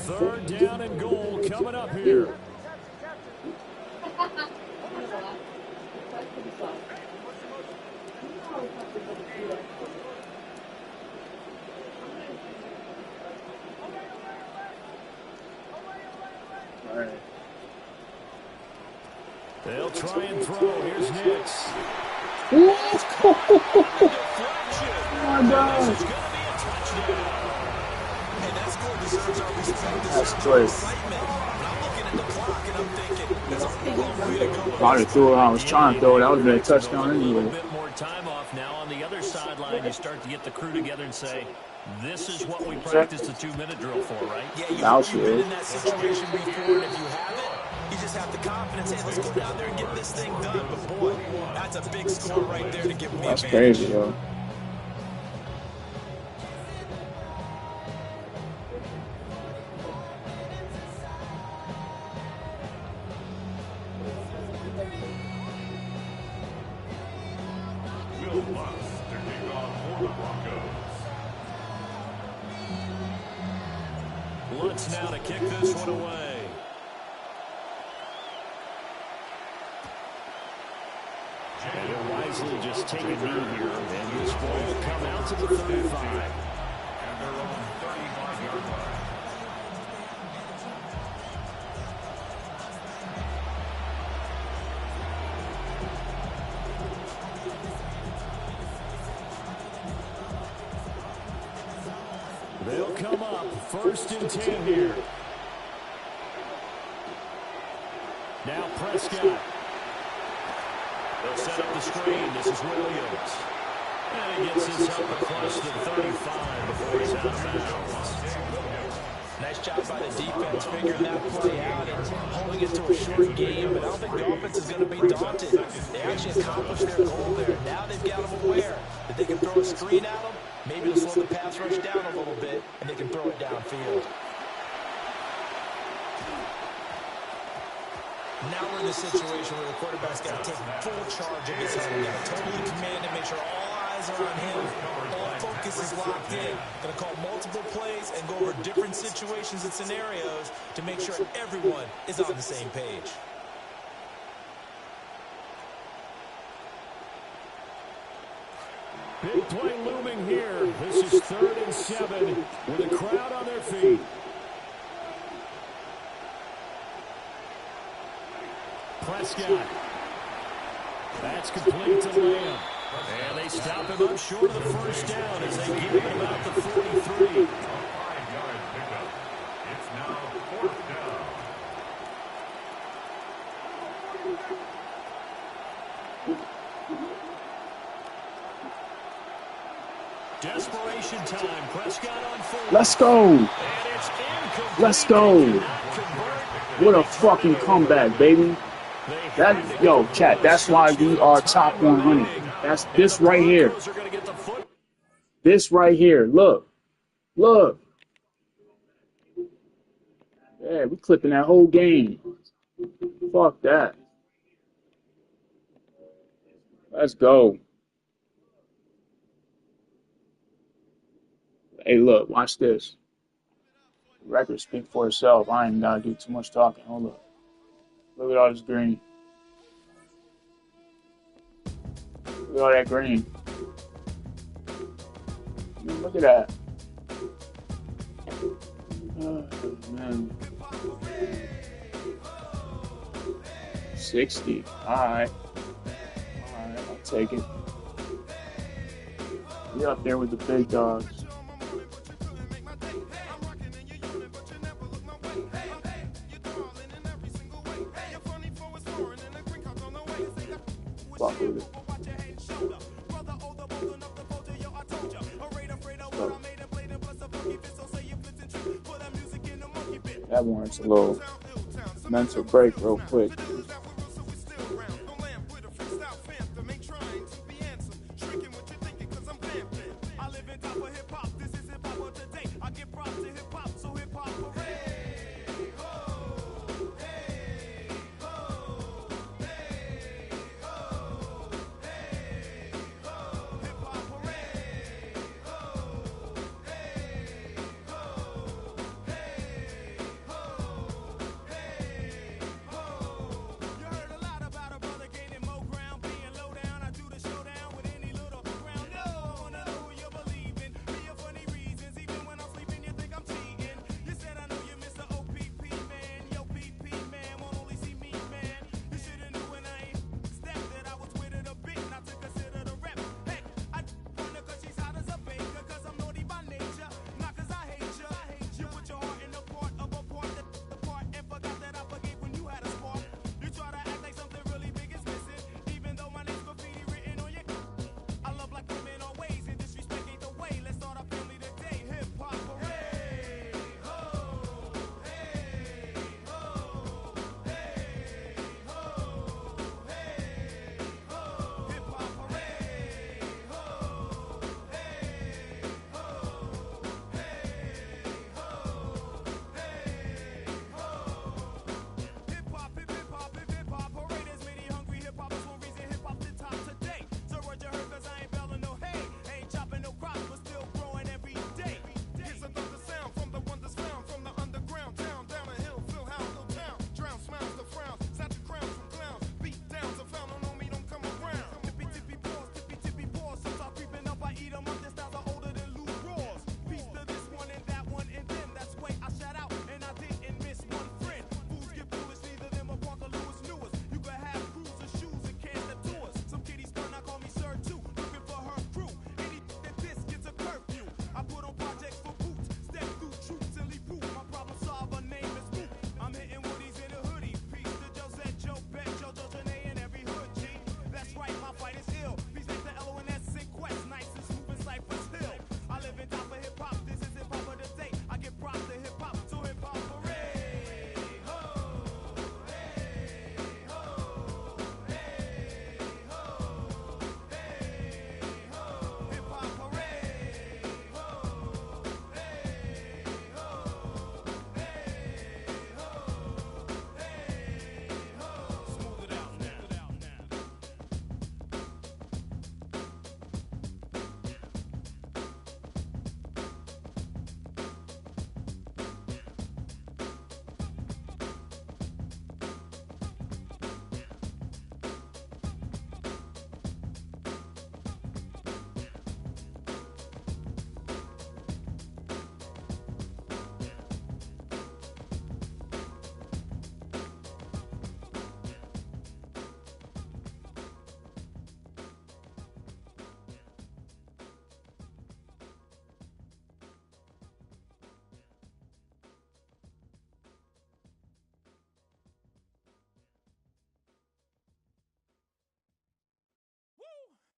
3rd down and goal coming up here. They'll try and throw. Here's Nix. Oh my God. That's crazy. I threw it. I was trying to throw it. That would have been a touchdown anyway. A bit more time off now. On the other sideline, you start to get the crew together and say, this is what we practiced the 2-minute drill for, right? Yeah, you've been in that situation before, and if you haven't, you just have the confidence, hey, let's go down there and get this thing done. But boy, that's a big score right there to give me That's advantage. crazy, yo. Will Lutz to kick off for the Broncos. Lutz now to kick this one away. And he'll wisely just take a knee here, and this ball will come out to the 35. And their own 35-yard line. They'll come up 1st and 10 here. Now Prescott. They'll set up the screen. This is Williams. And he gets his help across the 35 before he's out of bounds. Nice job by the defense figuring that play out and holding it to a short game, but I don't think the offense is going to be daunted. They actually accomplished their goal there. Now they've got them aware that they can throw a screen at them, maybe to slow the pass rush down a little bit, and they can throw it downfield. Now we're in the situation where the quarterback's got to take full charge of his own. Got to totally command and make sure all eyes are on him. All focus is locked in. Going to call multiple plays and go over different situations and scenarios to make sure everyone is on the same page. Big play looming here. This is 3rd and 7 with a crowd on their feet. Prescott. That's complete to Lamb. And they stop him up short of the 1st down as they give him about the 43. 5-yard pickup. It's now 4th down. Desperation time. Prescott on 4. Let's go. Let's go. What a fucking comeback, baby. That, yo, chat, that's why we are top 100. That's this right here. This right here. Look. Look. Yeah, we clipping that whole game. Fuck that. Let's go. Hey, look, watch this. Record speak for itself. I ain't gotta do too much talking. Hold up. Look at all this green. Look at all that green. Look at that. Oh, man. 60. Alright. Alright, I'll take it. We up there with the big dogs. Fuck with it. That warrants a little mental break real quick.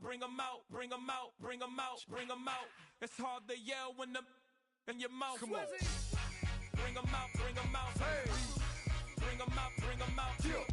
Bring 'em out, bring 'em out, bring 'em out, bring 'em out. It's hard to yell when the in your mouth. Come on. Bring 'em out, bring 'em out. Hey. Bring 'em out, bring 'em out. Yeah.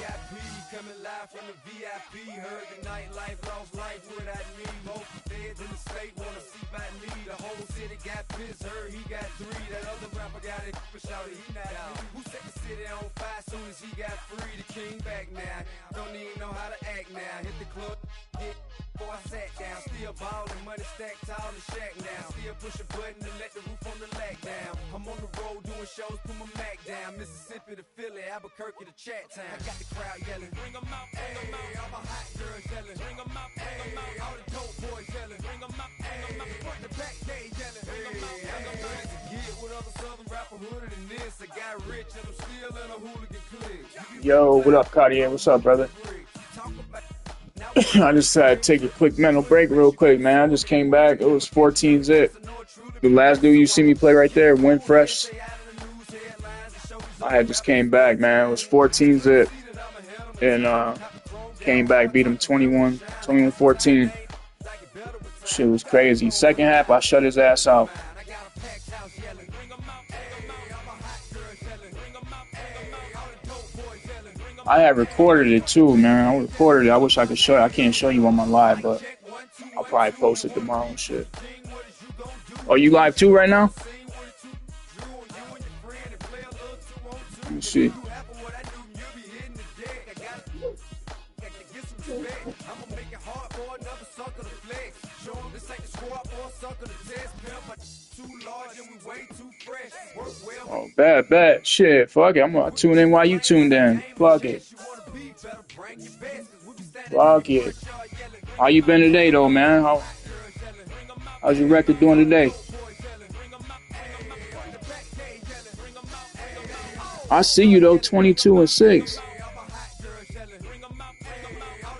VIP coming live from the VIP. Heard the nightlife, lost life without me. Both feds in the state wanna see by me. The whole city got pissed, heard he got 3. That other rapper got it, but shouted he not me. Who set the city on fire soon as he got free? The king back now, don't even know how to act now. Hit the club, get before I sat down. Still ballin', money stacked tall in the shack now. Still push a button to let the roof on the lag down. I'm on the road doing shows, put my Mac down. Mississippi to Philly, Albuquerque to Chat Town. I got the crowd yelling, bring 'em out, hey, all my hot girls yelling, bring 'em out, hey, all the dope boys yelling, bring 'em out, hey, front to back they yelling, bring 'em out, hey, I'm ready to get with other southern rapper hooded than this. I got rich and I'm still in a hooligan clique. Yo, what up, Cartier? What's up, brother? I just take a quick mental break real quick, man. I just came back. It was 14 zip. The last dude you see me play right there, Winfresh. I had just came back, man. It was 14 zip. And came back, beat him 21-14. Shit was crazy. Second half, I shut his ass out. I had recorded it too, man. I recorded it. I wish I could show you. I can't show you on my live, but I'll probably post it tomorrow and shit. Oh, you live too right now? Let me see. Oh, bad. Shit, fuck it. I'm gonna tune in while you tuned in. Fuck it. How you been today, though, man? How's your record doing today? I see you, though, 22-6.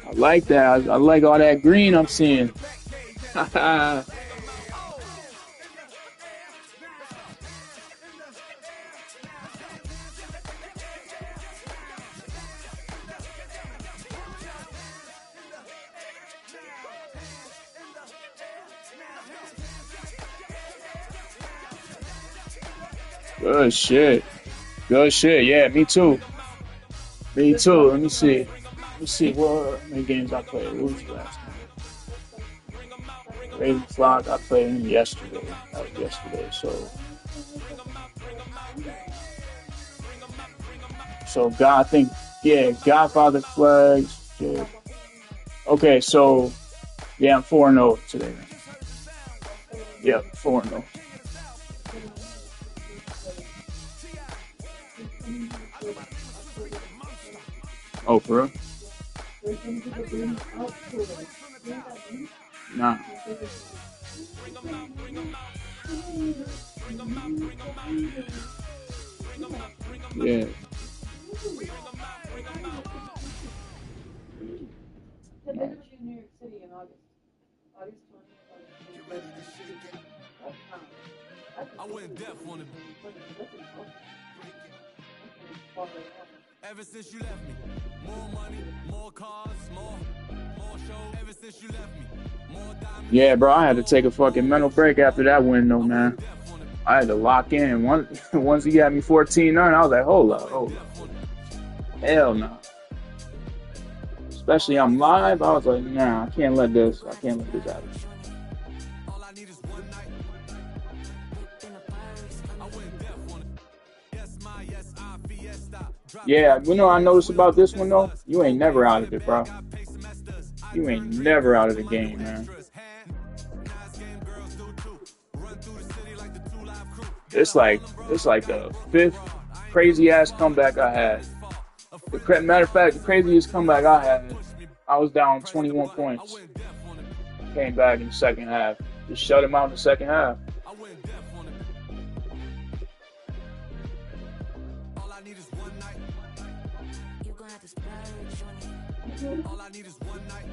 I like that. I like all that green I'm seeing. Good shit. Yeah, me too. Let me see. What many games I played. What was the last time? Raven Flock, I played him yesterday. That was yesterday. So God, I think, yeah, Godfather Flags. Yeah. Okay, so yeah, I'm 4-0 today. Yep, 4-0. Oh, for real? Nah. Yeah. New York City in August 20th. I went deaf on it. Ever since you left me, more money, more cars, more shows. Ever since you left me, more diamonds. Yeah, bro, I had to take a fucking mental break after that win, though, man. I had to lock in. Once he got me 14-9, I was like, hold up. Hell no. Especially I'm live, I was like, nah, I can't let this happen. Yeah, you know what I noticed about this one, though? You ain't never out of it, bro. You ain't never out of the game, man. It's like the 5th crazy-ass comeback I had. Matter of fact, the craziest comeback I had, I was down 21 points. Came back in the second half. Just shut him out in the second half. All I need is one night.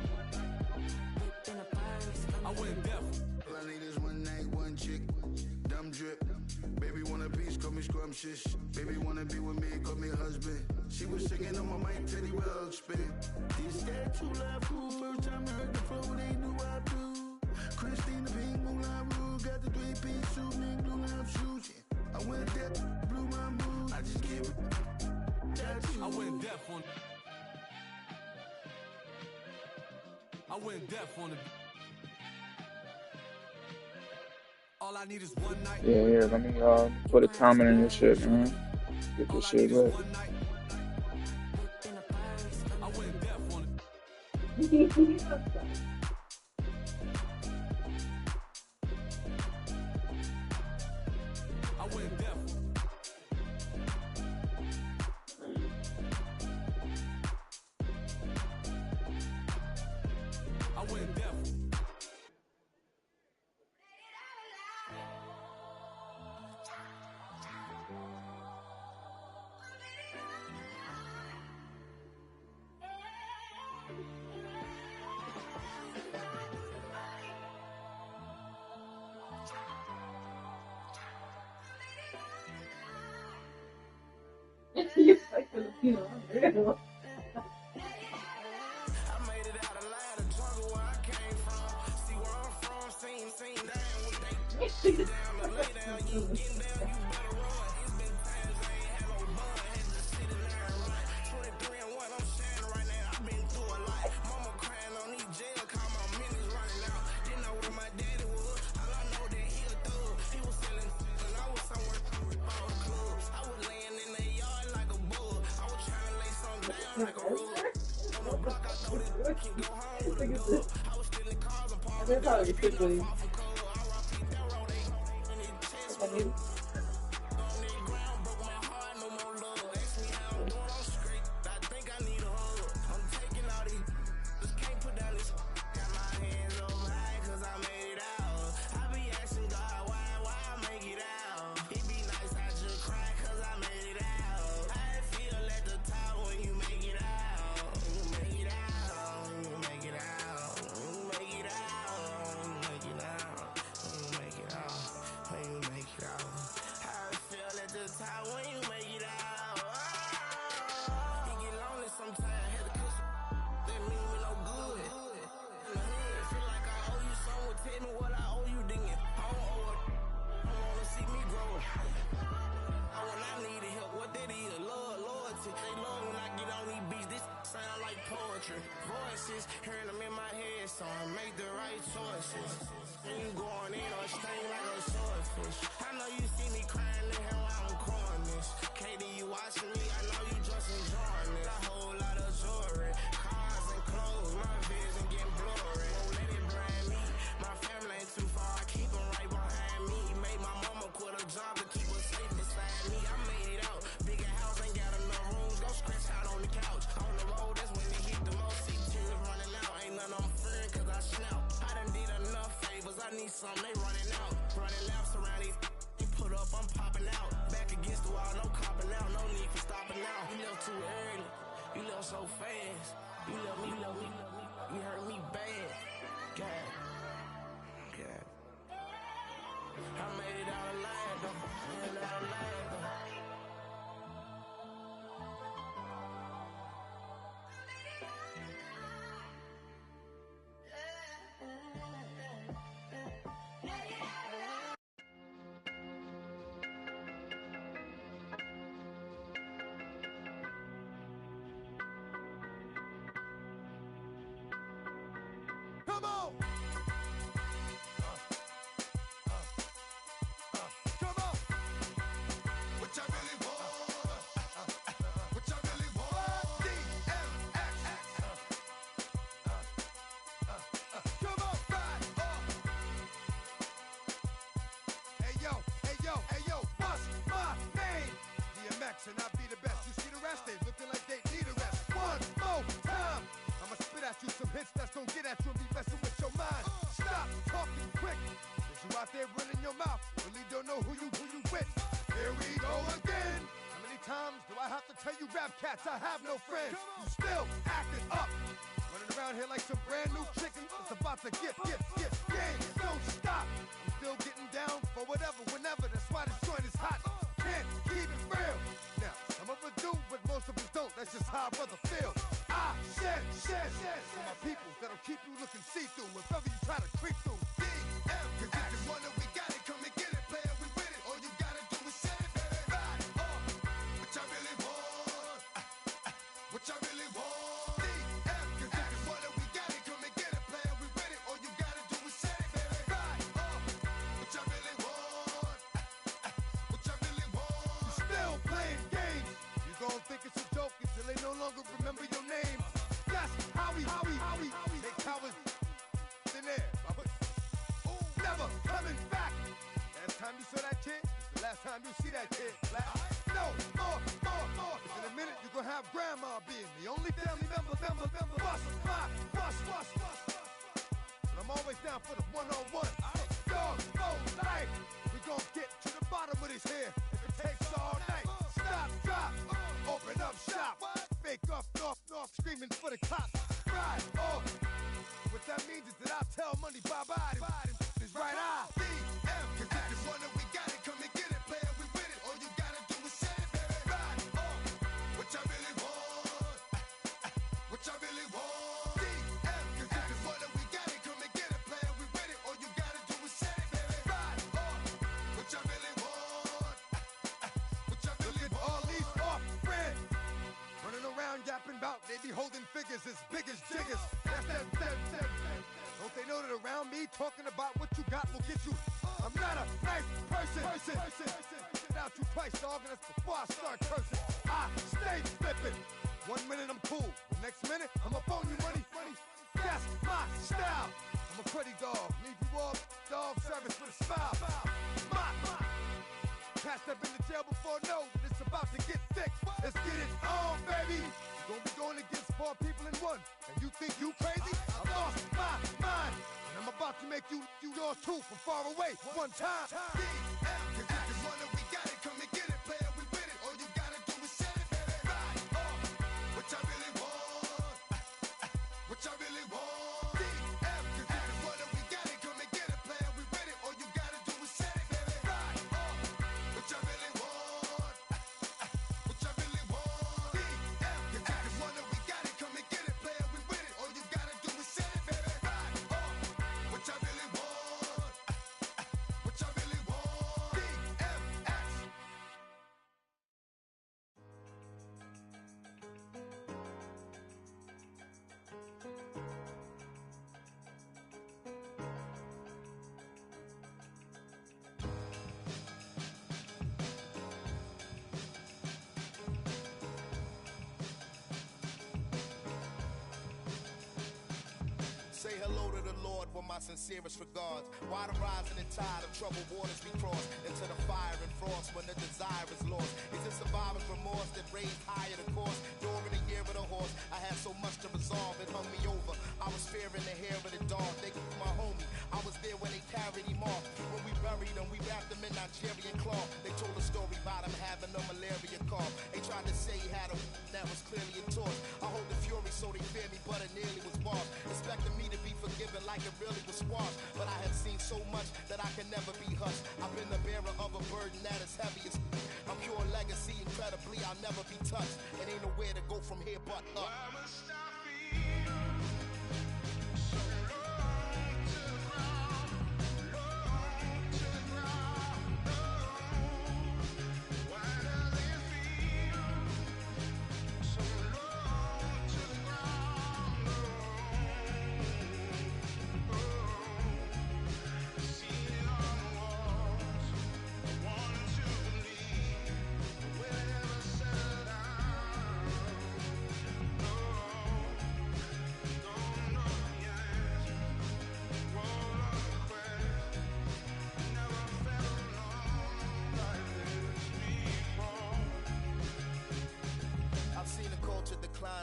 I went deaf. All I need is one night, one chick. Dumb drip. Baby want a piece, call me scrumptious. Baby wanna be with me, call me husband. She was singing on my mic, Teddy Well spin. This that true love cool. First time I heard the flow, they knew I do. Christine the pink moonlight rule. Got the 3-piece suit, mink blue love shoes. I went deaf, blue my mood. I just keep it. I went deaf on. I went deaf on the. All I need is one night. Yeah, here, let me put a comment in this shit, man. Get this shit lit. I went deaf on it. I went deaf. I went deaf. You're like Filipino, unreal. They're probably quickly. Voices, hearing them in my head, so I make the right choices. And you going in or sting like a swordfish. I know you see me crying the hell I'm calling this. Katie, you watching me, I know you just enjoying this. A whole lot of jewelry, cars and clothes, my vision getting blurry. Won't let it brand me, my family ain't too far, I keep them right behind me. Made my mama quit a job to keep her safe beside me. I made it out, bigger house, ain't got enough rooms, go scratch out on the couch. On the road, that's when it hit the most. Running out, ain't none I'm fearing cause I snap. I done did enough favors, I need some, they running out. Running laps around these, you put up, I'm popping out. Back against the wall, no copping out, no need for stopping out. You left too early, you left so fast. You left me, you hurt me bad. God. I made it out alive though, made it out alive though. Come on! Come on! What y'all really want? What y'all really want? DMX! Come on, ride off! Hey yo, what's my name? DMX and I be the best. You see the rest? They looking like they need a rest. One more time! I'ma spit at you some hits that's gonna get at you and be messing with your mind. Stop talking quick. Cause you out there running your mouth, really don't know who you with. Here we go again. How many times do I have to tell you rap cats I have no friends? You still acting up. Running around here like some brand new chicken. It's about to get. Game, don't stop. I'm still getting down for whatever, whenever. That's why this joint is hot. Can't keep it real. Now, some of us do, but most of us don't. That's just how a brother feel. I said, for my people that'll keep you looking see-through if ever you try to creep through. DM, cause if you want it, we got it. Come and get it, player, we with it. All you gotta do is say it, baby. Ride on. time you saw that kid, it's the last time you see that kid. No, more. In a minute, you're gonna have grandma being the only family member. Bust. But I'm always down for the one-on-one. Dog, life. We gon' get to the bottom of this here. If it takes all night. Stop, drop, open up shop. Fake off, north, screaming for the cops. Ride off. What that means is that I'll tell money bye-bye. It's right eye. DM, cause if you want it, we got it. Come and get it, player, we with it. All you gotta do is set it, baby. Ride off. What I really want. What I really want. DM, cause if you want it, we got it. Come and get it, player, we with it. All you gotta do is set it, baby. Ride off. What I really want. What I really want. All these off friends running around yapping about. They be holding figures as big as jiggers. That's that. Don't they know that around me talking about what you got will get you? I'm not a nice person. Out you twice, dog, and that's before I start cursing. I stay flipping. 1 minute I'm cool, the next minute I'm up on you, money. That's my style. I'm a cruddy dog, leave you all dog service with a smile. My. Cats that been to jail before know that it's about to get thick. Let's get it on, baby. You're gonna be going against 4 people in one, and you think you crazy? I lost my mind, and I'm about to make you yours too from far away. One time. DM, cause if you want it, we got it. Come and get it, player, we with it. All you gotta do is set it, baby. Ride off. What I really want. What I really want. DM, cause if you want it, we got it. Come and get it, player, we with it. All you gotta do is set it, baby. Ride off. What I really want. What I really want. DM, cause if you want it, we got it. Come and get it, player, we with it. All you gotta do is set it, baby. Ride off. What I really want. What I really want. DMX. Say hello to the Lord with my sincerest regards. Why the rising and tide of troubled waters we cross into the fire and frost when the desire is lost? Is it survivor's remorse that raised higher the course? During the year of the horse, I had so much to resolve, it hung me over. I was fearing the hair of the dog. They was my homie. I was there when they carried him off. When we buried him, we wrapped him in Nigerian cloth. They told a story about him having a malaria cough. They tried to say he had a that was clearly a torch. I hold the fury so they fear me, but it nearly was washed. Expecting me to be forgiven like it really was squashed. But I have seen so much that I can never be hushed. I've been the bearer of a burden that is heavy as I'm pure legacy, incredibly, I'll never be touched. It ain't nowhere to go from here but up.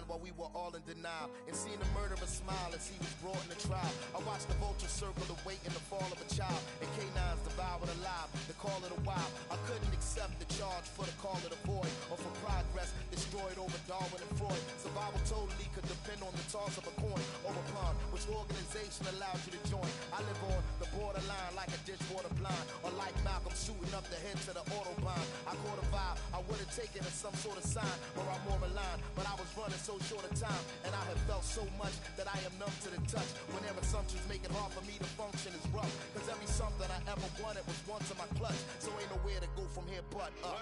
While we were all in denial, and seeing the murderer smile as he was brought in the trial. I watched the vulture circle awaiting the fall of a child, and canines devoured alive, the call of the wild. I couldn't accept the charge for the call of the void, or for progress destroyed over Darwin and Freud. Survival totally could depend on the toss of a coin or a pawn, which organization allowed you to join. I live on the borderline like a ditchwater blind, or like Malcolm shooting up the head to the autobahn. I caught a vibe, I would have taken it as some sort of sign, or I'm more aligned, but I was running so short of time, and I have felt so much that I am numb to the touch. When their assumptions make it hard for me to function is rough, cause every something I ever wanted was once in my clutch, so ain't nowhere to go from here but up.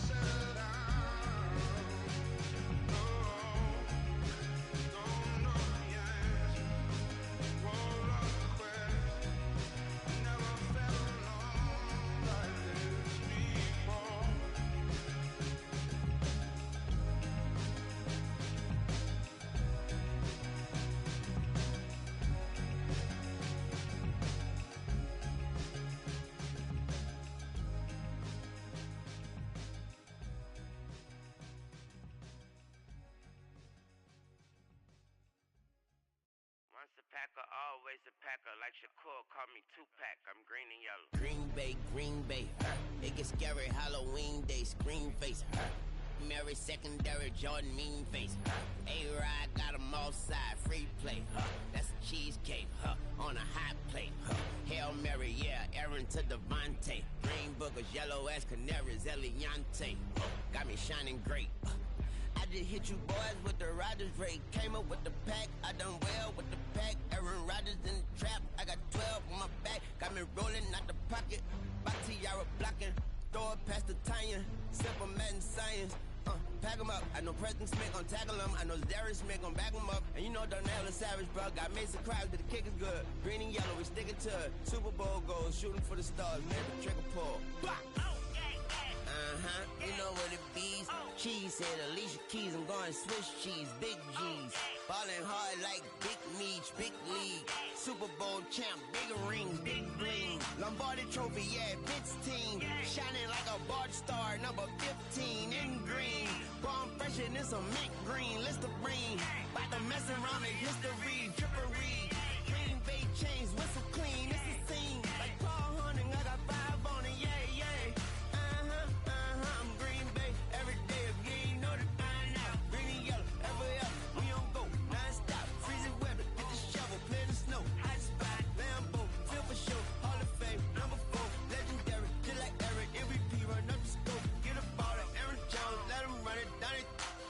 Settle down. always a packer, like Shakur, call me Tupac. I'm green and yellow. Green Bay, it gets scary. Halloween day, screen face, Mary secondary, Jordan mean face, A-Rod got them offside, free play, that's a cheesecake, on a hot plate, Hail Mary, yeah, Aaron to Devontae, green boogers, yellow as canaries, Eliante, got me shining great. I just hit you boys with the Rodgers rate. Came up with the pack, I done well with the pack. Aaron Rodgers in the trap, I got 12 on my back. Got me rolling out the pocket, by Tiara blocking. Throw it past the Tanya, simple math and science. Pack 'em up, I know President Smith gon' tackle him. I know Darius Smith gon' back him up. And you know Darnell is savage, bro. Got Mason Crowds, but the kick is good. Green and yellow, we sticking to it. Super Bowl goals, shooting for the stars, maybe trigger pull. You know what it be. Cheese said Alicia Keys, I'm going Swiss cheese, big G's. Ballin' hard like Big Meech, big league. Super Bowl champ, big rings, big bling. Lombardi trophy, yeah, Vince team. Shining like a barge star, number 15 in green. Bomb fresh and it's a mint green, Listerine. About to mess around in history, trippery. Green Bay chains, whistle clean, it's a scene. Like Paul Hunting, I got 5 on it, yeah.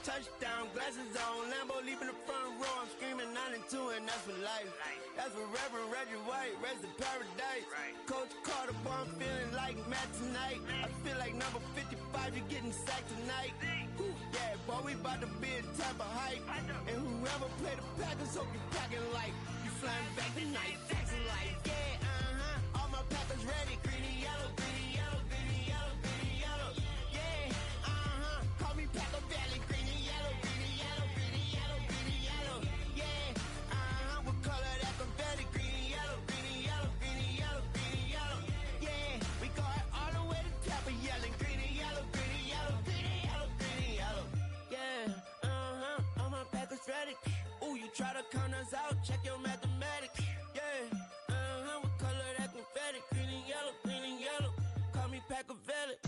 Touchdown, glasses on, Lambo leaping the front row. I'm screaming 9 and 2, and that's for life. That's for Reverend Reggie White, rest in paradise. Coach Carter, boy, I'm feeling like Matt tonight. I feel like number 55, you're getting sacked tonight. Yeah, boy, we about to be a type of hype. And whoever play the Packers, hope you packing light. You flying back tonight, taxing life. Yeah, all my Packers ready. Green and yellow, green and yellow, green and yellow, green and yellow. Yeah, call me Packer Valley. Ooh, you try to count us out, check your mathematics. Yeah, what color that confetti? Green and yellow, call me Pacavelic.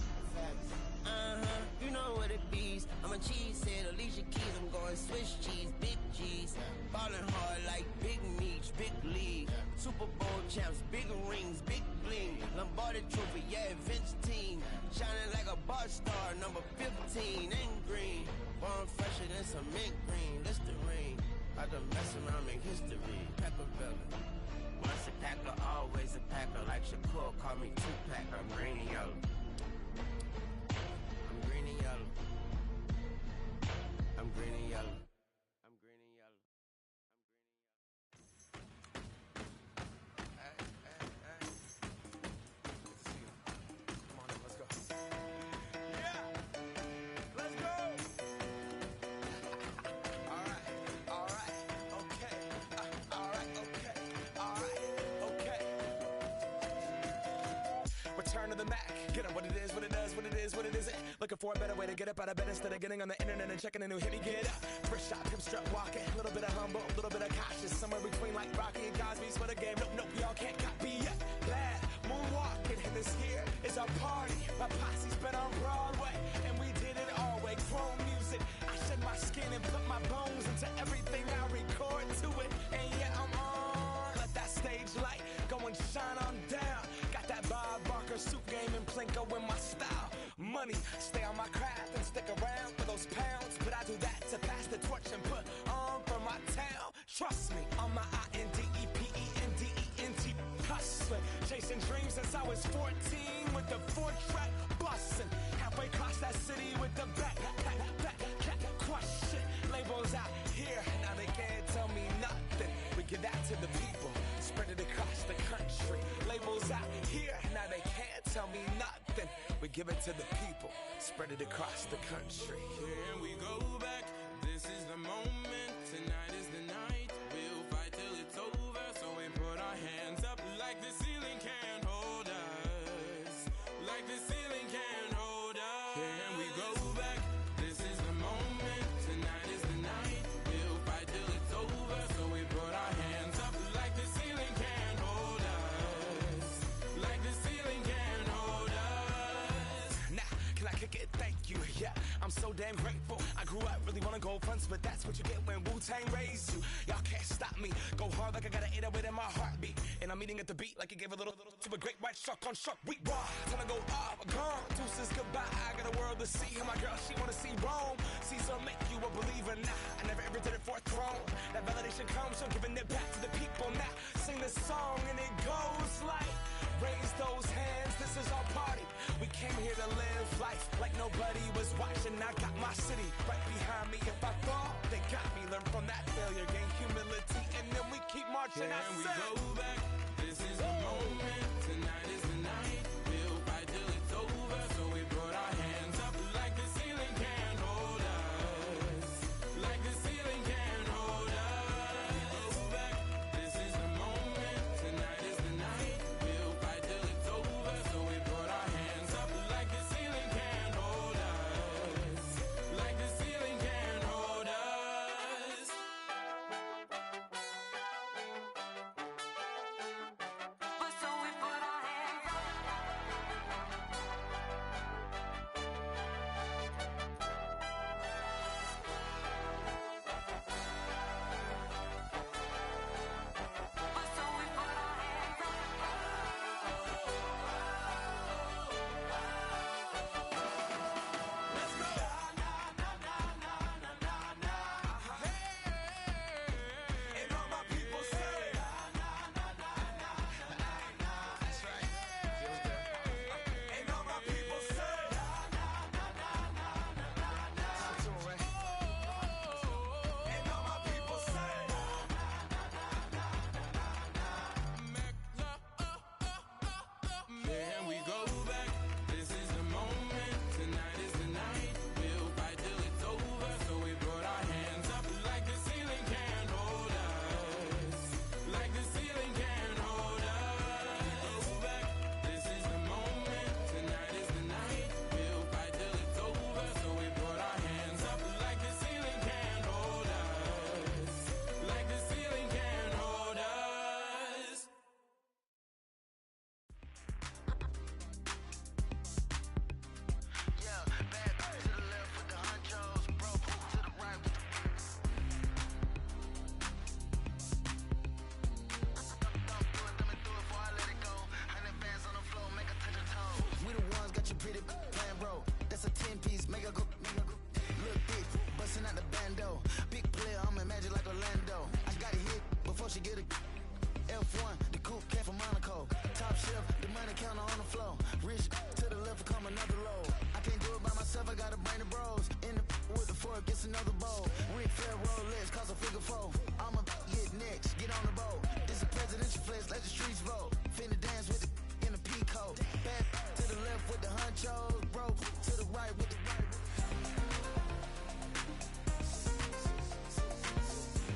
You know what it be. I'm a cheese head, Alicia Keys, I'm going Swiss cheese, big G's. Ballin' hard like Big Meech, big league. Super Bowl champs, big rings, big bling. Lombardi trophy, yeah, Vince team. Shining like a bar star, number 15 in green. Born fresher than some mint green, Listerine. I done mess around, make history, Pacavella. Once a packer, always a packer. Like Shakur, call me Tupac, I'm green and yellow. I'm green and yellow. I'm green and yellow. I'm green and yellow. I'm green and yellow. Hey. Good to see you. Come on in, let's go. Yeah! Let's go! Return to the Mac. Get up what it is, what it does, what it is, what it isn't. Looking for a better way to get up out of bed instead of getting on the internet and checking a new hit. Me get up. First shot, hip strut walking. A little bit of humble, a little bit of cautious. Somewhere between like Rocky and Cosby's for the game. Nope, y'all can't copy yet. Glad moonwalking. And this here is our party. My posse's been on Broadway. And we did it all way. Chrome music. I shed my skin and put my bones into everything I record to it. And yeah, I'm on. Let that stage light go and shine on down. Got that Bob Barker suit game and Plinko in my style. Money, stay on my craft and stick around for those pounds. But I do that to pass the torch and put on for my town. Trust me, on my INDEPENDENT hustling. Chasing dreams since I was 14 with the 4-track bustin'. Halfway across that city with the back crush it. Labels out here, now they can't tell me nothing. We give that to the people, spread it across the country. Labels out here, now they can't tell me nothing. We give it to the people, spread it across the country. Here we go back, this is the moment, tonight is the night. We'll fight till it's over, so we put our hands up like the ceiling can't hold us. Like the ceiling can't hold us. Here we go back, this is the moment, tonight is the night. We'll fight till it's over, so we put our hands up like the ceiling Yeah, I'm so damn grateful. I grew up really wanna go fronts, but that's what you get when Wu-Tang raised you. Y'all can't stop me. Go hard like I got an 808 in my heartbeat. And I'm eating at the beat like it gave a little to a great white shark on shark. We raw, time to go off, gone. Deuces goodbye. I got a world to see. And my girl, she wanna see Rome. Caesar make you a believer. Nah, I never ever did it for a throne. That validation comes from giving it back to the people. Now sing this song and it goes like, raise those hands, this is our party. We came here to live life like nobody was watching. I got my city right behind me. If I fall, they got me. Learn from that failure, gain humility, and then we keep marching. Can we go back? This is the moment. Tonight is the night. We'll fight till it's over. So we put our hands up like the ceiling can't hold us. Like the ceiling can't hold us. Go back. This is the moment. Tonight is the night. We'll fight till it's over. So we put our hands up like the ceiling can't hold us. Like the ceiling can't hold us. But so we put our hands up. But so we put our hands up. Let's go. And all my people say, that's right. Feels good. And all my people say, talk to 'em, right? And all my people say, Can we go back? This is the moment. Tonight is the night. We'll fight till it's over. So we put our hands up like the ceiling can't hold us. Like the ceiling can't hold us. Go back. This is the moment. Tonight is the night. We'll fight till it's over. So we put our hands up like the ceiling can't hold us. Like the ceiling can't hold us. Yeah, back to the left with the honchos, bro. To the right with the. Don't do it before I let it go. 100 bands on the floor, make a touch of toes. We the ones got you pretty plan, bro. That's a 10-piece, make a go. Look big, busting out the bando. Big player, I'm in magic like Orlando. I got a hit before she get a. F1, the coupe came from Monaco. Top shelf, the money counter on the floor. Rich to the left, come another low. I can't do it by myself, I gotta bring the bros. In the with the fork, gets another bowl. Ric Flair Rolex, cost a figure four. I'ma get next, get on the boat. This a presidential flex, let the streets vote. Finna dance with the in the peacoat. Back to the left with the honchos, bro. To the right with the right.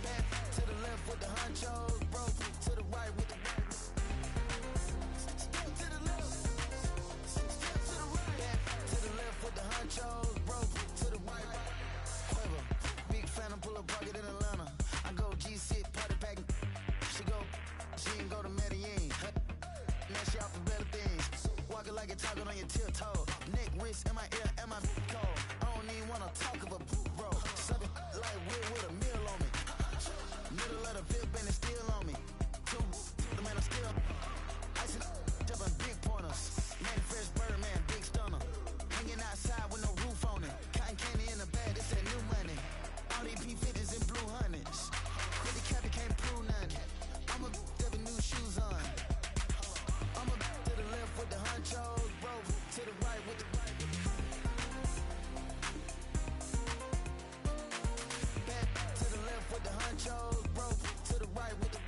Back to the left with the honchos, bro. To the right with the right. Step to the left. Step to the right. Back to the left with the honchos, bro. To the right. Quavo, big fan, I pull up pocket in Atlanta. I go G6, party packing. She ain't go to Medellin. Now she off for better things. Walking like you're talking on your tiptoe. Neck, wrist, in my ear, and my cold. I don't even wanna talk of a bro. Sucking like Will with a meal on me. Middle of the VIP and it's still on me. Two, the man, I'm still icing, jumping big pointers. Man, fresh bird, man, big stunner. Hanging outside with no roof on it. Cotton candy in the bag, this that new money. All these P50s and blue hundreds. Pretty Cappy can't prove nothing. I'm a having new shoes on. I'm a to the left with the honchos, bro. To the right with the right. Back to the left with the honchos, bro. To the right with the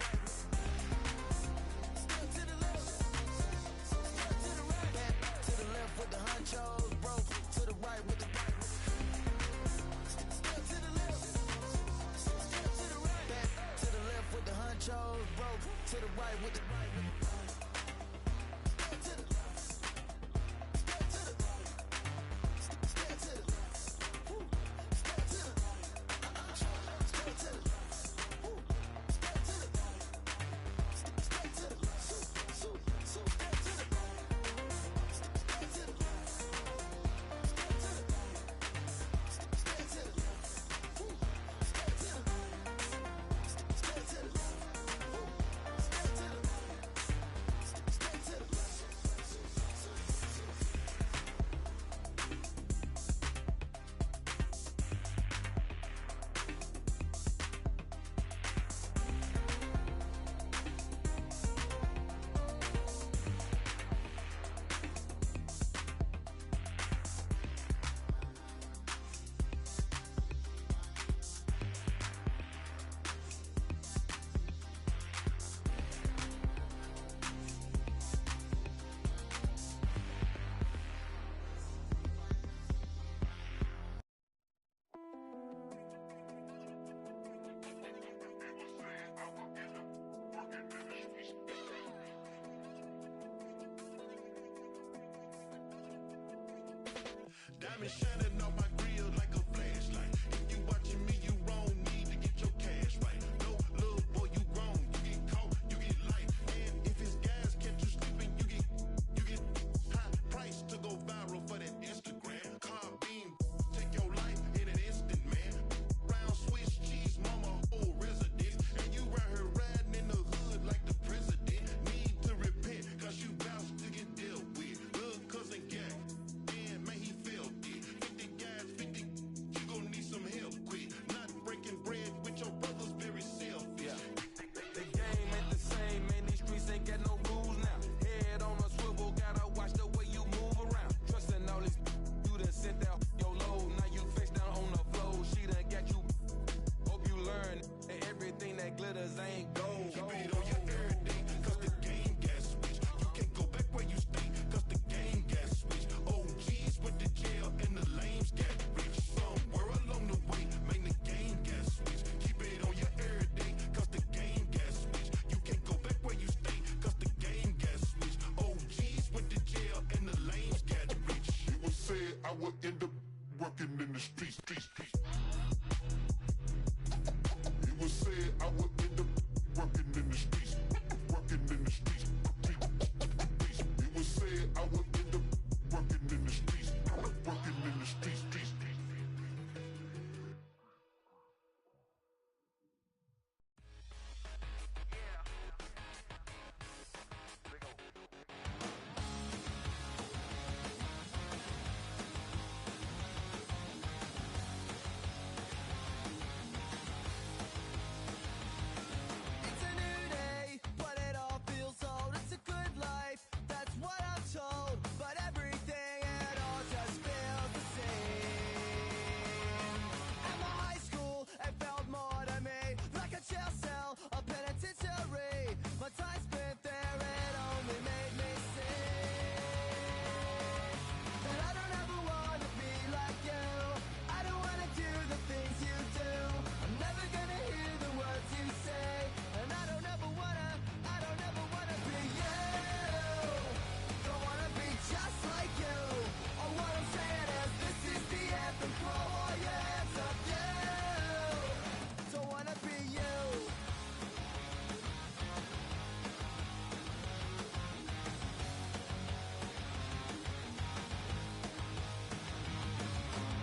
Diamond shining on my grill like a flashlight. If you watching me, you wrong. Need to get your cash right. No, little boy, you wrong. You get caught, you get life. And if it's gas, catch you sleeping, you get high price to go viral for that Instagram. Car beam, take your life in an instant, man. Round Swiss cheese, mama, whole residence. And you right here riding in the hood like the president. Need to repent, cause you bout to get dealt with. Little cousin Gag, man, he felt it. 50 guys, 50, you gon' need some help quick. Not breaking bread with your brothers, very selfish. Yeah. The game ain't the same, man. These streets ain't got no rules now. Head on a swivel, gotta watch the way you move around. Trusting all these, you done sent out your load. Now you face down on the floor. She done got you. Hope you learn that everything that glitters ain't gold. Keep it on your everyday, cause the game got switched. You can't go back where you stay, cause the game got switched. OGs went to jail and the lames got rich. Somewhere along the way, man, the game got switched. Keep it on your everyday, cause the game got switched. You can't go back where you stay, cause the game got switched. OGs went to jail and the lames got rich. It was said I would end up working in the streets. It was said I would end up working in the streets. Working in the streets. It was said I would end up working in the streets. Working in the streets. It's a new day, but it all feels old. It's a good life, that's what I'm told. But everything, it all just feels the same. At my high school, it felt more to me like a jail cell, a penitentiary. My time spent there, it only made me sick. And I don't ever want to be like you. I don't want to do the things you do. I'm never gonna hear the words you say. And I don't ever wanna be you. Don't wanna be just like you. All what I'm saying is this is the anthem. Throw all your hands up, you. Don't wanna be you.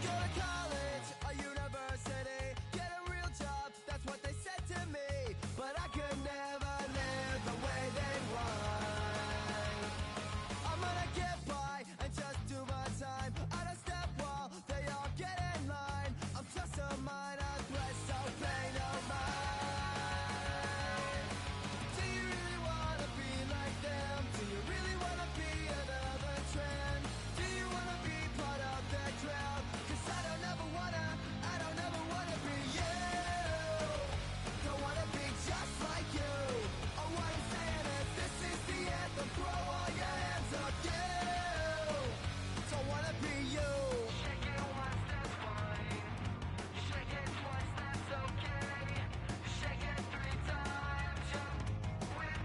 Go to college, a university, get a real job, that's what they said to me. But I could never live the way they want. I'm gonna get by and just do my time. I don't step while they all get in line. I'm just a minor threat, so pay no mind. Do you really wanna be like them? Do you really wanna be another trend? Do you wanna be part of their crowd? Cause I don't ever wanna be you. Don't wanna be just like you. Oh, what I'm saying is this is the anthem. Throw all your hands up, you. Don't wanna be you. Shake it once, that's fine. Shake it twice, that's okay. Shake it 3 times, jump with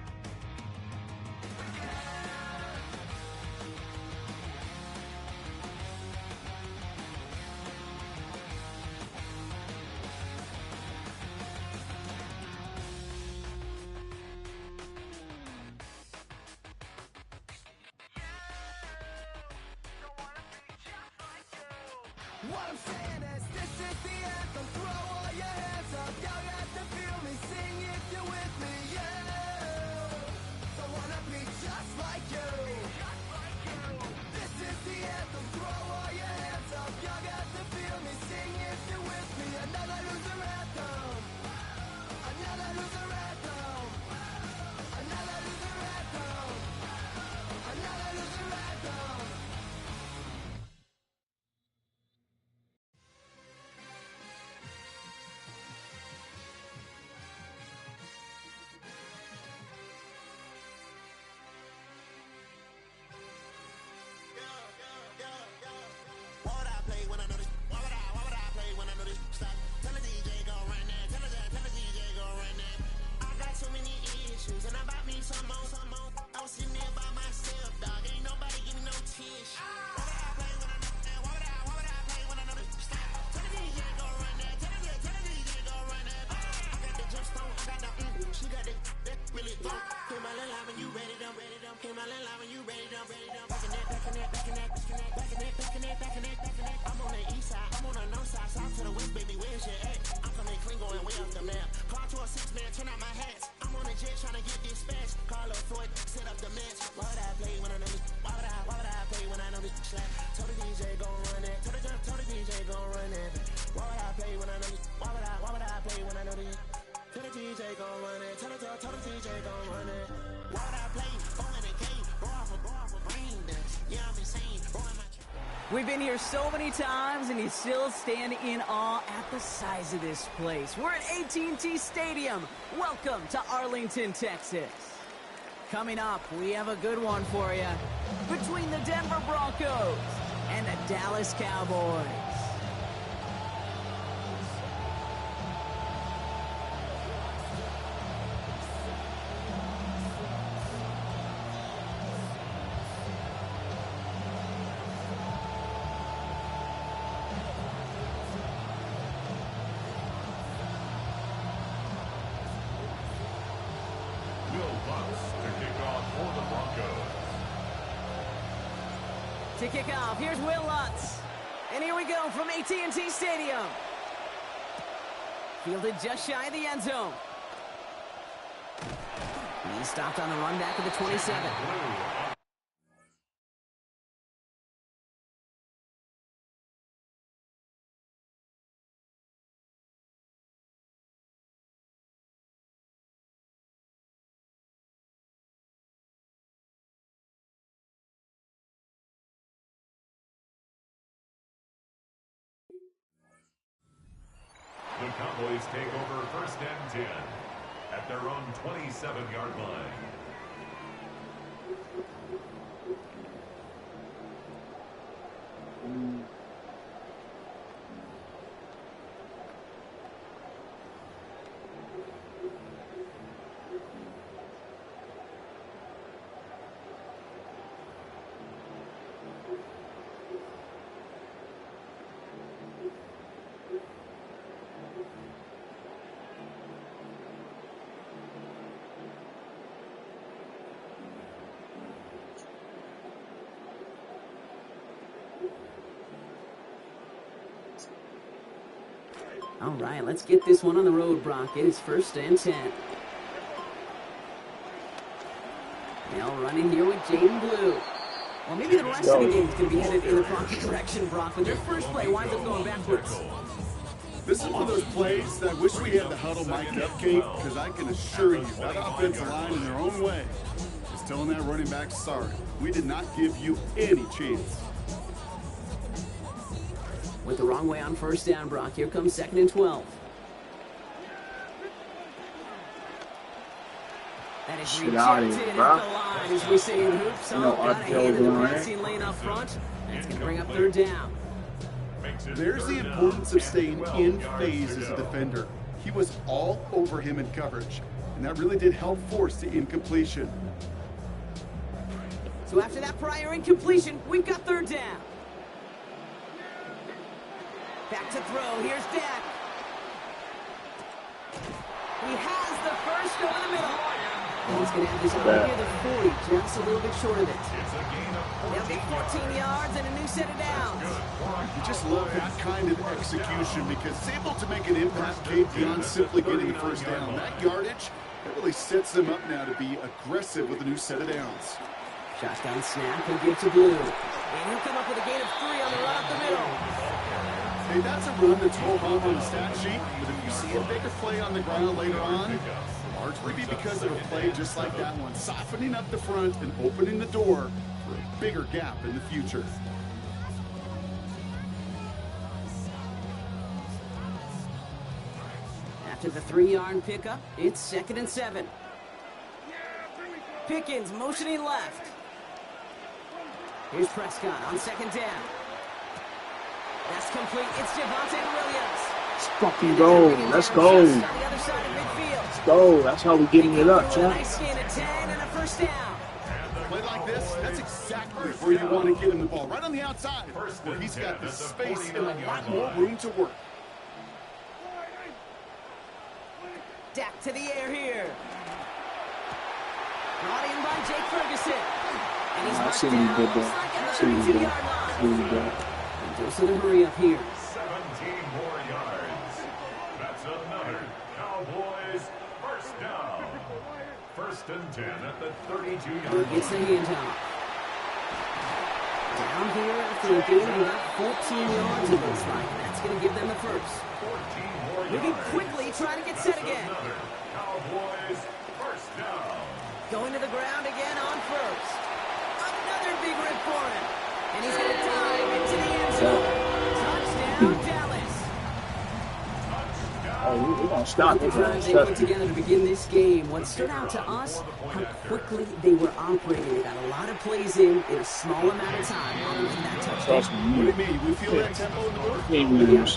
What I'm saying is this is the anthem. Throw all your hands up. Y'all got to feel me. Sing if you're with me. Yeah. Don't wanna be just like you. This is the anthem. Throw all your hands up. Y'all got to feel me. Sing if you're with me. Another loser anthem. Another loser anthem. Another loser anthem. Another loser anthem. What would I play when I know this? Why would I play when I know this? Stop. Tell the DJ go run that. Tell the DJ go run that. I got so many issues and I bought me some more. I was sitting there by myself, dog. Ain't nobody give me no tissue. Why would I play when I know that? Why would I We've been here so many times, and you still stand in awe at the size of this place. We're at AT&T Stadium. Welcome to Arlington, Texas. Coming up, we have a good one for you. Between the Denver Broncos and the Dallas Cowboys. To kick off, here's Will Lutz. And here we go from AT&T Stadium. Fielded just shy of the end zone. He stopped on the run back of the 27. The Cowboys take over 1st and 10 at their own 27-yard line. All right, let's get this one on the road, Brock. It is 1st and 10. Now running here with Jaden Blue. Well, maybe the rest of the game is going to be headed in the proper direction, Brock, but their first play winds up going backwards. This is one of those plays that I wish we had the huddle mic'd up, Kate, because I can assure you that offensive line in their own way is telling that running back, sorry, we did not give you any chance. With the wrong way on 1st down, Brock. Here comes 2nd and 12. That is rejected at the line, as we say in hoops. Oh, got a hand in the passing lane up front. That's going to bring up 3rd down. There's the importance of staying in phase as a defender. He was all over him in coverage, and that really did help force the incompletion. So after that prior incompletion, we've got 3rd down. Back to throw. Here's Dak. He has the first over the middle. And he's going to have this over near the 40, just a little bit short of it. They'll get 14 yards and a new set of downs. You just love that kind of execution because it's able to make an impact, Kate, beyond simply getting the 1st down. That yardage, that really sets them up now to be aggressive with a new set of downs. Shotgun snap, he'll give to Blue. And he'll come up with a gain of 3 on the run up the middle. Hey, that's a run that's rolled home on the stat sheet, but if you see a bigger play on the ground later on, largely be because of a play just like that one, softening up the front and opening the door for a bigger gap in the future. After the 3-yard pickup, it's 2nd and 7. Pickens motioning left. Here's Prescott on 2nd down. That's complete. It's Javonte Williams. Let's fucking go. Let's go. Let's go. That's how we're getting it up, champ. Nice gain of 10 and a 1st down. A play like this, that's exactly where you want to get him the ball. Right on the outside, where he's got the space and a lot more room to work. Dak to the air here. Brought in by Jake Ferguson. And he's marked down at the 32-yard line. Goes to the hurry up here. 17 more yards. That's another Cowboys 1st down. 1st and 10 at the 32-yard line. Gets the handoff. Down here after a gain of about 14 yards, it looks like. That's going to give them the 1st. Moving quickly, trying to get set again. Cowboys 1st down. Going to the ground again on 1st. Another big rip for him. And he's going to dive into the Oh, we're going to stop The it. drive they put together to begin this game. What stood out to us, how quickly they were operating. They got a lot of plays in a small amount of time. All the way to that touchdown. What do you mean? We feel that tempo in the booth?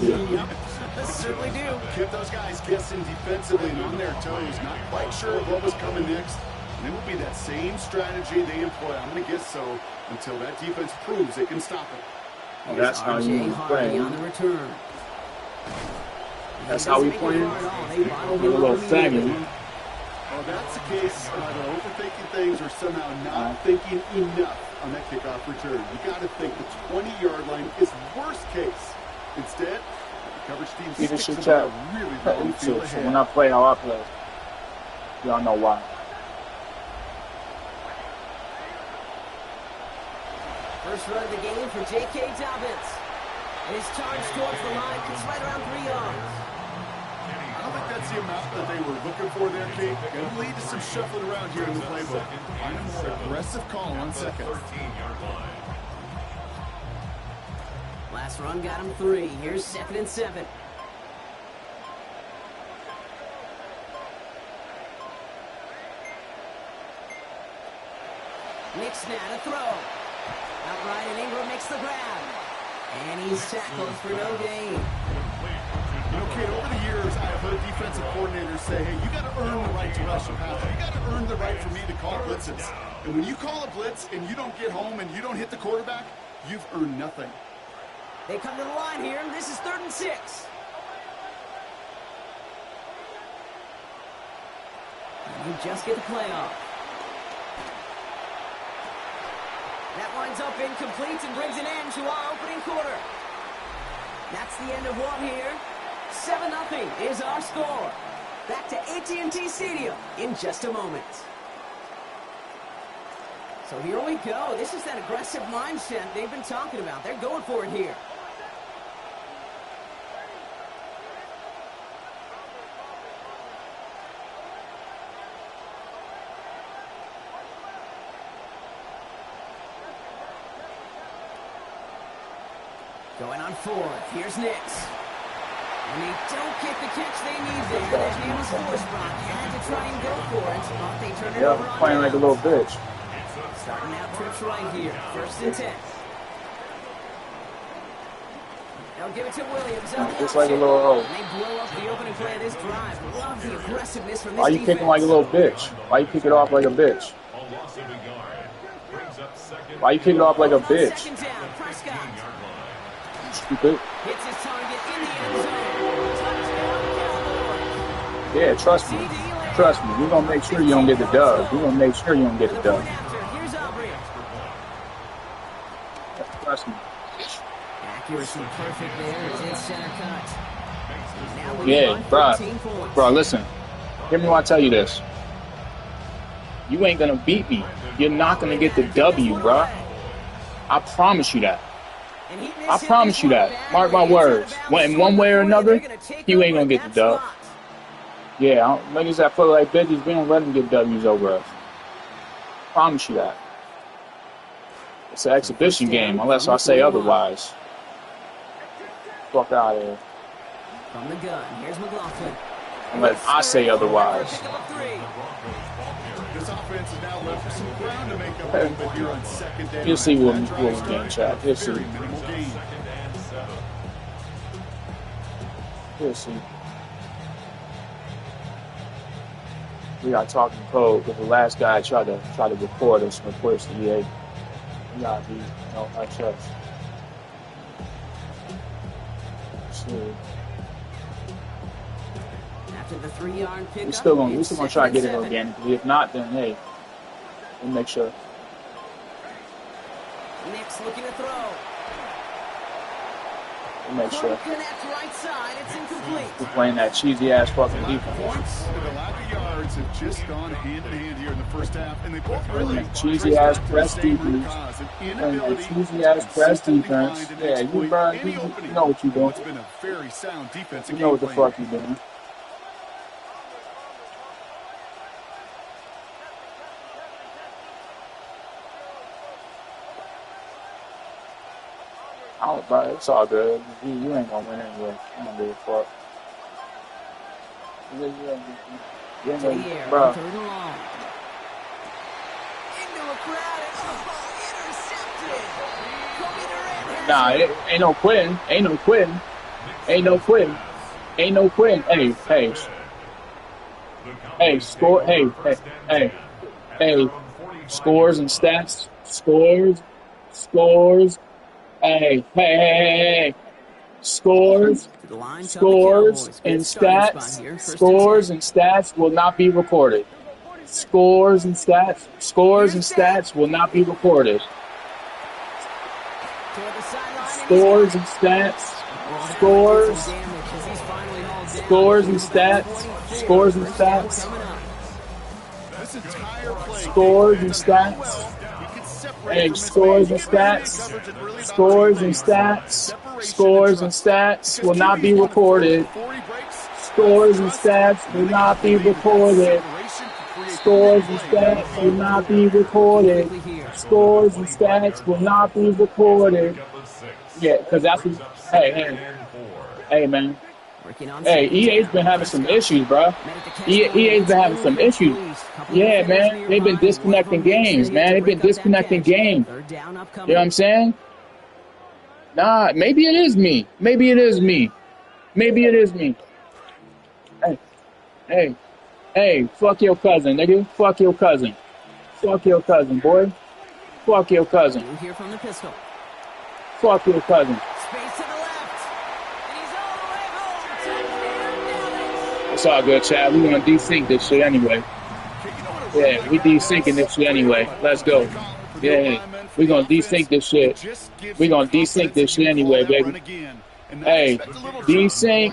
Certainly do. Kept those guys guessing defensively and on their toes, not quite sure what was coming next. And it will be that same strategy they employ. I'm going to guess so until that defense proves it can stop it. Oh, that's how you play. On the return. That's how we play. A little faggot. Well, that's the case. Either overthinking things or somehow not thinking enough on that kickoff return. You got to think the 20-yard line is worst case. Instead, the coverage team sticks them out really long field So ahead. when I play how I play, y'all know why. First run of the game for J.K. Dobbins. And his charge towards the line gets right around 3 yards. I don't think that's the amount that they were looking for there, Kate. Going to lead to some shuffling around here in the playbook. Find a more aggressive call on second. Last run got him 3. Here's 2nd and 7. Nick Snad, a throw. Outright, and Ingram makes the grab. And he's tackled for no gain. You know, Kate, over the years, I have heard defensive coordinators say, hey, you got to earn the right to rush a pass. You got to earn the right for me to call blitzes. And when you call a blitz and you don't get home and you don't hit the quarterback, you've earned nothing. They come to the line here. This is 3rd and 6. And you just get the playoff. That winds up incomplete and brings an end to our opening quarter. That's the end of one here. 7-0 is our score. Back to AT&T Stadium in just a moment. So here we go. This is that aggressive mindset they've been talking about. They're going for it here. Going on 4th. Here's Nix. And they don't get the catch they need there. That man was forced. Brock had to try and go for it, but they turn it over on playing like a little bitch. Starting out trips right here. 1st and 10. They'll give it to Williams. Just like a little hoe. And they blow up the opening play of this drive. Love the aggressiveness from this Why you kicking like a little bitch? Why you kick it off like a bitch? Why you kick it off like a bitch? Second down. Prescott. Stupid. Hits his target in the end zone. Touchdown, Cowboys. Yeah, trust me. Trust me. We're going to make sure you don't get the dub. We're going to make sure you don't get the dub. Here's Aubrey. Trust me. Accuracy perfect there as it's center cut. Now Yeah, bro, listen. Hear me when I tell you this. You ain't going to beat me. You're not going to get the W, bro. I promise you that. I promise you that. Mark my words. In one way or another, you ain't going to get the dub. Yeah, niggas that play like bitches, we don't let them get W's over us. Promise you that. It's an exhibition game, unless I say otherwise. Fuck out of here. From the gun, here's McLaughlin. Unless I say otherwise. This offense is now left for some ground to make up a little bit here on 2nd down. You'll see what we'll gain, chat. You'll see. Minimal gain. You'll see. We got talking code because the last guy tried to record us and report us to EA. We gotta be, I trust. See. After the 3-yard pickup, We still gonna try to get it organically. If not, then hey, we'll make sure. Nix looking to throw. We'll make sure. Connect right side. It's incomplete. We're playing that cheesy ass fucking defense. Points and the lack of yards have just gone hand in hand here in the first half, and they both really cheesy ass press defense. Playing that cheesy ass press defense. Yeah, you know what you're doing. It's been a very sound defensive You know what the game fuck you're doing. Oh, bro, it's all good. You ain't gonna win anyway. I don't give a fuck. You ain't gonna, bro. Third and long. Into a crowd. Intercepted. Nah, it ain't no quitting. Ain't no quitting. Ain't no quitting. Ain't no quitting. Hey, hey. Hey, score. Hey, hey, hey. Hey. Scores and stats. Scores. Scores. Hey, hey, hey, hey. Scores. Scores and stats. Scores and stats will not be recorded. Scores and stats. Scores and stats will not be recorded. Scores and stats. Scores. Scores and stats. Scores and stats. Scores and stats. Hey, scores and stats. Scores and stats. Scores and stats will not be recorded. Scores and stats will not be recorded. Scores and stats will not be recorded. Scores and stats will not be recorded. Yeah, because that's what. Hey, man. Hey, EA's been having some issues, bro. EA's been having some issues. Yeah, man. They've been disconnecting games, man. They've been disconnecting games. You know what I'm saying? Nah, maybe it is me. Maybe it is me. Maybe it is me. Hey, hey, hey, fuck your cousin, nigga. Fuck your cousin. Fuck your cousin, boy. Fuck your cousin. You hear from the pistol. Fuck your cousin. Space to the left. And he's all the way home. It's all good, Chad. We're gonna desync this shit anyway. Yeah, we desyncing this shit anyway. Let's go. Yeah, we're gonna desync this shit. We're gonna desync this shit anyway, baby. Hey, desync,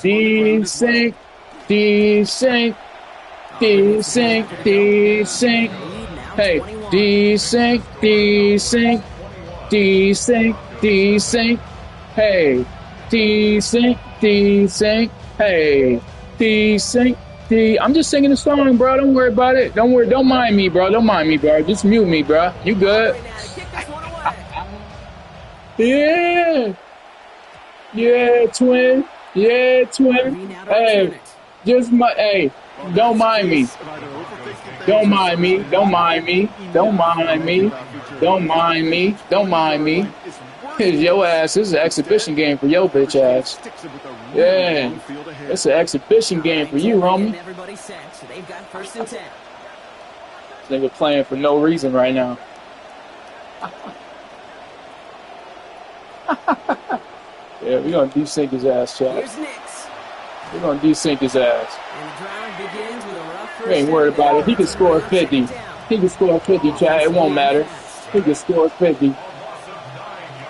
desync, desync, desync, desync. Hey, desync, desync, desync, desync. Hey, desync, desync. Hey, desync. I'm just singing the song, bro. Don't worry about it. Don't worry. Don't mind me, bro. Don't mind me, bro. Just mute me, bro. You good? Yeah. Yeah, twin. Yeah, twin. Hey, just hey, don't mind me. Don't mind me. Don't mind me. Don't mind me. Don't mind me. Don't mind me. Your ass. This is an exhibition game for your bitch ass. Yeah, it's an exhibition game for you, homie. This nigga playing for no reason right now. Yeah, we're gonna desync his ass, Chad. We're gonna desync his ass. We ain't worried about it. He can score 50. He can score 50, Chad. It won't matter. He can score 50.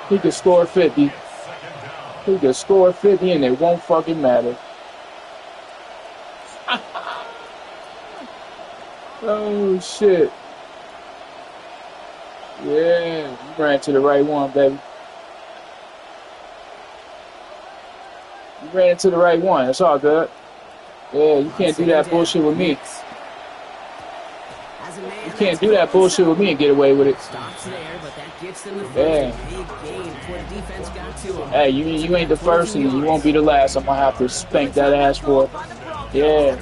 He can score 50. He can score 50 and it won't fucking matter. Oh, shit. Yeah, you ran to the right one, baby. You ran into the right one. It's all good. Yeah, you can't do that bullshit with me. You can't do that bullshit with me and get away with it. Yeah. Hey, you ain't the first and you won't be the last. I'm gonna have to spank that ass for it. Yeah.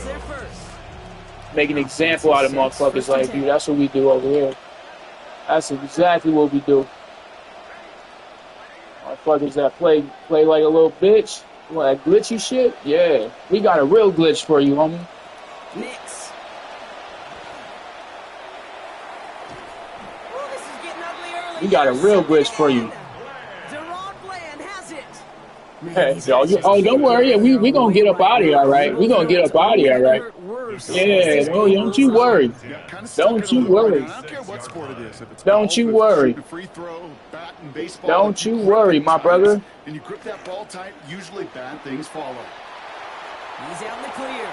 Make an example out of motherfuckers like you. That's what we do over here. That's exactly what we do. Motherfuckers that play like a little bitch. What, that glitchy shit? Yeah. We got a real glitch for you, homie. Knicks. Oh, this is getting ugly early. We got a real glitch for you. Hey, don't worry. We gonna get up out of here, all right? We gonna get up out of here, all right? Yeah, no, don't you worry. Don't you worry. Don't you worry. Don't you worry, my brother. And you grip that ball tight, usually bad things follow. He's out in the clear.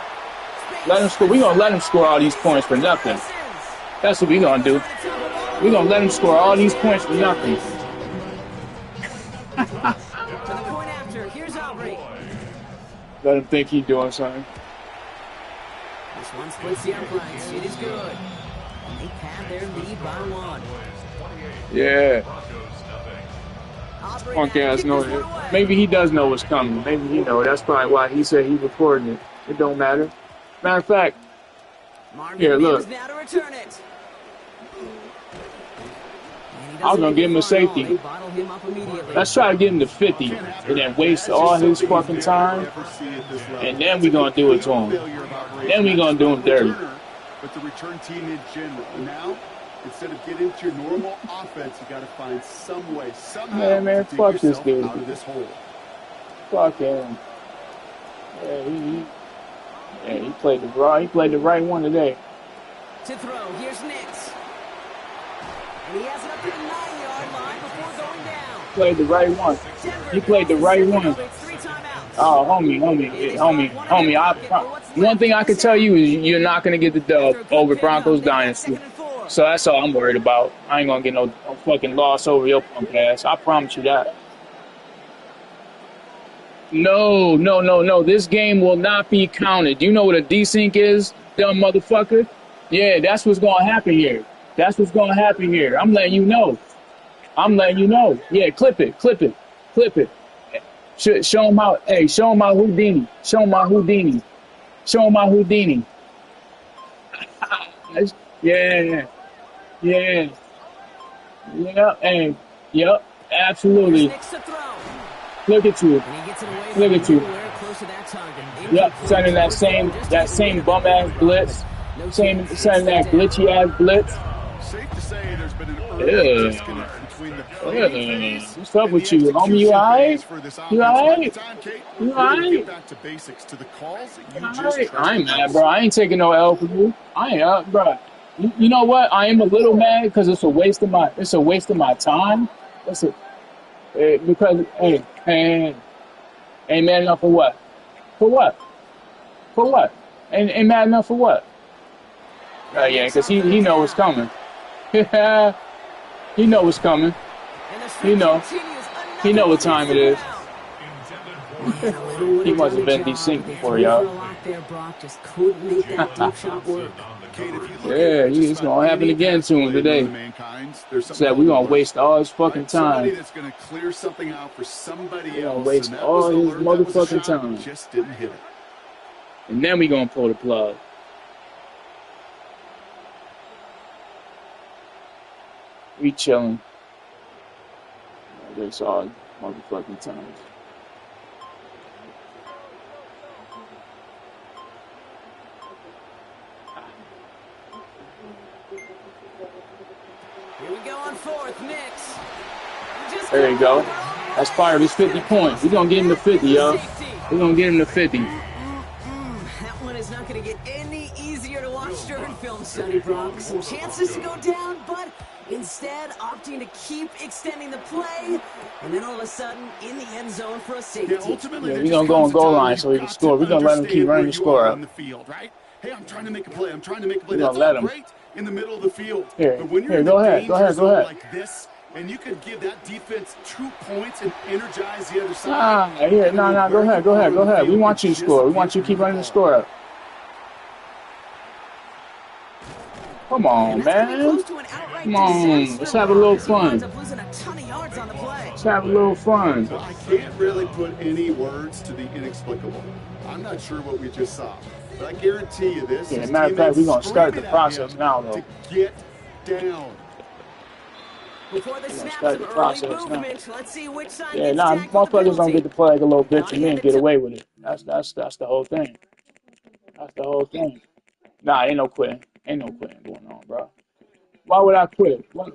Let him score. We gonna let him score all these points for nothing. That's what we gonna do. We gonna let him score all these points for nothing. Let him think he's doing something. This one splits the uprights. It is good. And they pad their lead by one. Yeah. Punk ass know it. Maybe he does know what's coming. Maybe he know. That's probably why he said he's recording it. It don't matter. Matter of fact, here, look. Now to return it. I was gonna give him a safety. Let's try to get him to 50 and then waste all his fucking time. And then we gonna do it to him. Then we gonna do him dirty. But the return team in general. Now, instead of getting into your normal offense, you got to find some way, somehow, man, to dig fuck this yourself dude. out of this hole. Fuck him. Yeah, he played the right one today. To throw, here's Nix. And he has it up to the 9-yard line before going down. Played the right one. He played the right one. Oh, homie. One thing I can tell you is you're not going to get the dub over Broncos Dynasty. So that's all I'm worried about. I ain't going to get no fucking loss over your punk ass. I promise you that. No. This game will not be counted. Do you know what a desync is, dumb motherfucker? Yeah, that's what's going to happen here. That's what's going to happen here. I'm letting you know. Yeah, clip it. Show him how, show him my Houdini. Yep, absolutely. Look at you. Yep, sending that same bum ass blitz. Sending that glitchy ass blitz. Safe to say there's been an early disconnect between the play what's up with you, homie? You alright? Back to basics, to the calls you I ain't mad, bro. I ain't taking no L from you. I ain't up, bro. You know what? I am a little mad because it's a waste of my time. Because ain't mad enough for what? For what? Ain't mad enough for what? Yeah, because he know what's coming. He know what's coming. He know what time it is. He must have been desynced before, y'all. Yeah, it's gonna happen again to him today. Said we're gonna waste all his fucking time. We're gonna waste all his motherfucking time. And then we gonna pull the plug. We chilling. That's all motherfucking time. Here we go on fourth, Nix. There you go. That's part of his 50 points. We're gonna get him to 50, yo. We're gonna get him to 50. That one is not gonna get any easier to watch during film study, Brock. Some chances to go down, but instead opting to keep extending the play, and then all of a sudden in the end zone for a safety. Yeah, we're gonna go on goal line so he can score. We're gonna let him keep running the score up. Hey, I'm trying to make a play. We're gonna let him. Great in the middle of the field. Here, but when you're go ahead. Like this, and you can give that defense 2 points and energize the other side. Go ahead. We want you to score. We want you to keep running the score up. Come on, man. Come on. Let's have a little fun. Let's have a little fun. I can't really put any words to the inexplicable. I'm not sure what we just saw, but I guarantee you this. Yeah, matter of fact, we're going to start the process now, though. To get down. Before the snaps of early movement, let's see which side gets motherfuckers don't get to play like a little bitch and then get away with it. That's the whole thing. That's the whole thing. Nah, ain't no quitting. Ain't no quitting going on, bro. Why would I quit? Why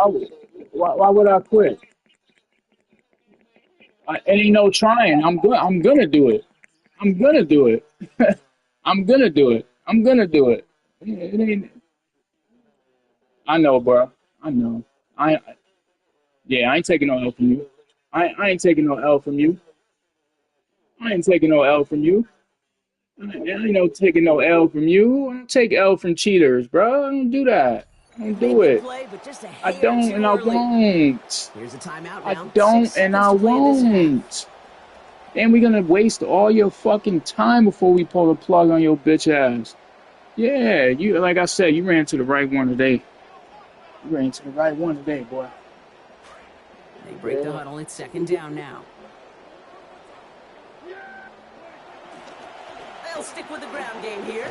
would I quit? It ain't no trying. I'm gonna do it. I'm gonna do it. I'm gonna do it. It ain't. I know, bro. I know. I ain't taking no L from you. I ain't taking no L from you. I ain't taking no L from you. I ain't taking no L from you. I don't take L from cheaters, bro. I don't do that. I don't do it. I don't and I won't. I don't and I won't. Then we're gonna waste all your fucking time before we pull the plug on your bitch ass. Yeah, you like I said, you ran to the right one today. You ran to the right one today, boy. break the huddle. It's second down now. They'll stick with the ground game here.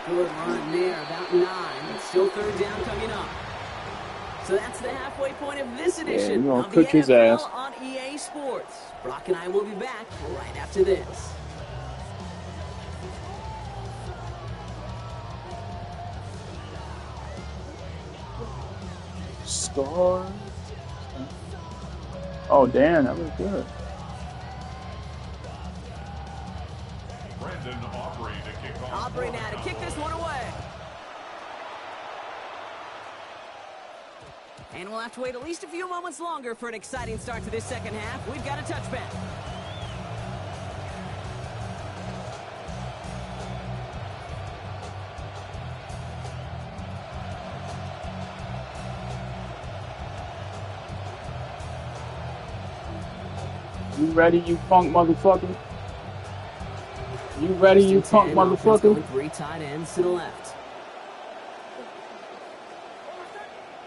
Good run there, about 9. It's still third down coming up. So that's the halfway point of this edition of the NFL on EA Sports. Brock and I will be back right after this. Score. Oh, damn, that was good. Brandon Aubrey to kick off. Aubrey now to kick this one away. And we'll have to wait at least a few moments longer for an exciting start to this second half. We've got a touchback. You ready, you punk motherfucker? You ready, you punk motherfucker? 3 tight ends to the left.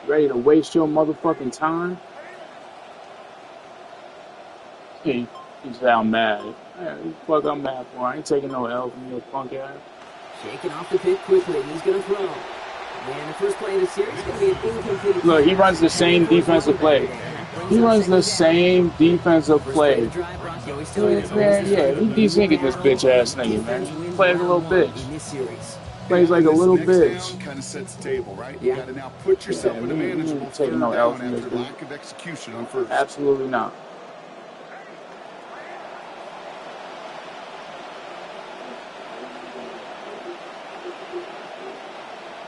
Ready to waste your motherfucking time? Hey, he's I'm mad. Yeah, what the fuck I'm mad for? I ain't taking no L from your punk ass. Shaking off the pick quickly. He's going to throw. And the first play of the series is going to be an incomplete. Look, he runs the same defensive play. He runs the same defensive play. Yeah, he de-syncing this bitch ass nigga, man. He plays a little bitch. Plays like a little bitch. Kind of sets the table, right? You got to now put yourself in a manageable third down after lack of execution on first. Absolutely not.